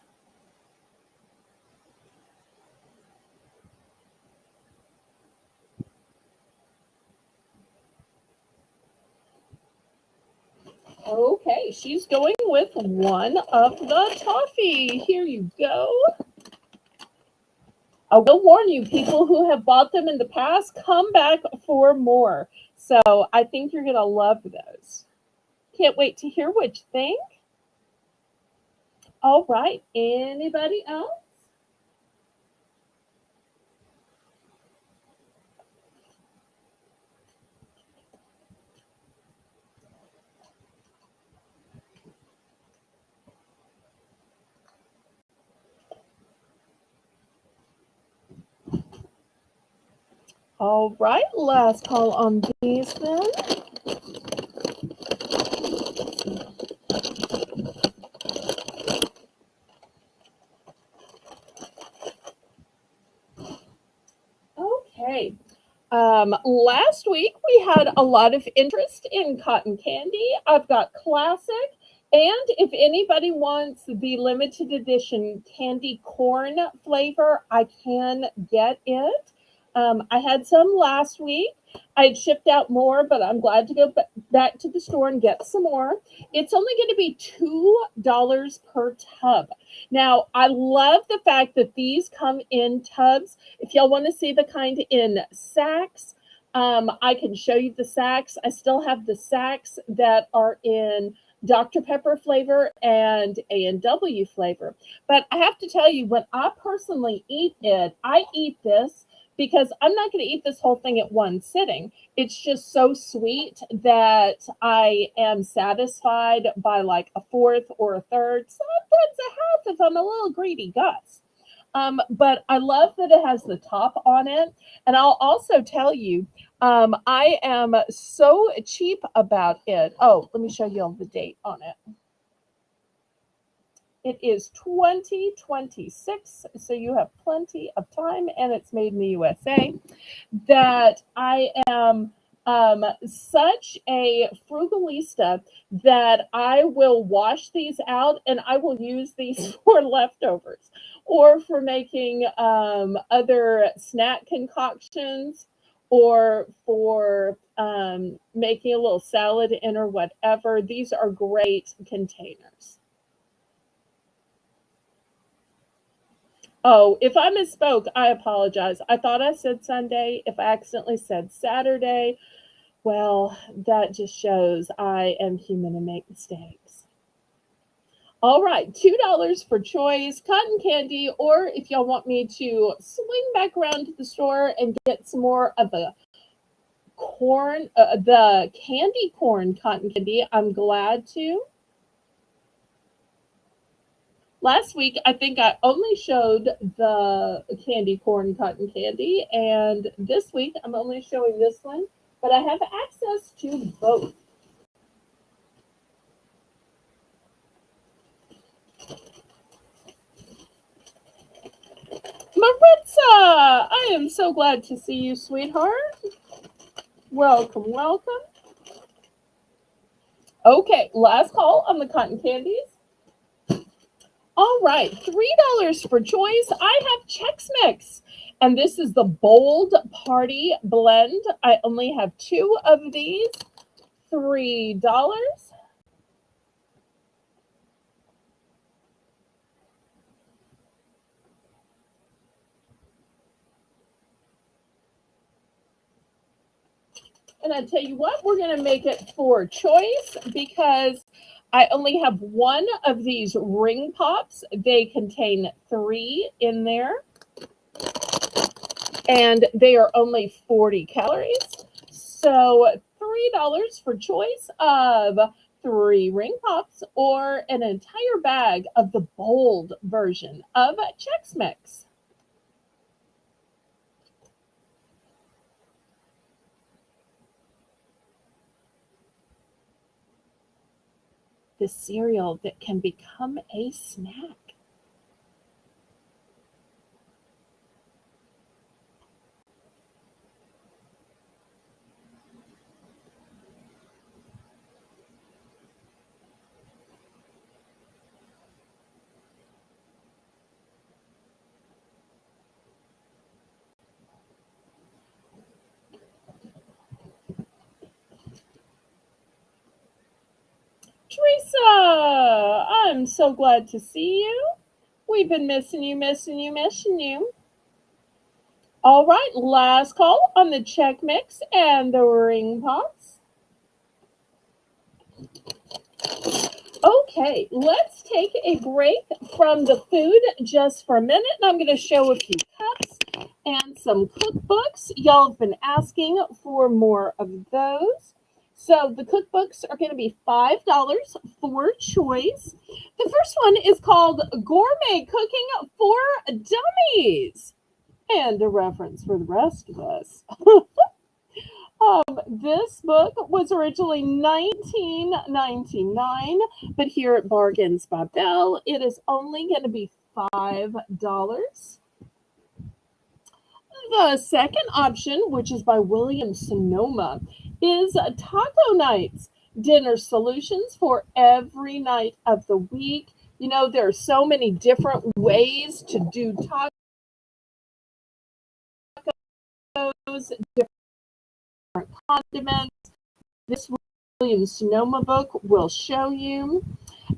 Okay, she's going with one of the toffee. Here you go. I will warn you, people who have bought them in the past come back for more. So I think you're going to love those. Can't wait to hear what you think. All right, anybody else? All right, last call on these then. Okay. Last week we had a lot of interest in cotton candy. I've got classic, and if anybody wants the limited edition candy corn flavor, I can get it. I had some last week. I had shipped out more, but I'm glad to go back to the store and get some more. It's only going to be $2 per tub. Now, I love the fact that these come in tubs. If y'all want to see the kind in sacks, I can show you the sacks. I still have the sacks that are in Dr. Pepper flavor and A&W flavor. But I have to tell you, when I personally eat it, I eat this because I'm not going to eat this whole thing at one sitting. It's just so sweet that I am satisfied by like a fourth or a third, sometimes a half if I'm a little greedy, Gus. But I love that it has the top on it. And I'll also tell you, I am so cheap about it. Oh, let me show you all the date on it. It is 2026, so you have plenty of time, and it's made in the USA. That I am such a frugalista that I will wash these out and I will use these for leftovers or for making other snack concoctions or for making a little salad in or whatever. These are great containers. Oh, if I misspoke, I apologize. I thought I said Sunday. If I accidentally said Saturday, well, that just shows I am human and make mistakes. All right, $2 for choice, cotton candy, or if y'all want me to swing back around to the store and get some more of the candy corn cotton candy, I'm glad to. Last week, I think I only showed the candy corn cotton candy, and this week I'm only showing this one, but I have access to both. Maritza, I am so glad to see you, sweetheart. Welcome, welcome. Okay, last call on the cotton candies. All right, $3 for choice. I have Chex Mix, and this is the Bold Party Blend. I only have two of these. $3. And I tell you what, we're going to make it for choice because I only have one of these ring pops. They contain three in there, and they are only 40 calories. So $3 for choice of three ring pops or an entire bag of the bold version of Chex Mix. the cereal that can become a snack. Teresa, I'm so glad to see you. We've been missing you, missing you, missing you. All right, last call on the Check Mix and the Ring Pots. Okay, let's take a break from the food just for a minute. And I'm going to show a few cups and some cookbooks. Y'all have been asking for more of those. So the cookbooks are going to be $5 for choice. The first one is called Gourmet Cooking for Dummies. And a reference for the rest of us. This book was originally 19.99, but here at Bargains by Belle, it is only going to be $5. The second option, which is by William Sonoma, is Taco Nights, dinner solutions for every night of the week. You know, there are so many different ways to do tacos, different condiments. This Williams Sonoma book will show you.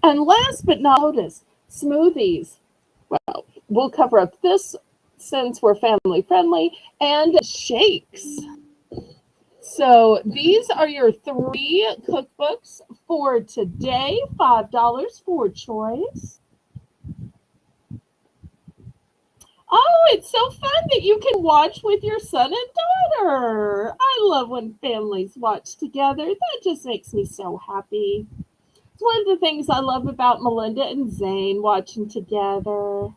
And last but not least, smoothies. Well, we'll cover up this since we're family friendly, and shakes. So these are your three cookbooks for today, $5 for choice. Oh, it's so fun that you can watch with your son and daughter. I love when families watch together. That just makes me so happy. It's one of the things I love about Melinda and Zane watching together.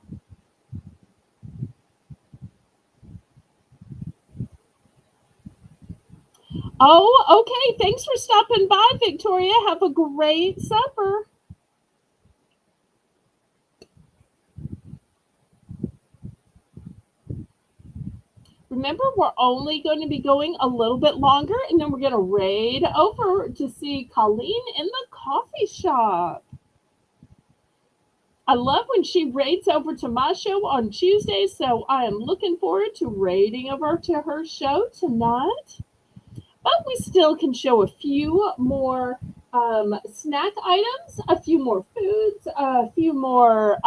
Oh, okay. Thanks for stopping by, Victoria. Have a great supper. Remember, we're only going to be going a little bit longer, and then we're going to raid over to see Colleen in the coffee shop. I love when she raids over to my show on Tuesdays, so I am looking forward to raiding over to her show tonight. But we still can show a few more snack items, a few more foods, a few more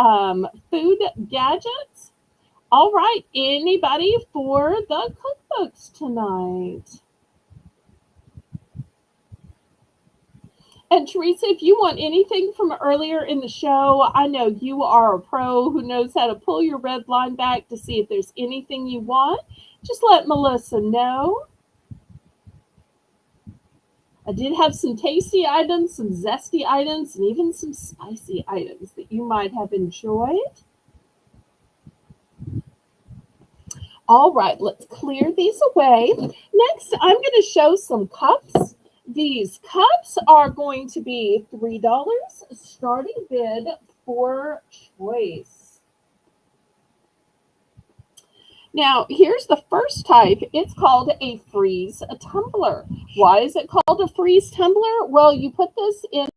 food gadgets. All right, anybody for the cookbooks tonight? And Teresa, if you want anything from earlier in the show, I know you are a pro who knows how to pull your red line back to see if there's anything you want. Just let Melissa know. I did have some tasty items, some zesty items, and even some spicy items that you might have enjoyed. All right, let's clear these away. Next, I'm going to show some cups. These cups are going to be $3 starting bid for choice. Now, here's the first type. It's called a freeze tumbler. Why is it called a freeze tumbler? Well, you put this in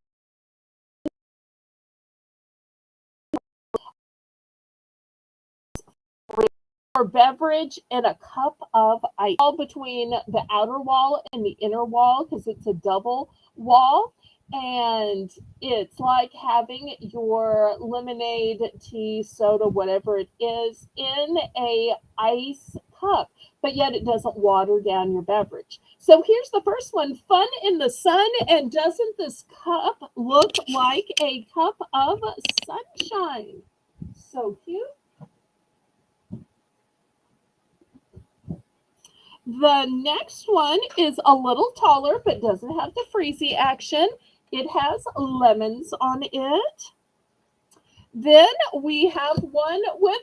or beverage in a cup of ice between the outer wall and the inner wall because it's a double wall. And it's like having your lemonade, tea, soda, whatever it is, in a ice cup, but yet it doesn't water down your beverage. So here's the first one, fun in the sun. And doesn't this cup look like a cup of sunshine? So cute. The next one is a little taller, but doesn't have the freezy action. It has lemons on it. Then we have one with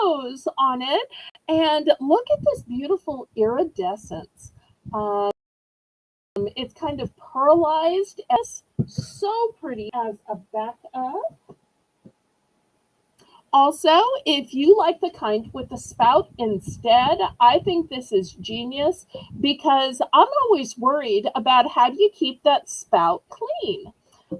flamingos on it. And look at this beautiful iridescence. It's kind of pearlized. It's so pretty as a backup. Also, if you like the kind with the spout instead, I think this is genius because I'm always worried about how do you keep that spout clean.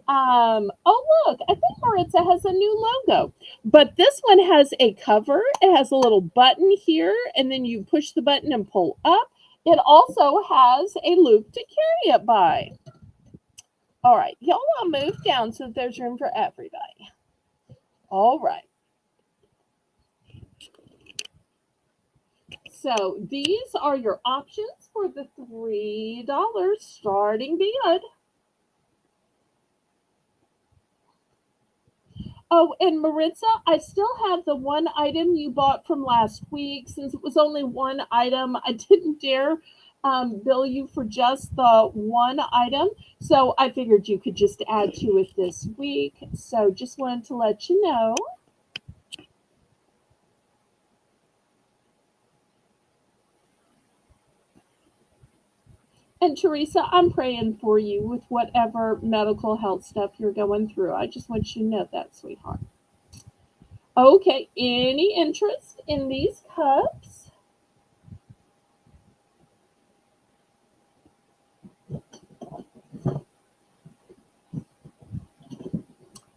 Oh look, I think Maritza has a new logo. But this one has a cover. It has a little button here, and then you push the button and pull up. It also has a loop to carry it by. All right, y'all want to move down so that there's room for everybody. All right. So these are your options for the $3 starting bid. Oh, and Maritza, I still have the one item you bought from last week. Since it was only one item, I didn't dare bill you for just the one item. So I figured you could just add to it this week. So just wanted to let you know. And Teresa, I'm praying for you with whatever medical health stuff you're going through. I just want you to know that, sweetheart. Okay, any interest in these cups?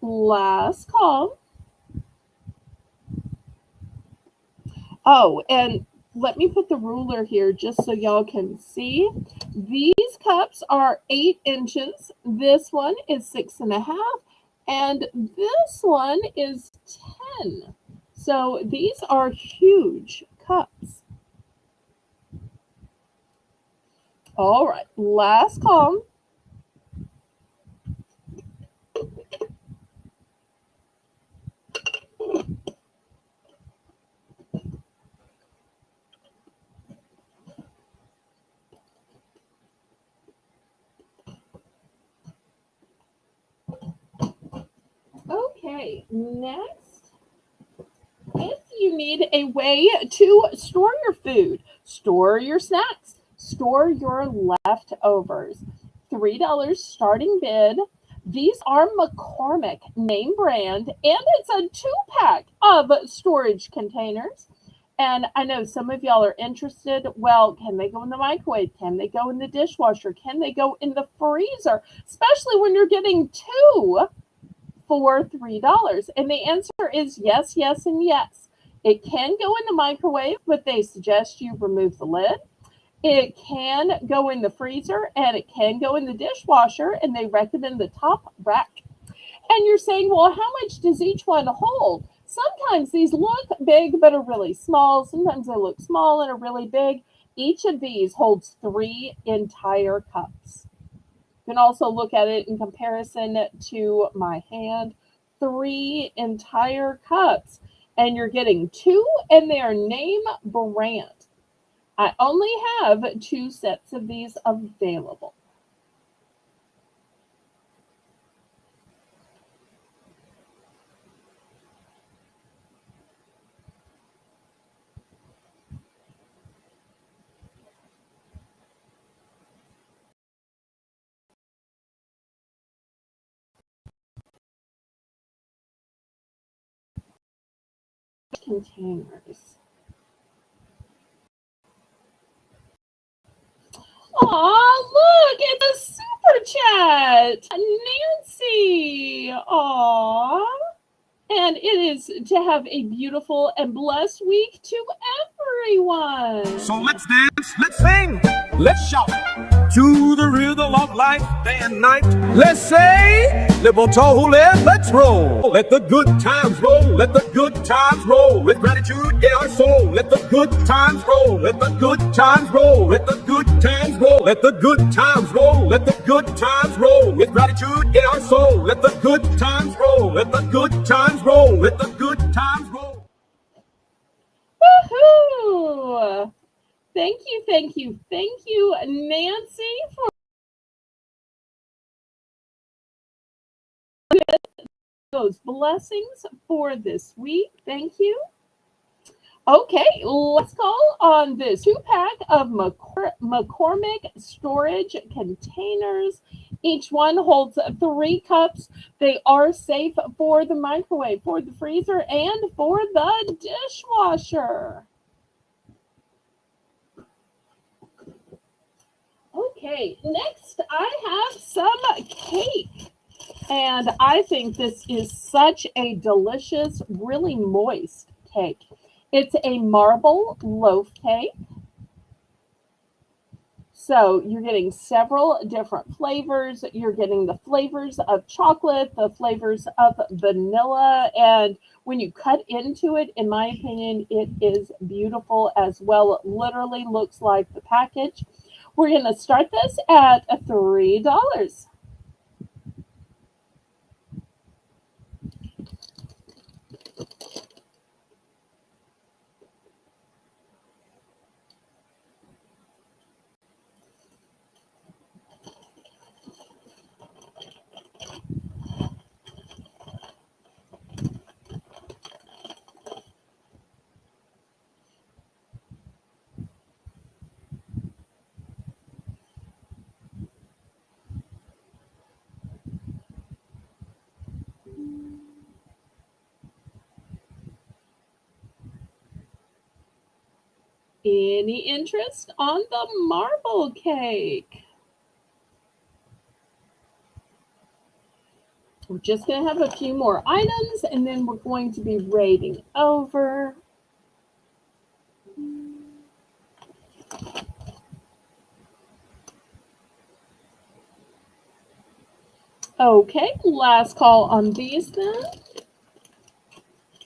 Last call. Oh, and let me put the ruler here just so y'all can see. These cups are 8 inches. This one is 6.5, and this one is 10. So these are huge cups. All right, last call. Okay, next, if you need a way to store your food, store your snacks, store your leftovers, $3 starting bid. These are McCormick name brand, and it's a 2-pack of storage containers. And I know some of y'all are interested. Well, can they go in the microwave? Can they go in the dishwasher? Can they go in the freezer? Especially when you're getting two for $3. And the answer is yes, yes, and yes. It can go in the microwave, but they suggest you remove the lid. It can go in the freezer and it can go in the dishwasher, and they recommend the top rack. And you're saying, well, how much does each one hold? Sometimes these look big but are really small. Sometimes they look small and are really big. Each of these holds 3 entire cups. You can also look at it in comparison to my hand. 3 entire cups. And you're getting 2, and they are name brand. I only have 2 sets of these available. Containers. Aw, look, it's a super chat. Nancy. Aw. And it is to have a beautiful and blessed week to everyone. So let's dance, let's sing, let's shout to the rhythm of life, day and night. Let's say, Liverpool, let's roll. Let the good times roll, let the good times roll. With gratitude in our soul, let the good times roll, let the good times roll, let the good times roll, let the good times roll, let the good times roll. With gratitude in our soul, let the good times roll, let the good times roll, let the good times roll. Woohoo! Thank you, thank you, thank you, Nancy, for those blessings for this week. Thank you. Okay, let's call on this 2 pack of McCormick storage containers. Each one holds 3 cups. They are safe for the microwave, for the freezer, and for the dishwasher. Okay, next I have some cake. And I think this is such a delicious, really moist cake. It's a marble loaf cake. So you're getting several different flavors. You're getting the flavors of chocolate, the flavors of vanilla. And when you cut into it, in my opinion, it is beautiful as well. It literally looks like the package. We're going to start this at $3. Any interest on the marble cake? We're just going to have a few more items and then we're going to be rating over. Okay, last call on these then.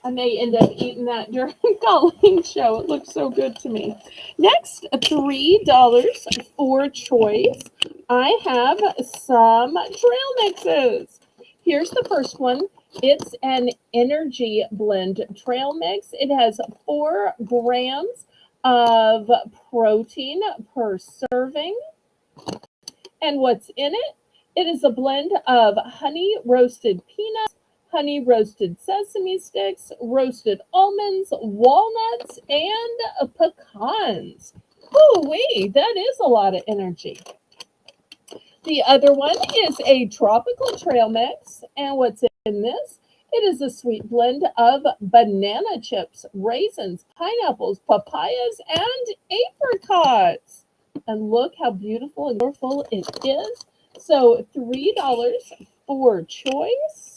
I may end up eating that during calling show. It looks so good to me. Next, $3 for choice. I have some trail mixes. Here's the first one. It's an energy blend trail mix. It has 4 grams of protein per serving. And what's in it? It is a blend of honey roasted peanuts, honey roasted sesame sticks, roasted almonds, walnuts, and pecans. Ooh-wee, that is a lot of energy. The other one is a tropical trail mix. And what's in this? It is a sweet blend of banana chips, raisins, pineapples, papayas, and apricots. And look how beautiful and colorful it is. So $3 for choice.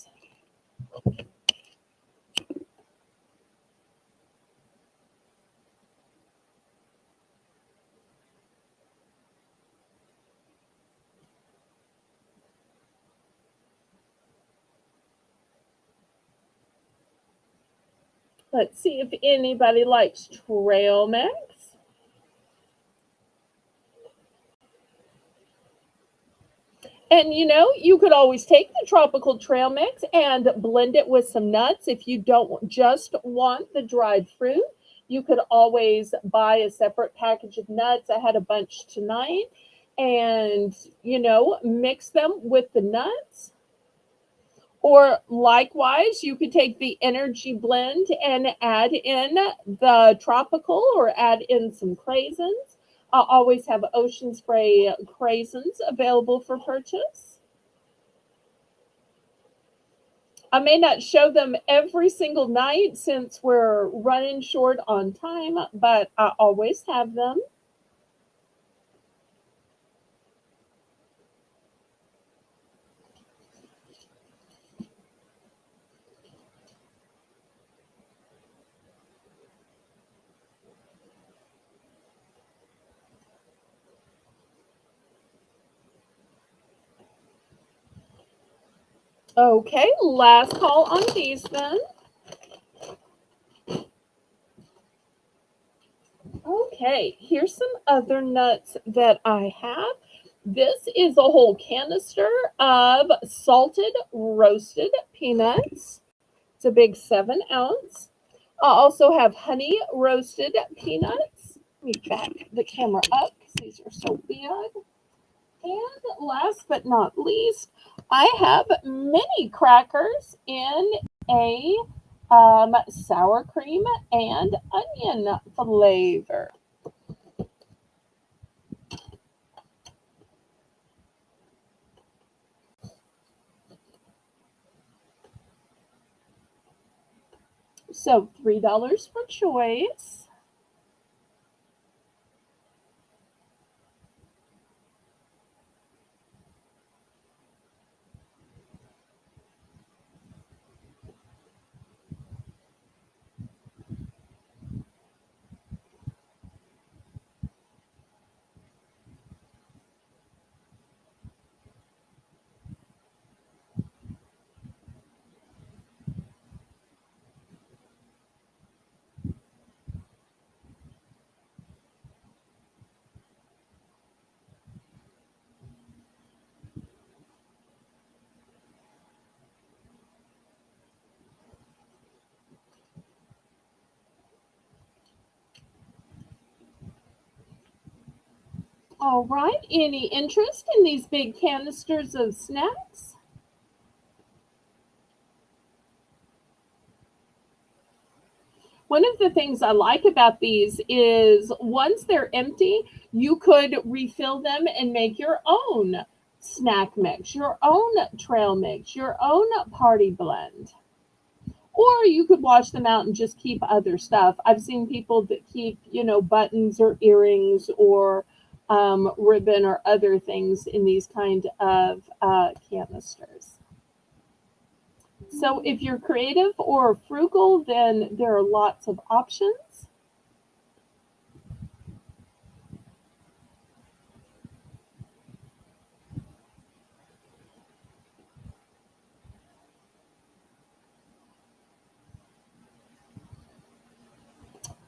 Let's see if anybody likes trail mix. And you could always take the tropical trail mix and blend it with some nuts. If you don't just want the dried fruit, you could always buy a separate package of nuts. I had a bunch tonight and, mix them with the nuts. Or likewise, you could take the energy blend and add in the tropical or add in some craisins. I'll always have ocean spray craisins available for purchase. I may not show them every single night since we're running short on time, but I always have them. Okay, last call on these then. Okay, here's some other nuts that I have. This is a whole canister of salted roasted peanuts. It's a big 7 ounce. I also have honey roasted peanuts. Let me back the camera up because these are so big. And last but not least, I have mini crackers in a sour cream and onion flavor. So $3 for choice. All right. Any interest in these big canisters of snacks? One of the things I like about these is once they're empty, you could refill them and make your own snack mix, your own trail mix, your own party blend. Or you could wash them out and just keep other stuff. I've seen people that keep, buttons or earrings or ribbon or other things in these kind of canisters. So if you're creative or frugal, then there are lots of options.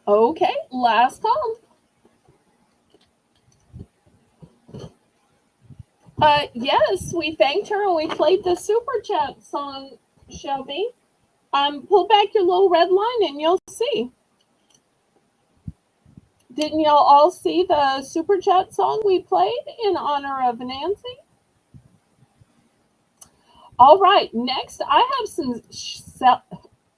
Okay, last call. Yes, we thanked her and we played the super chat song, Shelby. Pull back your little red line and you'll see. Didn't y'all all see the super chat song we played in honor of Nancy? All right, next I have some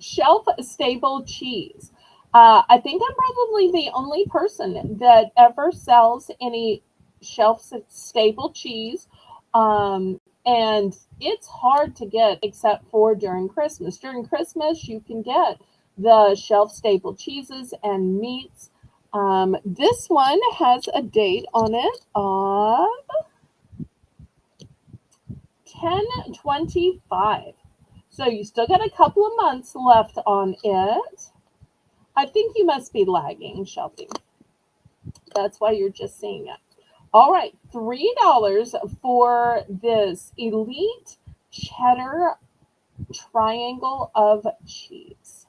shelf stable cheese. I think I'm probably the only person that ever sells any shelf stable cheese. And it's hard to get except for during Christmas. During Christmas, you can get the shelf stable cheeses and meats. This one has a date on it of 10/25. So you still got a couple of months left on it. I think you must be lagging, Shelby. That's why you're just seeing it. All right, $3 for this elite cheddar triangle of cheese.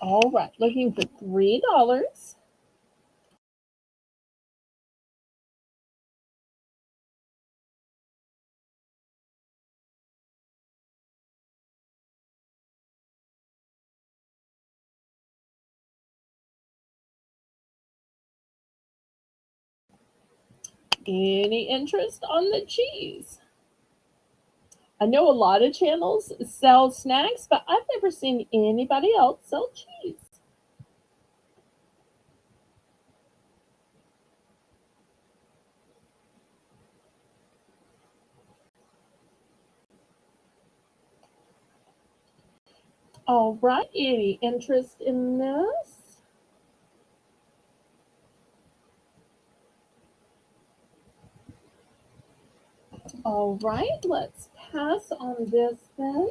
All right, looking for $3. Any interest on the cheese? I know a lot of channels sell snacks, but I've never seen anybody else sell cheese. All right, any interest in this? All right, let's pass on this then.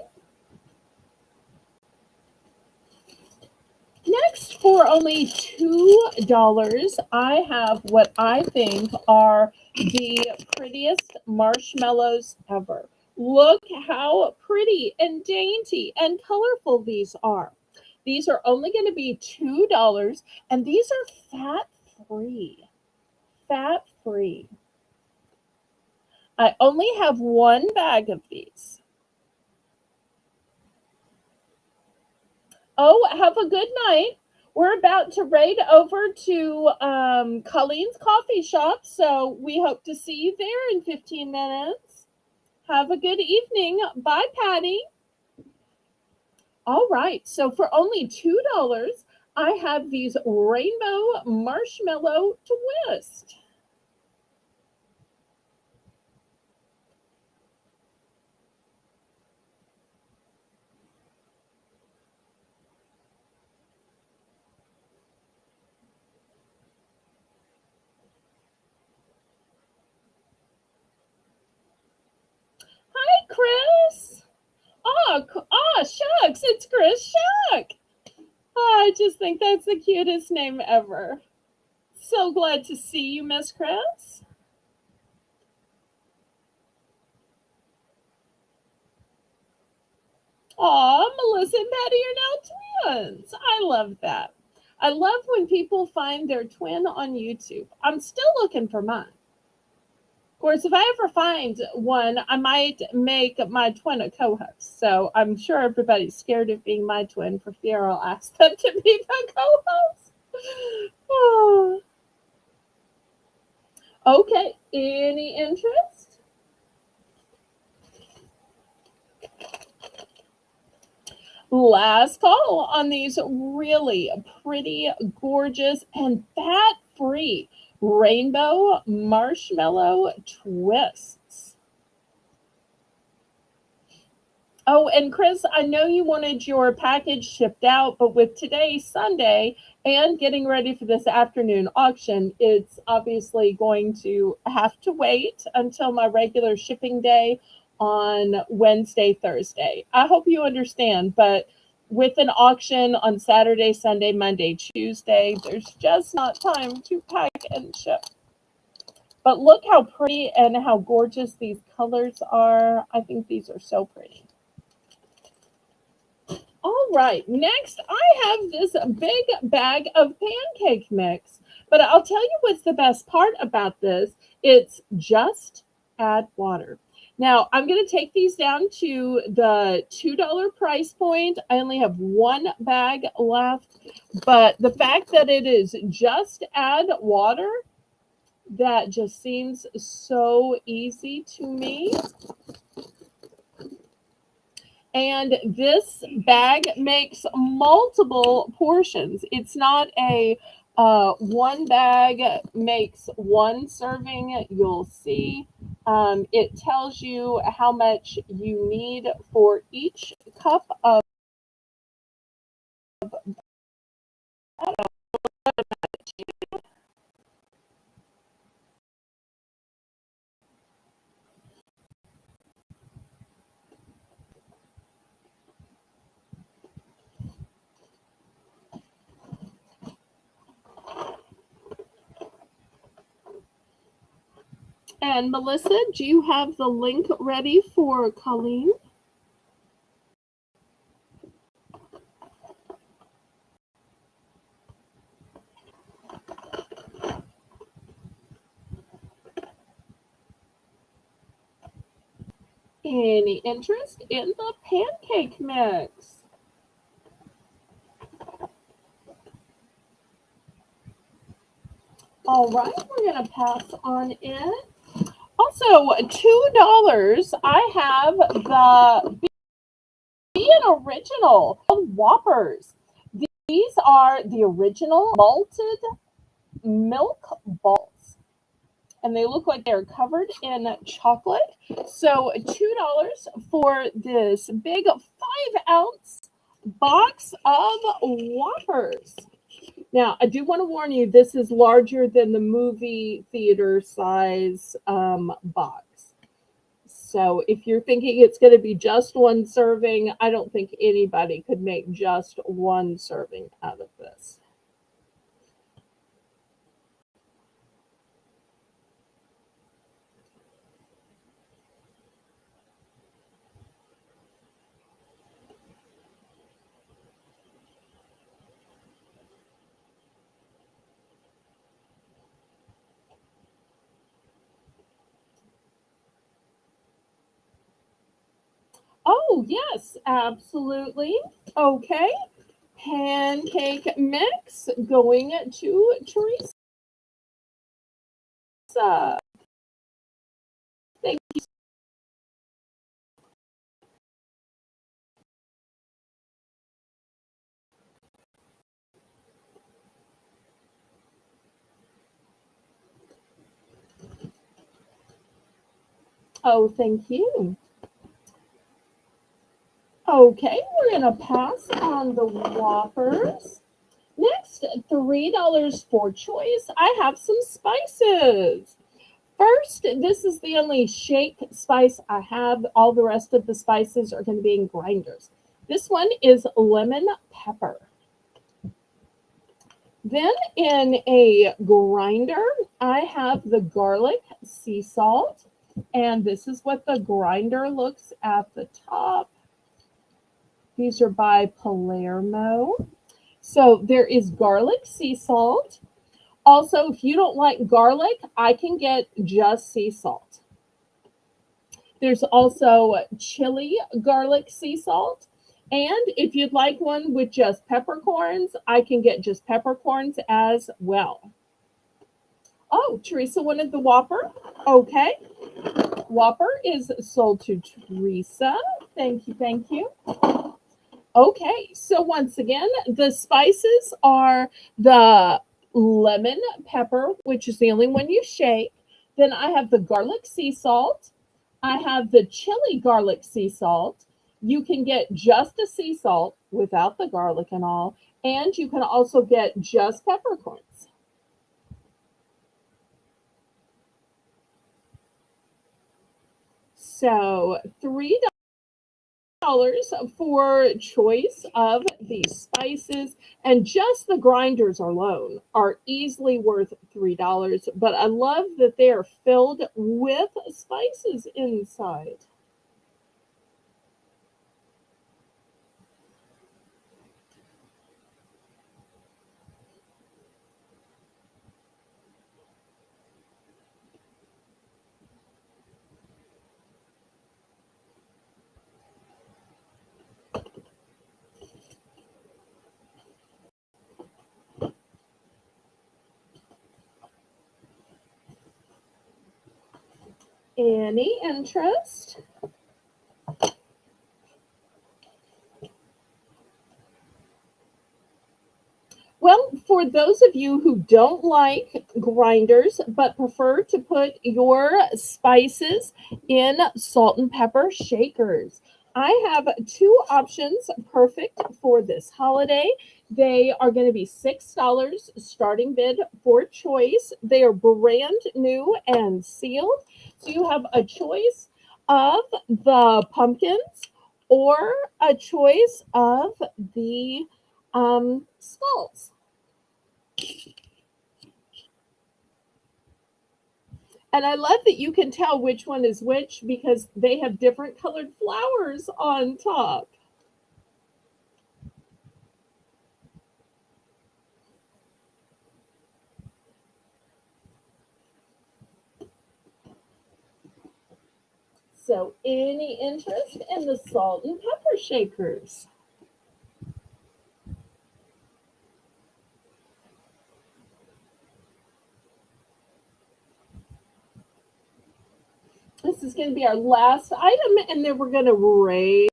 Next, for only $2, I have what I think are the prettiest marshmallows ever. Look how pretty and dainty and colorful these are. These are only going to be $2, and these are fat free. Fat free. I only have one bag of these. Oh, have a good night. We're about to raid over to Colleen's coffee shop, so we hope to see you there in 15 minutes. Have a good evening. Bye, Patty. All right, so for only $2, I have these rainbow marshmallow twist. Hey, Chris. Shucks, it's Chris Shuck. Oh, I just think that's the cutest name ever. So glad to see you, Miss Chris. Aw, Melissa and Patty are now twins. I love that. I love when people find their twin on YouTube. I'm still looking for mine. Of course, if I ever find one, I might make my twin a co-host. So I'm sure everybody's scared of being my twin for fear I'll ask them to be the co-host. Oh, okay. Any interest? Last call on these really pretty, gorgeous, and fat free rainbow marshmallow twists. Oh, and Chris, I know you wanted your package shipped out, but with today, Sunday, and getting ready for this afternoon auction, it's obviously going to have to wait until my regular shipping day on Wednesday, Thursday. I hope you understand, but with an auction on Saturday, Sunday, Monday, Tuesday, there's just not time to pack and ship. But look how pretty and how gorgeous these colors are. I think these are so pretty. All right, next I have this big bag of pancake mix. But I'll tell you what's the best part about this. It's just add water. Now, I'm going to take these down to the $2 price point. I only have one bag left. But the fact that it is just add water, that just seems so easy to me. And this bag makes multiple portions. It's not a one bag makes one serving. You'll see. It tells you how much you need for each cup of. And Melissa, do you have the link ready for Colleen? Any interest in the pancake mix? All right, we're going to pass on it. Also, $2. I have the Being Original Whoppers. These are the original malted milk balls, and they look like they're covered in chocolate. So $2 for this big 5-ounce box of Whoppers. Now, I do want to warn you, this is larger than the movie theater size box. So if you're thinking it's going to be just one serving, I don't think anybody could make just one serving out of this. Oh, yes, absolutely. Okay. pancake mix going to Teresa. Thank Oh, thank you. Okay, we're gonna pass on the Whoppers. Next, $3 for choice. I have some spices. First, this is the only shake spice I have. All the rest of the spices are going to be in grinders. This one is lemon pepper. Then in a grinder, I have the garlic sea salt. And this is what the grinder looks at the top. These are by Palermo. So there is garlic sea salt. Also, if you don't like garlic, I can get just sea salt. There's also chili garlic sea salt. And if you'd like one with just peppercorns, I can get just peppercorns as well. Oh, Teresa wanted the Whopper. Okay. Whopper is sold to Teresa. Thank you. Thank you. Okay. So once again, the spices are the lemon pepper, which is the only one you shake. Then I have the garlic sea salt. I have the chili garlic sea salt. You can get just a sea salt without the garlic and all. And you can also get just peppercorns. So $3 for choice of these spices, and just the grinders alone are easily worth $3. But I love that they are filled with spices inside. Any interest? Well, for those of you who don't like grinders but prefer to put your spices in salt and pepper shakers, I have two options perfect for this holiday. They are going to be $6 starting bid for choice. They are brand new and sealed. So you have a choice of the pumpkins or a choice of the skulls. And I love that you can tell which one is which because they have different colored flowers on top. So, any interest in the salt and pepper shakers? This is going to be our last item, and then we're going to raid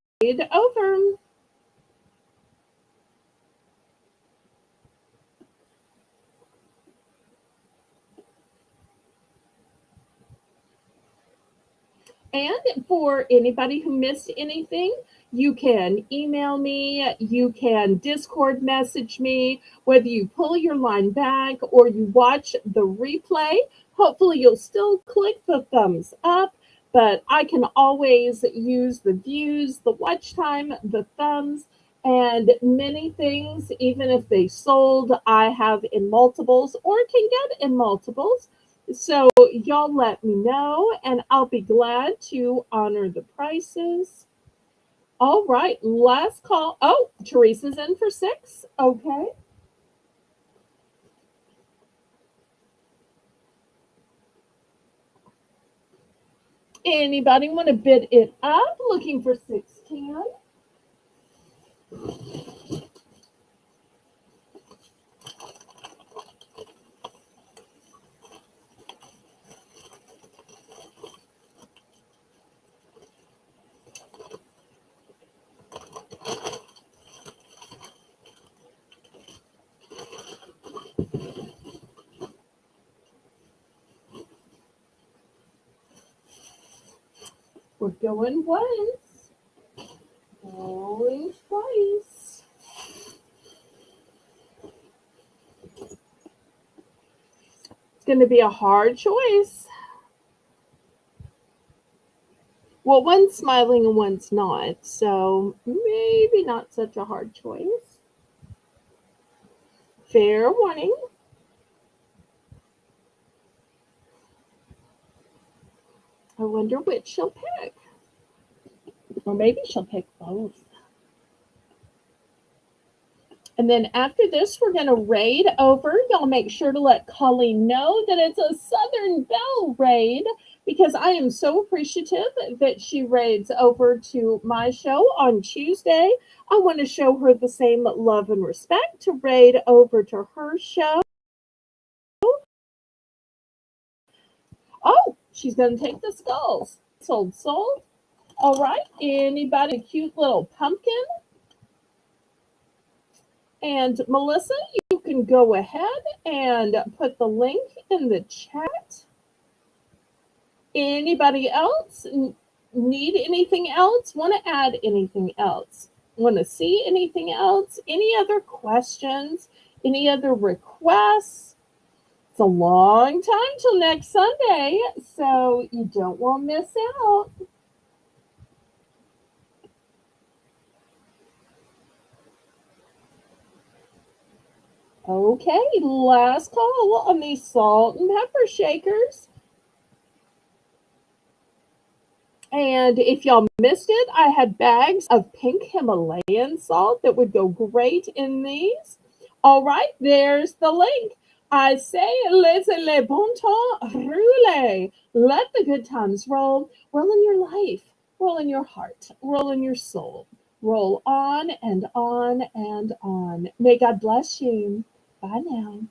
over. And for anybody who missed anything, you can email me, you can Discord message me, whether you pull your line back or you watch the replay. Hopefully, you'll still click the thumbs up, but I can always use the views, the watch time, the thumbs, and many things, even if they sold, I have in multiples or can get in multiples. So y'all let me know and I'll be glad to honor the prices. All right, last call. Oh, Teresa's in for six. Okay. Anybody want to bid it up? Looking for 16. We're going once, going twice. It's going to be a hard choice. Well, one's smiling and one's not, so maybe not such a hard choice. Fair warning. I wonder which she'll pick. Or maybe she'll pick both. And then after this, we're going to raid over. Y'all make sure to let Colleen know that it's a Southern Belle raid because I am so appreciative that she raids over to my show on Tuesday. I want to show her the same love and respect to raid over to her show. Oh, she's going to take the skulls. Sold. All right. Anybody a cute little pumpkin? And Melissa, you can go ahead and put the link in the chat. Anybody else need anything else? Want to add anything else? Want to see anything else? Any other questions? Any other requests? It's a long time till next Sunday, so you don't want to miss out. Okay, last call on these salt and pepper shakers. And if y'all missed it, I had bags of pink Himalayan salt that would go great in these. All right, there's the link. I say, laissez le bon temps rouler. Let the good times roll. Roll in your life, roll in your heart, roll in your soul. Roll on and on and on. May God bless you. Bye now.